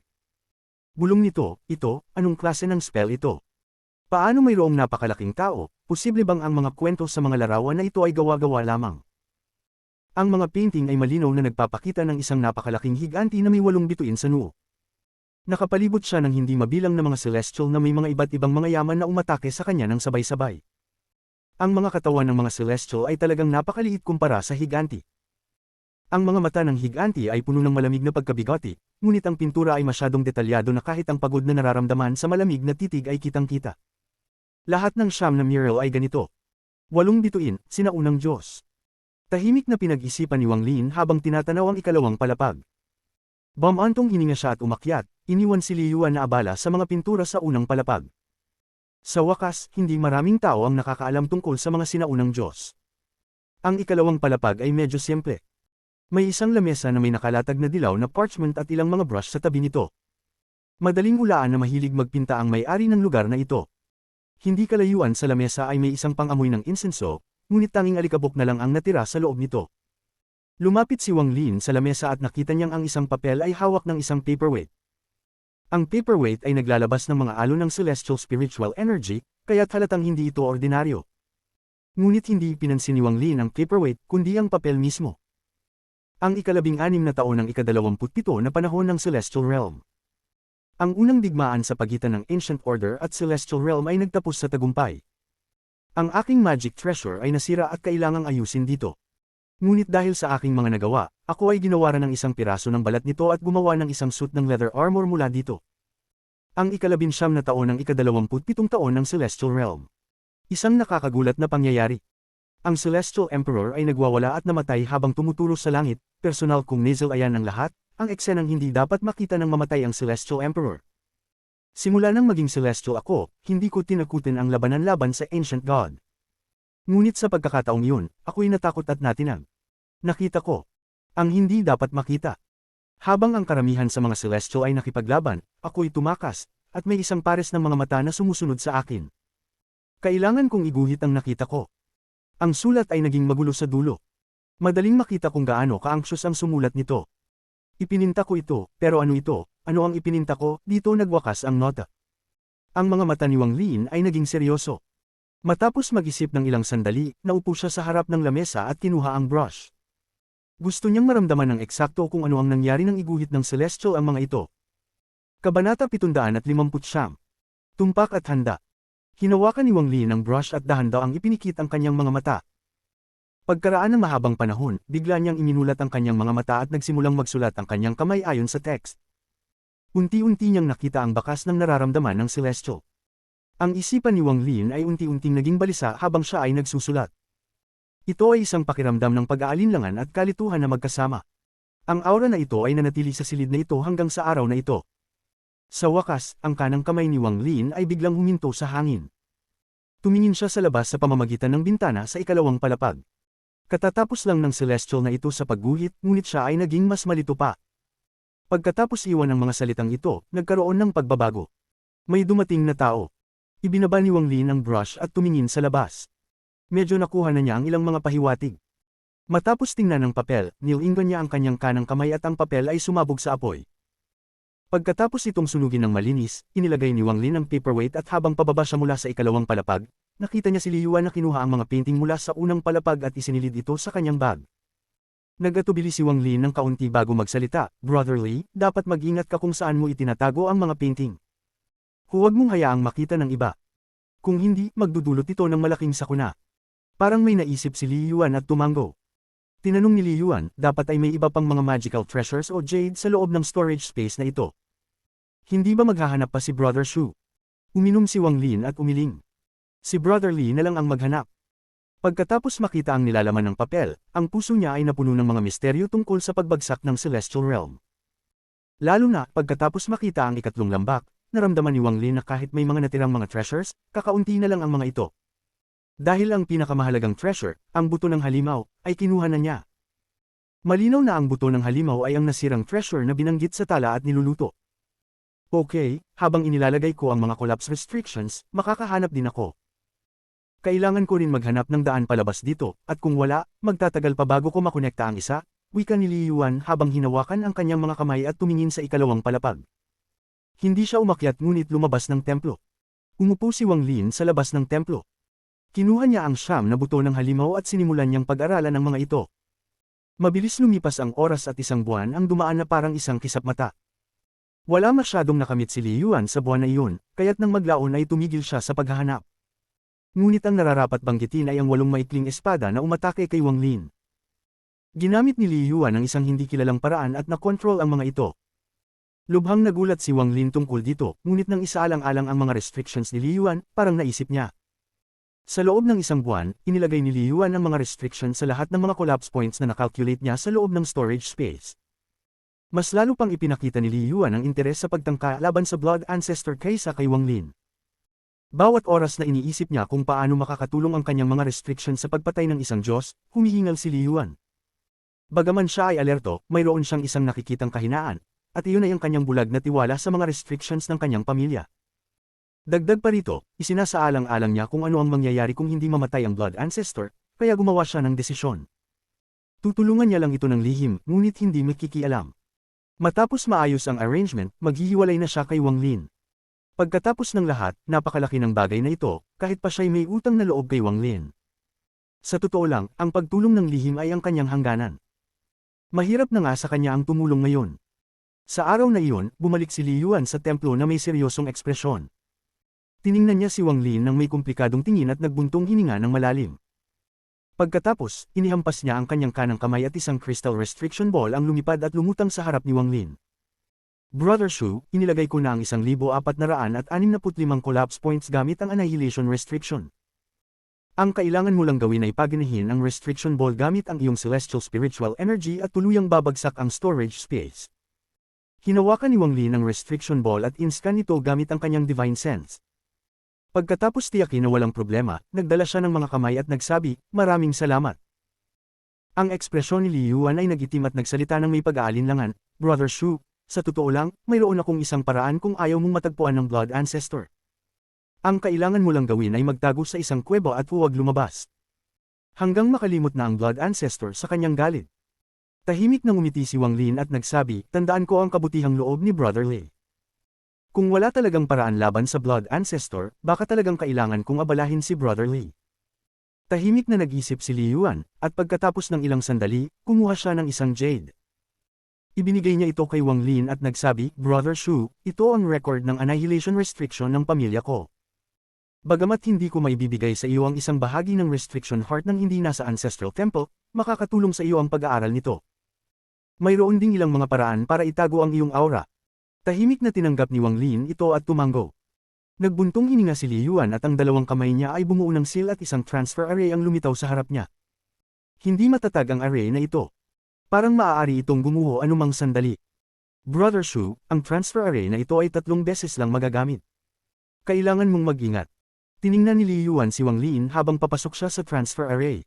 Bulong nito, anong klase ng spell ito? Paano mayroong napakalaking tao, posible bang ang mga kwento sa mga larawan na ito ay gawa-gawa lamang? Ang mga painting ay malinaw na nagpapakita ng isang napakalaking higanti na may 8 bituin sa noo. Nakapalibot siya ng hindi mabilang na mga celestial na may mga iba't ibang mga yaman na umatake sa kanya ng sabay-sabay. Ang mga katawan ng mga celestial ay talagang napakaliit kumpara sa higanti. Ang mga mata ng higanti ay puno ng malamig na pagkabigati, ngunit ang pintura ay masyadong detalyado na kahit ang pagod na nararamdaman sa malamig na titig ay kitang-kita. Lahat ng 9 na mural ay ganito. 8 bituin, sinaunang Diyos. Tahimik na pinag-isipan ni Wang Lin habang tinatanaw ang ikalawang palapag. Bamantong hininga siya at umakyat, iniwan si Li Yuan na abala sa mga pintura sa unang palapag. Sa wakas, hindi maraming tao ang nakakaalam tungkol sa mga sinaunang Diyos. Ang ikalawang palapag ay medyo simple. May isang lamesa na may nakalatag na dilaw na parchment at ilang mga brush sa tabi nito. Madaling hulaan na mahilig magpinta ang may-ari ng lugar na ito. Hindi kalayuan sa lamesa ay may isang pang-amoy ng insenso, ngunit tanging alikabok na lang ang natira sa loob nito. Lumapit si Wang Lin sa lamesa at nakita niyang ang isang papel ay hawak ng isang paperweight. Ang paperweight ay naglalabas ng mga alon ng celestial spiritual energy, kaya't halatang hindi ito ordinaryo. Ngunit hindi pinansin ni Wang Lin ang paperweight kundi ang papel mismo. Ang ika-17 na taon ng ika-27 na panahon ng Celestial Realm. Ang unang digmaan sa pagitan ng Ancient Order at Celestial Realm ay nagtapos sa tagumpay. Ang aking magic treasure ay nasira at kailangang ayusin dito. Ngunit dahil sa aking mga nagawa, ako ay ginawaran ng isang piraso ng balat nito at gumawa ng isang suit ng leather armor mula dito. Ang ika-19 na taon ng ika-27 taon ng Celestial Realm. Isang nakakagulat na pangyayari. Ang Celestial Emperor ay nagwawala at namatay habang tumutulong sa langit, personal kung nasal ayan ang lahat, ang eksenang hindi dapat makita ng mamatay ang Celestial Emperor. Simula nang maging Celestial ako, hindi ko tinakutin ang labanan laban sa Ancient God. Ngunit sa pagkakataong yun, ako'y natakot at natinag. Nakita ko ang hindi dapat makita. Habang ang karamihan sa mga Celestial ay nakipaglaban, ako'y tumakas, at may isang pares ng mga mata na sumusunod sa akin. Kailangan kong iguhit ang nakita ko. Ang sulat ay naging magulo sa dulo. Madaling makita kung gaano ka-anxious ang sumulat nito. Ipininta ko ito, pero ano ito? Ano ang ipininta ko? Dito nagwakas ang nota. Ang mga mata ni Wang Lin ay naging seryoso. Matapos mag-isip ng ilang sandali, naupo siya sa harap ng lamesa at kinuha ang brush. Gusto niyang maramdaman ng eksakto kung ano ang nangyari nang iguhit ng Celestial ang mga ito. Kabanata 759. Tumpak at handa. Hinawakan ni Wang Li ng brush at dahan-daang ipinikit ang kanyang mga mata. Pagkaraan ng mahabang panahon, bigla niyang iminulat ang kanyang mga mata at nagsimulang magsulat ang kanyang kamay ayon sa text. Unti-unti niyang nakita ang bakas ng nararamdaman ng Celestial. Ang isipan ni Wang Lin ay unti-unting naging balisa habang siya ay nagsusulat. Ito ay isang pakiramdam ng pag-aalinlangan at kalituhan na magkasama. Ang aura na ito ay nanatili sa silid na ito hanggang sa araw na ito. Sa wakas, ang kanang kamay ni Wang Lin ay biglang huminto sa hangin. Tumingin siya sa labas sa pamamagitan ng bintana sa ikalawang palapag. Katatapos lang ng Celestial na ito sa pagguhit, ngunit siya ay naging mas malito pa. Pagkatapos iwan ng mga salitang ito, nagkaroon ng pagbabago. May dumating na tao. Ibinaba ni Wang Lin ang brush at tumingin sa labas. Medyo nakuha na niya ang ilang mga pahiwatig. Matapos tingnan ng papel, nilingon niya ang kanyang kanang kamay at ang papel ay sumabog sa apoy. Pagkatapos itong sunugin ng malinis, inilagay ni Wang Lin ang paperweight at habang pababa siya mula sa ikalawang palapag, nakita niya si Li Yuan na kinuha ang mga painting mula sa unang palapag at isinilid ito sa kanyang bag. Nagatubili si Wang Lin ng kaunti bago magsalita, "Brother Li, dapat mag-ingat ka kung saan mo itinatago ang mga painting. Huwag mong hayaang makita ng iba. Kung hindi, magdudulot ito ng malaking sakuna." Parang may naisip si Li Yuan at tumango. Tinanong ni Li Yuan, dapat ay may iba pang mga magical treasures o jade sa loob ng storage space na ito. Hindi ba maghahanap pa si Brother Shu? Uminom si Wang Lin at umiling. Si Brother Li na lang ang maghanap. Pagkatapos makita ang nilalaman ng papel, ang puso niya ay napuno ng mga misteryo tungkol sa pagbagsak ng Celestial Realm. Lalo na, pagkatapos makita ang ikatlong lambak, naramdaman ni Wang Lin na kahit may mga natirang mga treasures, kakaunti na lang ang mga ito. Dahil ang pinakamahalagang treasure, ang buto ng halimaw, ay kinuha na niya. Malinaw na ang buto ng halimaw ay ang nasirang treasure na binanggit sa tala at niluluto. Okay, habang inilalagay ko ang mga collapse restrictions, makakahanap din ako. Kailangan ko rin maghanap ng daan palabas dito, at kung wala, magtatagal pa bago ko makonekta ang isa, wika ni Li Yuan habang hinawakan ang kanyang mga kamay at tumingin sa ikalawang palapag. Hindi siya umakyat ngunit lumabas ng templo. Umupo si Wang Lin sa labas ng templo. Kinuha niya ang siyam na buto ng halimaw at sinimulan niyang pag-aralan ang mga ito. Mabilis lumipas ang oras at isang buwan ang dumaan na parang isang kisap mata. Wala masyadong nakamit si Li Yuan sa buwan na iyon, kaya't nang maglaon ay tumigil siya sa paghahanap. Ngunit ang nararapat banggitin ay ang 8 maikling espada na umatake kay Wang Lin. Ginamit ni Li Yuan ang isang hindi kilalang paraan at nakontrol ang mga ito. Lubhang nagulat si Wang Lin tungkol dito, ngunit nang isaalang-alang ang mga restrictions ni Li Yuan, parang naisip niya. Sa loob ng isang buwan, inilagay ni Li Yuan ang mga restrictions sa lahat ng mga collapse points na nakalculate niya sa loob ng storage space. Mas lalo pang ipinakita ni Li Yuan ang interes sa pagtangka laban sa Blood Ancestor kaysa kay Wang Lin. Bawat oras na iniisip niya kung paano makakatulong ang kanyang mga restrictions sa pagpatay ng isang Diyos, humihingal si Li Yuan. Bagaman siya ay alerto, mayroon siyang isang nakikitang kahinaan, at iyon ay ang kanyang bulag na tiwala sa mga restrictions ng kanyang pamilya. Dagdag pa rito, isinasaalang-alang niya kung ano ang mangyayari kung hindi mamatay ang Blood Ancestor, kaya gumawa siya ng desisyon. Tutulungan niya lang ito ng lihim, ngunit hindi makikialam. Matapos maayos ang arrangement, maghihiwalay na siya kay Wang Lin. Pagkatapos ng lahat, napakalaki ng bagay na ito, kahit pa siya'y may utang na loob kay Wang Lin. Sa totoo lang, ang pagtulong ng lihim ay ang kanyang hangganan. Mahirap na nga sa kanya ang tumulong ngayon. Sa araw na iyon, bumalik si Li Yuan sa templo na may seryosong ekspresyon. Tiningnan niya si Wang Lin ng may komplikadong tingin at nagbuntong hininga ng malalim. Pagkatapos, inihampas niya ang kanyang kanang kamay at isang crystal restriction ball ang lumipad at lumutang sa harap ni Wang Lin. Brother Shu, inilagay ko na ang 1,465 collapse points gamit ang annihilation restriction. Ang kailangan mo lang gawin ay paganahin ang restriction ball gamit ang iyong celestial spiritual energy at tuluyang babagsak ang storage space. Hinawakan ni Wang Lin ang restriction ball at inscan ito gamit ang kanyang divine sense. Pagkatapos tiyakin na walang problema, nagdala siya ng mga kamay at nagsabi, "Maraming salamat." Ang ekspresyon ni Li Yuan ay nagitim at nagsalita ng may pag-aalinlangan, "Brother Shu, sa totoo lang, mayroon akong isang paraan kung ayaw mong matagpuan ng Blood Ancestor. Ang kailangan mo lang gawin ay magtago sa isang kuweba at huwag lumabas. Hanggang makalimot na ang Blood Ancestor sa kanyang galit." Tahimik na ngumiti si Wang Lin at nagsabi, "Tandaan ko ang kabutihang loob ni Brother Li. Kung wala talagang paraan laban sa Blood Ancestor, baka talagang kailangan kong abalahin si Brother Li." Tahimik na nag-isip si Li Yuan, at pagkatapos ng ilang sandali, kumuha siya ng isang jade. Ibinigay niya ito kay Wang Lin at nagsabi, Brother Shu, ito ang record ng annihilation restriction ng pamilya ko. Bagamat hindi ko maibibigay sa iyo ang isang bahagi ng restriction heart ng hindi nasa ancestral temple, makakatulong sa iyo ang pag-aaral nito. Mayroon ding ilang mga paraan para itago ang iyong aura. Tahimik na tinanggap ni Wang Lin ito at tumango. Nagbuntong hininga si Li Yuan at ang dalawang kamay niya ay bumuo ng seal at isang transfer array ang lumitaw sa harap niya. Hindi matatag ang array na ito. Parang maaari itong gumuho anumang sandali. Brother Shu, ang transfer array na ito ay 3 beses lang magagamit. Kailangan mong mag-ingat. Tiningnan ni Li Yuan si Wang Lin habang papasok siya sa transfer array.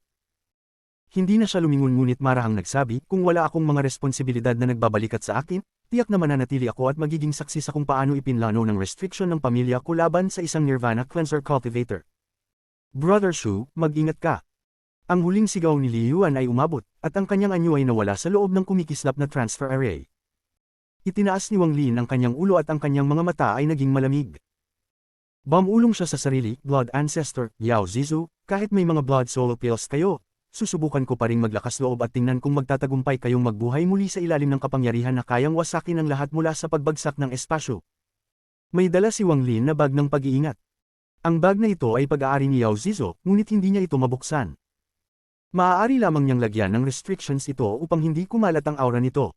Hindi na siya lumingon ngunit marahang nagsabi, kung wala akong mga responsibilidad na nagbabalikat sa akin, tiyak na mananatili ako at magiging saksi sa kung paano ipinlano ng restriction ng pamilya ko laban sa isang Nirvana Cleanser Cultivator. Brother Shu, mag-ingat ka. Ang huling sigaw ni Li Yuan ay umabot, at ang kanyang anyo ay nawala sa loob ng kumikislap na transfer array. Itinaas ni Wang Lin ang kanyang ulo at ang kanyang mga mata ay naging malamig. Bumulong siya sa sarili, Blood Ancestor, Yao Zizu, kahit may mga blood soul pills kayo, susubukan ko pa ring maglakas loob at tingnan kung magtatagumpay kayong magbuhay muli sa ilalim ng kapangyarihan na kayang wasakin ang lahat mula sa pagbagsak ng espasyo. May dala si Wang Lin na bag ng pag-iingat. Ang bag na ito ay pag-aari ni Yao Zizu, ngunit hindi niya ito mabuksan. Maaari lamang niyang lagyan ng restrictions ito upang hindi kumalat ang aura nito.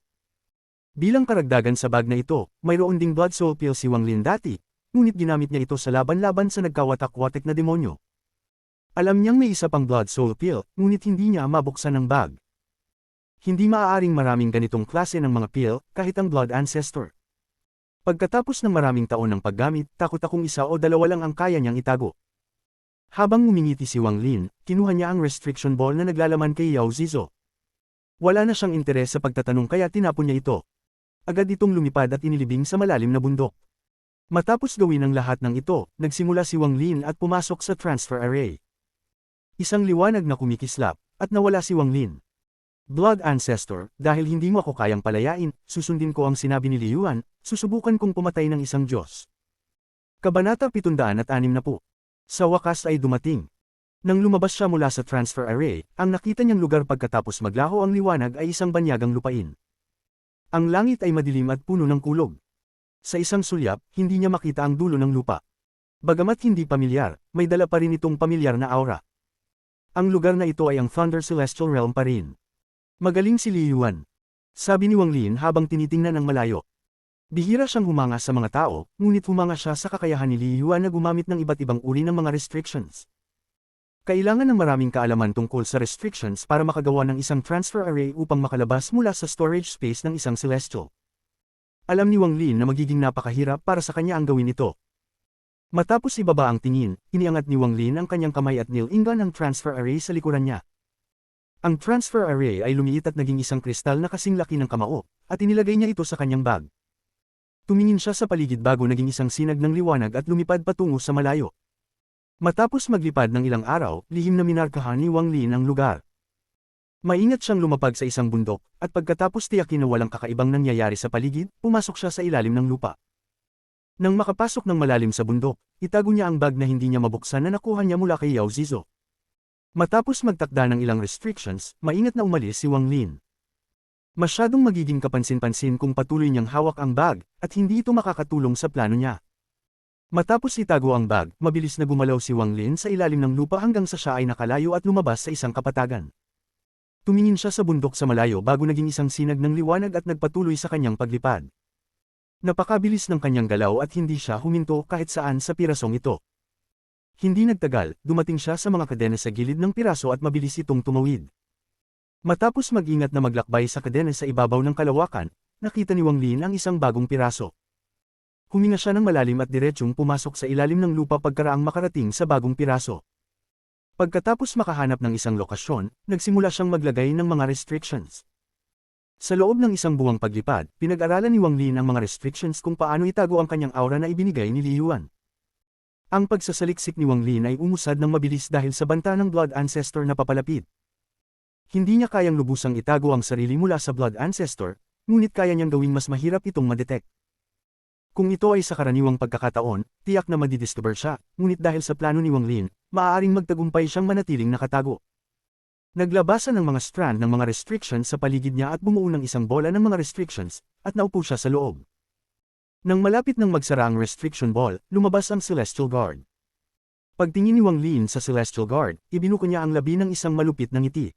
Bilang karagdagan sa bag na ito, mayroon ding blood soul pill si Wang Lin dati, ngunit ginamit niya ito sa laban-laban sa nagkawatak-watik na demonyo. Alam niyang may isa pang blood soul pill, ngunit hindi niya mabuksan ang bag. Hindi maaaring maraming ganitong klase ng mga pill, kahit ang blood ancestor. Pagkatapos ng maraming taon ng paggamit, takot akong isa o dalawa lang ang kaya niyang itago. Habang ngumingiti si Wang Lin, kinuha niya ang restriction ball na naglalaman kay Yao Zizu. Wala na siyang interes sa pagtatanong kaya tinapon niya ito. Agad itong lumipad at inilibing sa malalim na bundok. Matapos gawin ang lahat ng ito, nagsimula si Wang Lin at pumasok sa transfer array. Isang liwanag na kumikislap, at nawala si Wang Lin. Blood Ancestor, dahil hindi mo ako kayang palayain, susundin ko ang sinabi ni Li Yuan, susubukan kong pumatay ng isang Diyos. Kabanata 760. Sa wakas ay dumating. Nang lumabas siya mula sa transfer array, ang nakita niyang lugar pagkatapos maglaho ang liwanag ay isang banyagang lupain. Ang langit ay madilim at puno ng kulog. Sa isang sulyap, hindi niya makita ang dulo ng lupa. Bagamat hindi pamilyar, may dala pa rin itong pamilyar na aura. Ang lugar na ito ay ang Thunder Celestial Realm pa rin. Magaling si Li Yuan. Sabi ni Wang Lin habang tinitingnan ang malayo. Bihira siyang humanga sa mga tao, ngunit humanga siya sa kakayahan ni Li Yuan na gumamit ng iba't ibang uri ng mga restrictions. Kailangan ng maraming kaalaman tungkol sa restrictions para makagawa ng isang transfer array upang makalabas mula sa storage space ng isang celestial. Alam ni Wang Lin na magiging napakahirap para sa kanya ang gawin ito. Matapos ibaba ang tingin, iniangat ni Wang Lin ang kanyang kamay at nilingan ang transfer array sa likuran niya. Ang transfer array ay lumiit at naging isang kristal na kasing laki ng kamao, at inilagay niya ito sa kanyang bag. Tumingin siya sa paligid bago naging isang sinag ng liwanag at lumipad patungo sa malayo. Matapos maglipad ng ilang araw, lihim na minarkahan ni Wang Lin ang lugar. Maingat siyang lumapag sa isang bundok, at pagkatapos tiyakin na walang kakaibang nangyayari sa paligid, pumasok siya sa ilalim ng lupa. Nang makapasok ng malalim sa bundok, itago niya ang bag na hindi niya mabuksan na nakuha niya mula kay Yao Zizu. Matapos magtakda ng ilang restrictions, maingat na umalis si Wang Lin. Masyadong magiging kapansin-pansin kung patuloy niyang hawak ang bag, at hindi ito makakatulong sa plano niya. Matapos itago ang bag, mabilis na gumalaw si Wang Lin sa ilalim ng lupa hanggang sa siya ay nakalayo at lumabas sa isang kapatagan. Tumingin siya sa bundok sa malayo bago naging isang sinag ng liwanag at nagpatuloy sa kanyang paglipad. Napakabilis ng kanyang galaw at hindi siya huminto kahit saan sa pirasong ito. Hindi nagtagal, dumating siya sa mga kadena sa gilid ng piraso at mabilis itong tumawid. Matapos mag-ingat na maglakbay sa kadena sa ibabaw ng kalawakan, nakita ni Wang Lin ang isang bagong piraso. Huminga siya ng malalim at diretsyong pumasok sa ilalim ng lupa pagkaraang makarating sa bagong piraso. Pagkatapos makahanap ng isang lokasyon, nagsimula siyang maglagay ng mga restrictions. Sa loob ng isang buwang paglipad, pinag-aralan ni Wang Lin ang mga restrictions kung paano itago ang kanyang aura na ibinigay ni Li Yuan. Ang pagsasaliksik ni Wang Lin ay umusad ng mabilis dahil sa banta ng Blood Ancestor na papalapit. Hindi niya kayang lubusang itago ang sarili mula sa Blood Ancestor, ngunit kaya niyang gawing mas mahirap itong madetect. Kung ito ay sa karaniwang pagkakataon, tiyak na madidiscover siya, ngunit dahil sa plano ni Wang Lin, maaaring magtagumpay siyang manatiling nakatago. Naglabasan ng mga strand ng mga restrictions sa paligid niya at bumuo ng isang bola ng mga restrictions, at naupo siya sa loob. Nang malapit nang magsara ang restriction ball, lumabas ang Celestial Guard. Pagtingin ni Wang Lin sa Celestial Guard, ibinuko niya ang labi ng isang malupit na ngiti.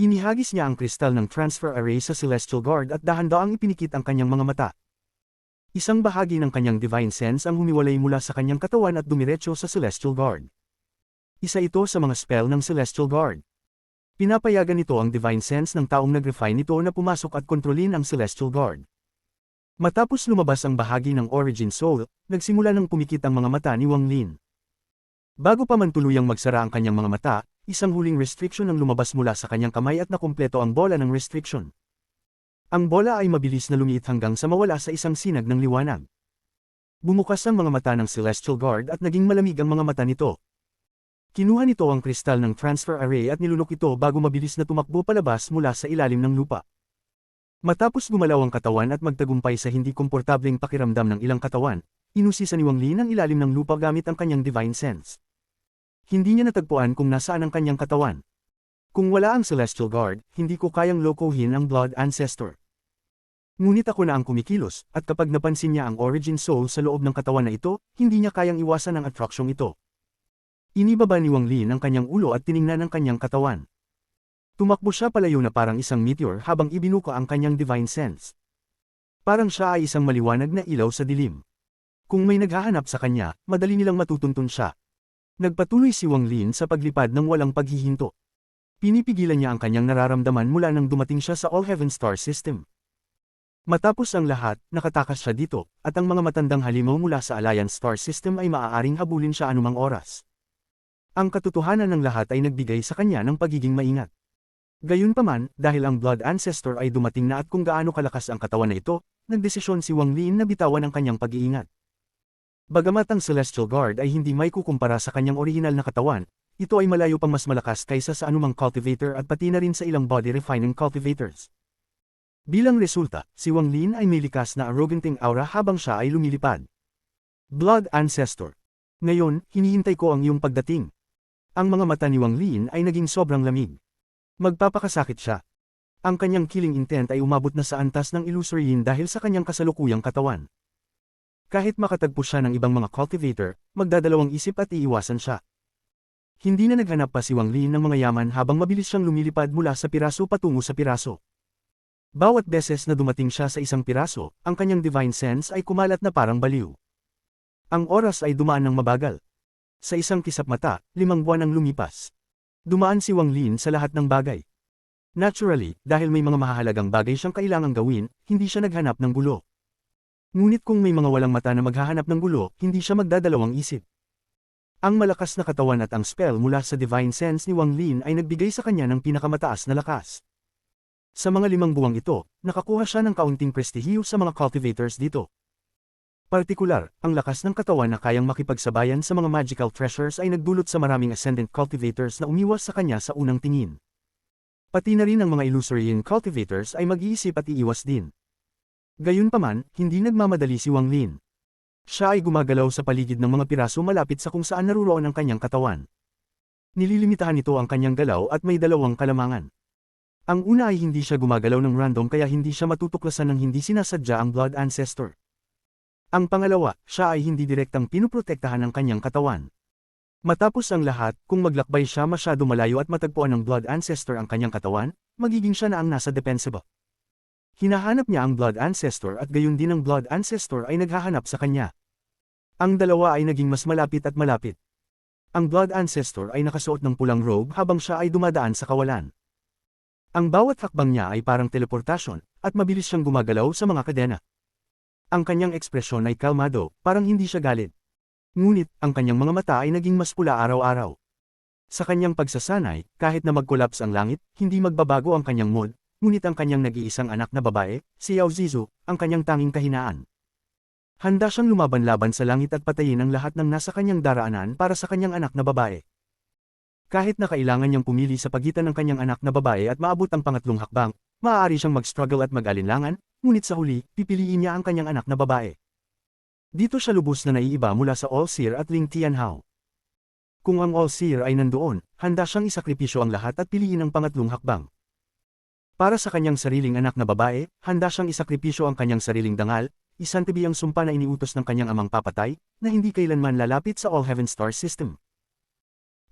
Inihagis niya ang kristal ng transfer array sa Celestial Guard at dahan-daang ipinikit ang kanyang mga mata. Isang bahagi ng kanyang divine sense ang humiwalay mula sa kanyang katawan at dumiretso sa Celestial Guard. Isa ito sa mga spell ng Celestial Guard. Pinapayagan nito ang divine sense ng taong nag-refine nito na pumasok at kontrolin ang Celestial Guard. Matapos lumabas ang bahagi ng Origin Soul, nagsimula ng pumikit ang mga mata ni Wang Lin. Bago pa man tuluyang magsara ang kanyang mga mata, isang huling restriction ang lumabas mula sa kanyang kamay at nakumpleto ang bola ng restriction. Ang bola ay mabilis na lumiit hanggang sa mawala sa isang sinag ng liwanag. Bumukas ang mga mata ng Celestial Guard at naging malamig ang mga mata nito. Kinuha nito ang kristal ng transfer array at nilunok ito bago mabilis na tumakbo palabas mula sa ilalim ng lupa. Matapos gumalaw ang katawan at magtagumpay sa hindi komportableng pakiramdam ng ilang katawan, inusisa ni Wang Lin ang ilalim ng lupa gamit ang kanyang divine sense. Hindi niya natagpuan kung nasaan ang kanyang katawan. Kung wala ang Celestial Guard, hindi ko kayang lokohin ang Blood Ancestor. Ngunit ako na ang kumikilos, at kapag napansin niya ang Origin Soul sa loob ng katawan na ito, hindi niya kayang iwasan ang atraksyong ito. Inibaba ni Wang Lin ang kanyang ulo at tiningnan ang kanyang katawan. Tumakbo siya palayo na parang isang meteor habang ibinuka ang kanyang divine sense. Parang siya ay isang maliwanag na ilaw sa dilim. Kung may naghahanap sa kanya, madali nilang matutuntun siya. Nagpatuloy si Wang Lin sa paglipad ng walang paghihinto. Pinipigilan niya ang kanyang nararamdaman mula nang dumating siya sa All Heaven Star System. Matapos ang lahat, nakatakas siya dito, at ang mga matandang halimaw mula sa Alliance Star System ay maaaring habulin siya anumang oras. Ang katotohanan ng lahat ay nagbigay sa kanya ng pagiging maingat. Gayunpaman, dahil ang Blood Ancestor ay dumating na at kung gaano kalakas ang katawan na ito, nagdesisyon si Wang Lin na bitawan ang kanyang pag-iingat. Bagamat ang Celestial Guard ay hindi may kukumpara sa kanyang orihinal na katawan, ito ay malayo pang mas malakas kaysa sa anumang cultivator at pati na rin sa ilang body refining cultivators. Bilang resulta, si Wang Lin ay may likas na arroganting aura habang siya ay lumilipad. Blood Ancestor. Ngayon, hinihintay ko ang iyong pagdating. Ang mga mata ni Wang Lin ay naging sobrang lamig. Magpapakasakit siya. Ang kanyang killing intent ay umabot na sa antas ng illusory yin dahil sa kanyang kasalukuyang katawan. Kahit makatagpo siya ng ibang mga cultivator, magdadalawang isip at iiwasan siya. Hindi na naghanap pa si Wang Lin ng mga yaman habang mabilis siyang lumilipad mula sa piraso patungo sa piraso. Bawat beses na dumating siya sa isang piraso, ang kanyang divine sense ay kumalat na parang baliw. Ang oras ay dumaan ng mabagal. Sa isang kisap mata, 5 buwan ang lumipas. Dumaan si Wang Lin sa lahat ng bagay. Naturally, dahil may mga mahahalagang bagay siyang kailangang gawin, hindi siya naghanap ng gulo. Ngunit kung may mga walang mata na maghahanap ng gulo, hindi siya magdadalawang isip. Ang malakas na katawan at ang spell mula sa divine sense ni Wang Lin ay nagbigay sa kanya ng pinakamataas na lakas. Sa mga 5 buwang ito, nakakuha siya ng kaunting prestihiyo sa mga cultivators dito. Partikular, ang lakas ng katawan na kayang makipagsabayan sa mga magical treasures ay nagdulot sa maraming ascendant cultivators na umiwas sa kanya sa unang tingin. Pati na rin ang mga illusory yin cultivators ay mag-iisip at iiwas din. Gayunpaman, hindi nagmamadali si Wang Lin. Siya ay gumagalaw sa paligid ng mga piraso malapit sa kung saan naruroon ang kanyang katawan. Nililimitahan nito ang kanyang galaw at may 2 kalamangan. Ang una ay hindi siya gumagalaw ng random kaya hindi siya matutuklasan ng hindi sinasadya ang Blood Ancestor. Ang pangalawa, siya ay hindi direktang pinuprotektahan ng kanyang katawan. Matapos ang lahat, kung maglakbay siya masyado malayo at matagpuan ng Blood Ancestor ang kanyang katawan, magiging siya na ang nasa defensive. Hinahanap niya ang Blood Ancestor at gayon din ang Blood Ancestor ay naghahanap sa kanya. Ang dalawa ay naging mas malapit at malapit. Ang Blood Ancestor ay nakasuot ng pulang robe habang siya ay dumadaan sa kawalan. Ang bawat hakbang niya ay parang teleportasyon, at mabilis siyang gumagalaw sa mga kadena. Ang kanyang ekspresyon ay kalmado, parang hindi siya galit. Ngunit, ang kanyang mga mata ay naging mas pula araw-araw. Sa kanyang pagsasanay, kahit na mag-collapse ang langit, hindi magbabago ang kanyang mood, ngunit ang kanyang nag-iisang anak na babae, si Yao Zizu, ang kanyang tanging kahinaan. Handa siyang lumaban-laban sa langit at patayin ang lahat ng nasa kanyang daraanan para sa kanyang anak na babae. Kahit na kailangan niyang pumili sa pagitan ng kanyang anak na babae at maabot ang pangatlong hakbang, maaari siyang mag-struggle at mag-alinlangan, ngunit sa huli, pipiliin niya ang kanyang anak na babae. Dito siya lubos na naiiba mula sa All Seer at Ling Tianhao. Kung ang All-Seer ay nandoon, handa siyang isakripisyo ang lahat at piliin ang pangatlong hakbang. Para sa kanyang sariling anak na babae, handa siyang isakripisyo ang kanyang sariling dangal, isantabi ang sumpa na iniutos ng kanyang amang papatay, na hindi kailanman lalapit sa All-Heaven Star System.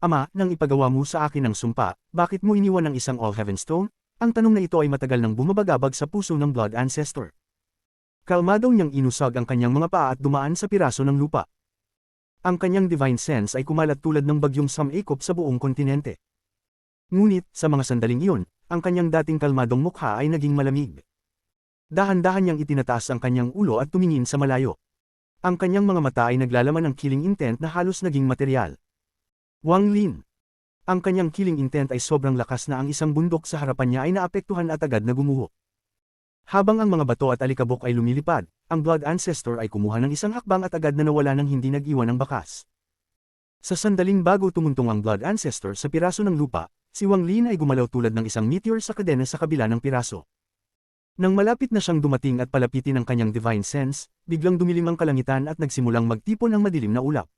Ama, nang ipagawa mo sa akin ang sumpa, bakit mo iniwan ang isang All-Heaven Stone? Ang tanong na ito ay matagal nang bumabagabag sa puso ng Blood Ancestor. Kalmadong niyang inusag ang kanyang mga paa at dumaan sa piraso ng lupa. Ang kanyang divine sense ay kumalat tulad ng bagyong sumikop sa buong kontinente. Ngunit, sa mga sandaling iyon, ang kanyang dating kalmadong mukha ay naging malamig. Dahan-dahan niyang itinataas ang kanyang ulo at tumingin sa malayo. Ang kanyang mga mata ay naglalaman ng killing intent na halos naging materyal. Wang Lin. Ang kanyang killing intent ay sobrang lakas na ang isang bundok sa harapan niya ay naapektuhan at agad na gumuho. Habang ang mga bato at alikabok ay lumilipad, ang Blood Ancestor ay kumuha ng isang hakbang at agad na nawala ng hindi nag-iwan ng bakas. Sa sandaling bago tumuntong ang Blood Ancestor sa piraso ng lupa, si Wang Lin ay gumalaw tulad ng isang meteor sa kadena sa kabila ng piraso. Nang malapit na siyang dumating at palapitin ang kanyang divine sense, biglang dumilim ang kalangitan at nagsimulang magtipon ang madilim na ulap.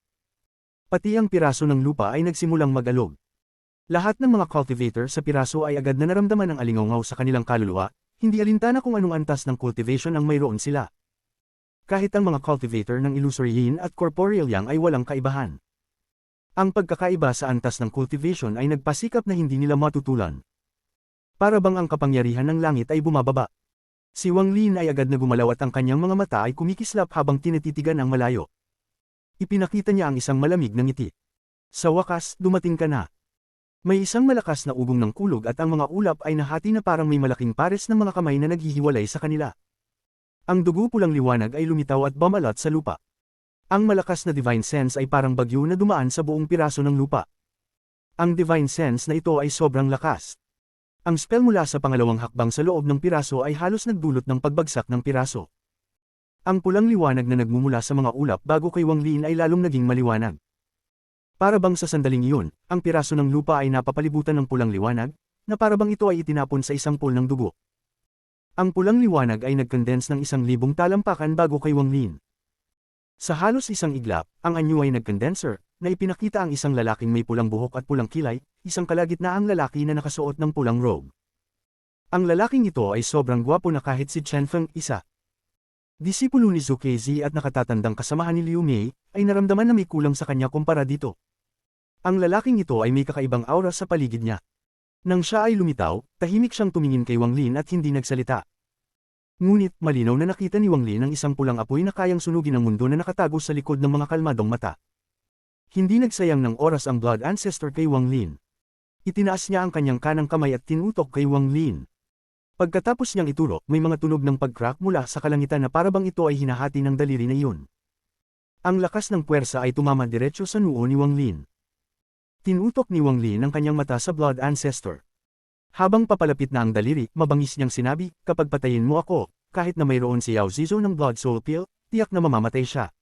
Pati ang piraso ng lupa ay nagsimulang mag-alog. Lahat ng mga cultivator sa piraso ay agad na naramdaman ang alingaw sa kanilang kaluluwa, hindi alintana kung anong antas ng cultivation ang mayroon sila. Kahit ang mga cultivator ng illusory yin at corporeal yang ay walang kaibahan. Ang pagkakaiba sa antas ng cultivation ay nagpasikap na hindi nila matutulan. Para bang ang kapangyarihan ng langit ay bumababa. Si Wang Lin ay agad na gumalaw at ang kanyang mga mata ay kumikislap habang tinititigan ang malayo. Ipinakita niya ang isang malamig na ngiti. Sa wakas, dumating ka na. May isang malakas na ugong ng kulog at ang mga ulap ay nahati na parang may malaking pares ng mga kamay na naghihiwalay sa kanila. Ang dugo pulang liwanag ay lumitaw at bumalat sa lupa. Ang malakas na divine sense ay parang bagyo na dumaan sa buong piraso ng lupa. Ang divine sense na ito ay sobrang lakas. Ang spell mula sa pangalawang hakbang sa loob ng piraso ay halos nagdulot ng pagbagsak ng piraso. Ang pulang liwanag na nagmumula sa mga ulap bago kay Wang Lin ay lalong naging maliwanag. Para bang sa sandaling iyon, ang piraso ng lupa ay napapalibutan ng pulang liwanag, na para bang ito ay itinapon sa isang pool ng dugo. Ang pulang liwanag ay nag-condense ng 1,000 talampakan bago kay Wang Lin. Sa halos isang iglap, ang anyo ay nag-condenser, na ipinakita ang isang lalaking may pulang buhok at pulang kilay, isang kalagitnaang lalaki na nakasuot ng pulang robe. Ang lalaking ito ay sobrang gwapo na kahit si Chen Feng isa. Disipulo ni Zhu Kezi at nakatatandang kasamahan ni Liu Mei, ay naramdaman na may kulang sa kanya kumpara dito. Ang lalaking ito ay may kakaibang aura sa paligid niya. Nang siya ay lumitaw, tahimik siyang tumingin kay Wang Lin at hindi nagsalita. Ngunit, malinaw na nakita ni Wang Lin ang isang pulang apoy na kayang sunugin ang mundo na nakatago sa likod ng mga kalmadong mata. Hindi nagsayang ng oras ang Blood Ancestor kay Wang Lin. Itinaas niya ang kanyang kanang kamay at tinutok kay Wang Lin. Pagkatapos niyang ituro, may mga tunog ng pag-crack mula sa kalangitan na parabang ito ay hinahati ng daliri na iyon. Ang lakas ng puwersa ay tumama diretso sa noo ni Wang Lin. Tinutok ni Wang Lin ang kanyang mata sa Blood Ancestor. Habang papalapit na ang daliri, mabangis niyang sinabi, kapag patayin mo ako, kahit na mayroon si Yao Zizo ng Blood Soul Pill, tiyak na mamamatay siya.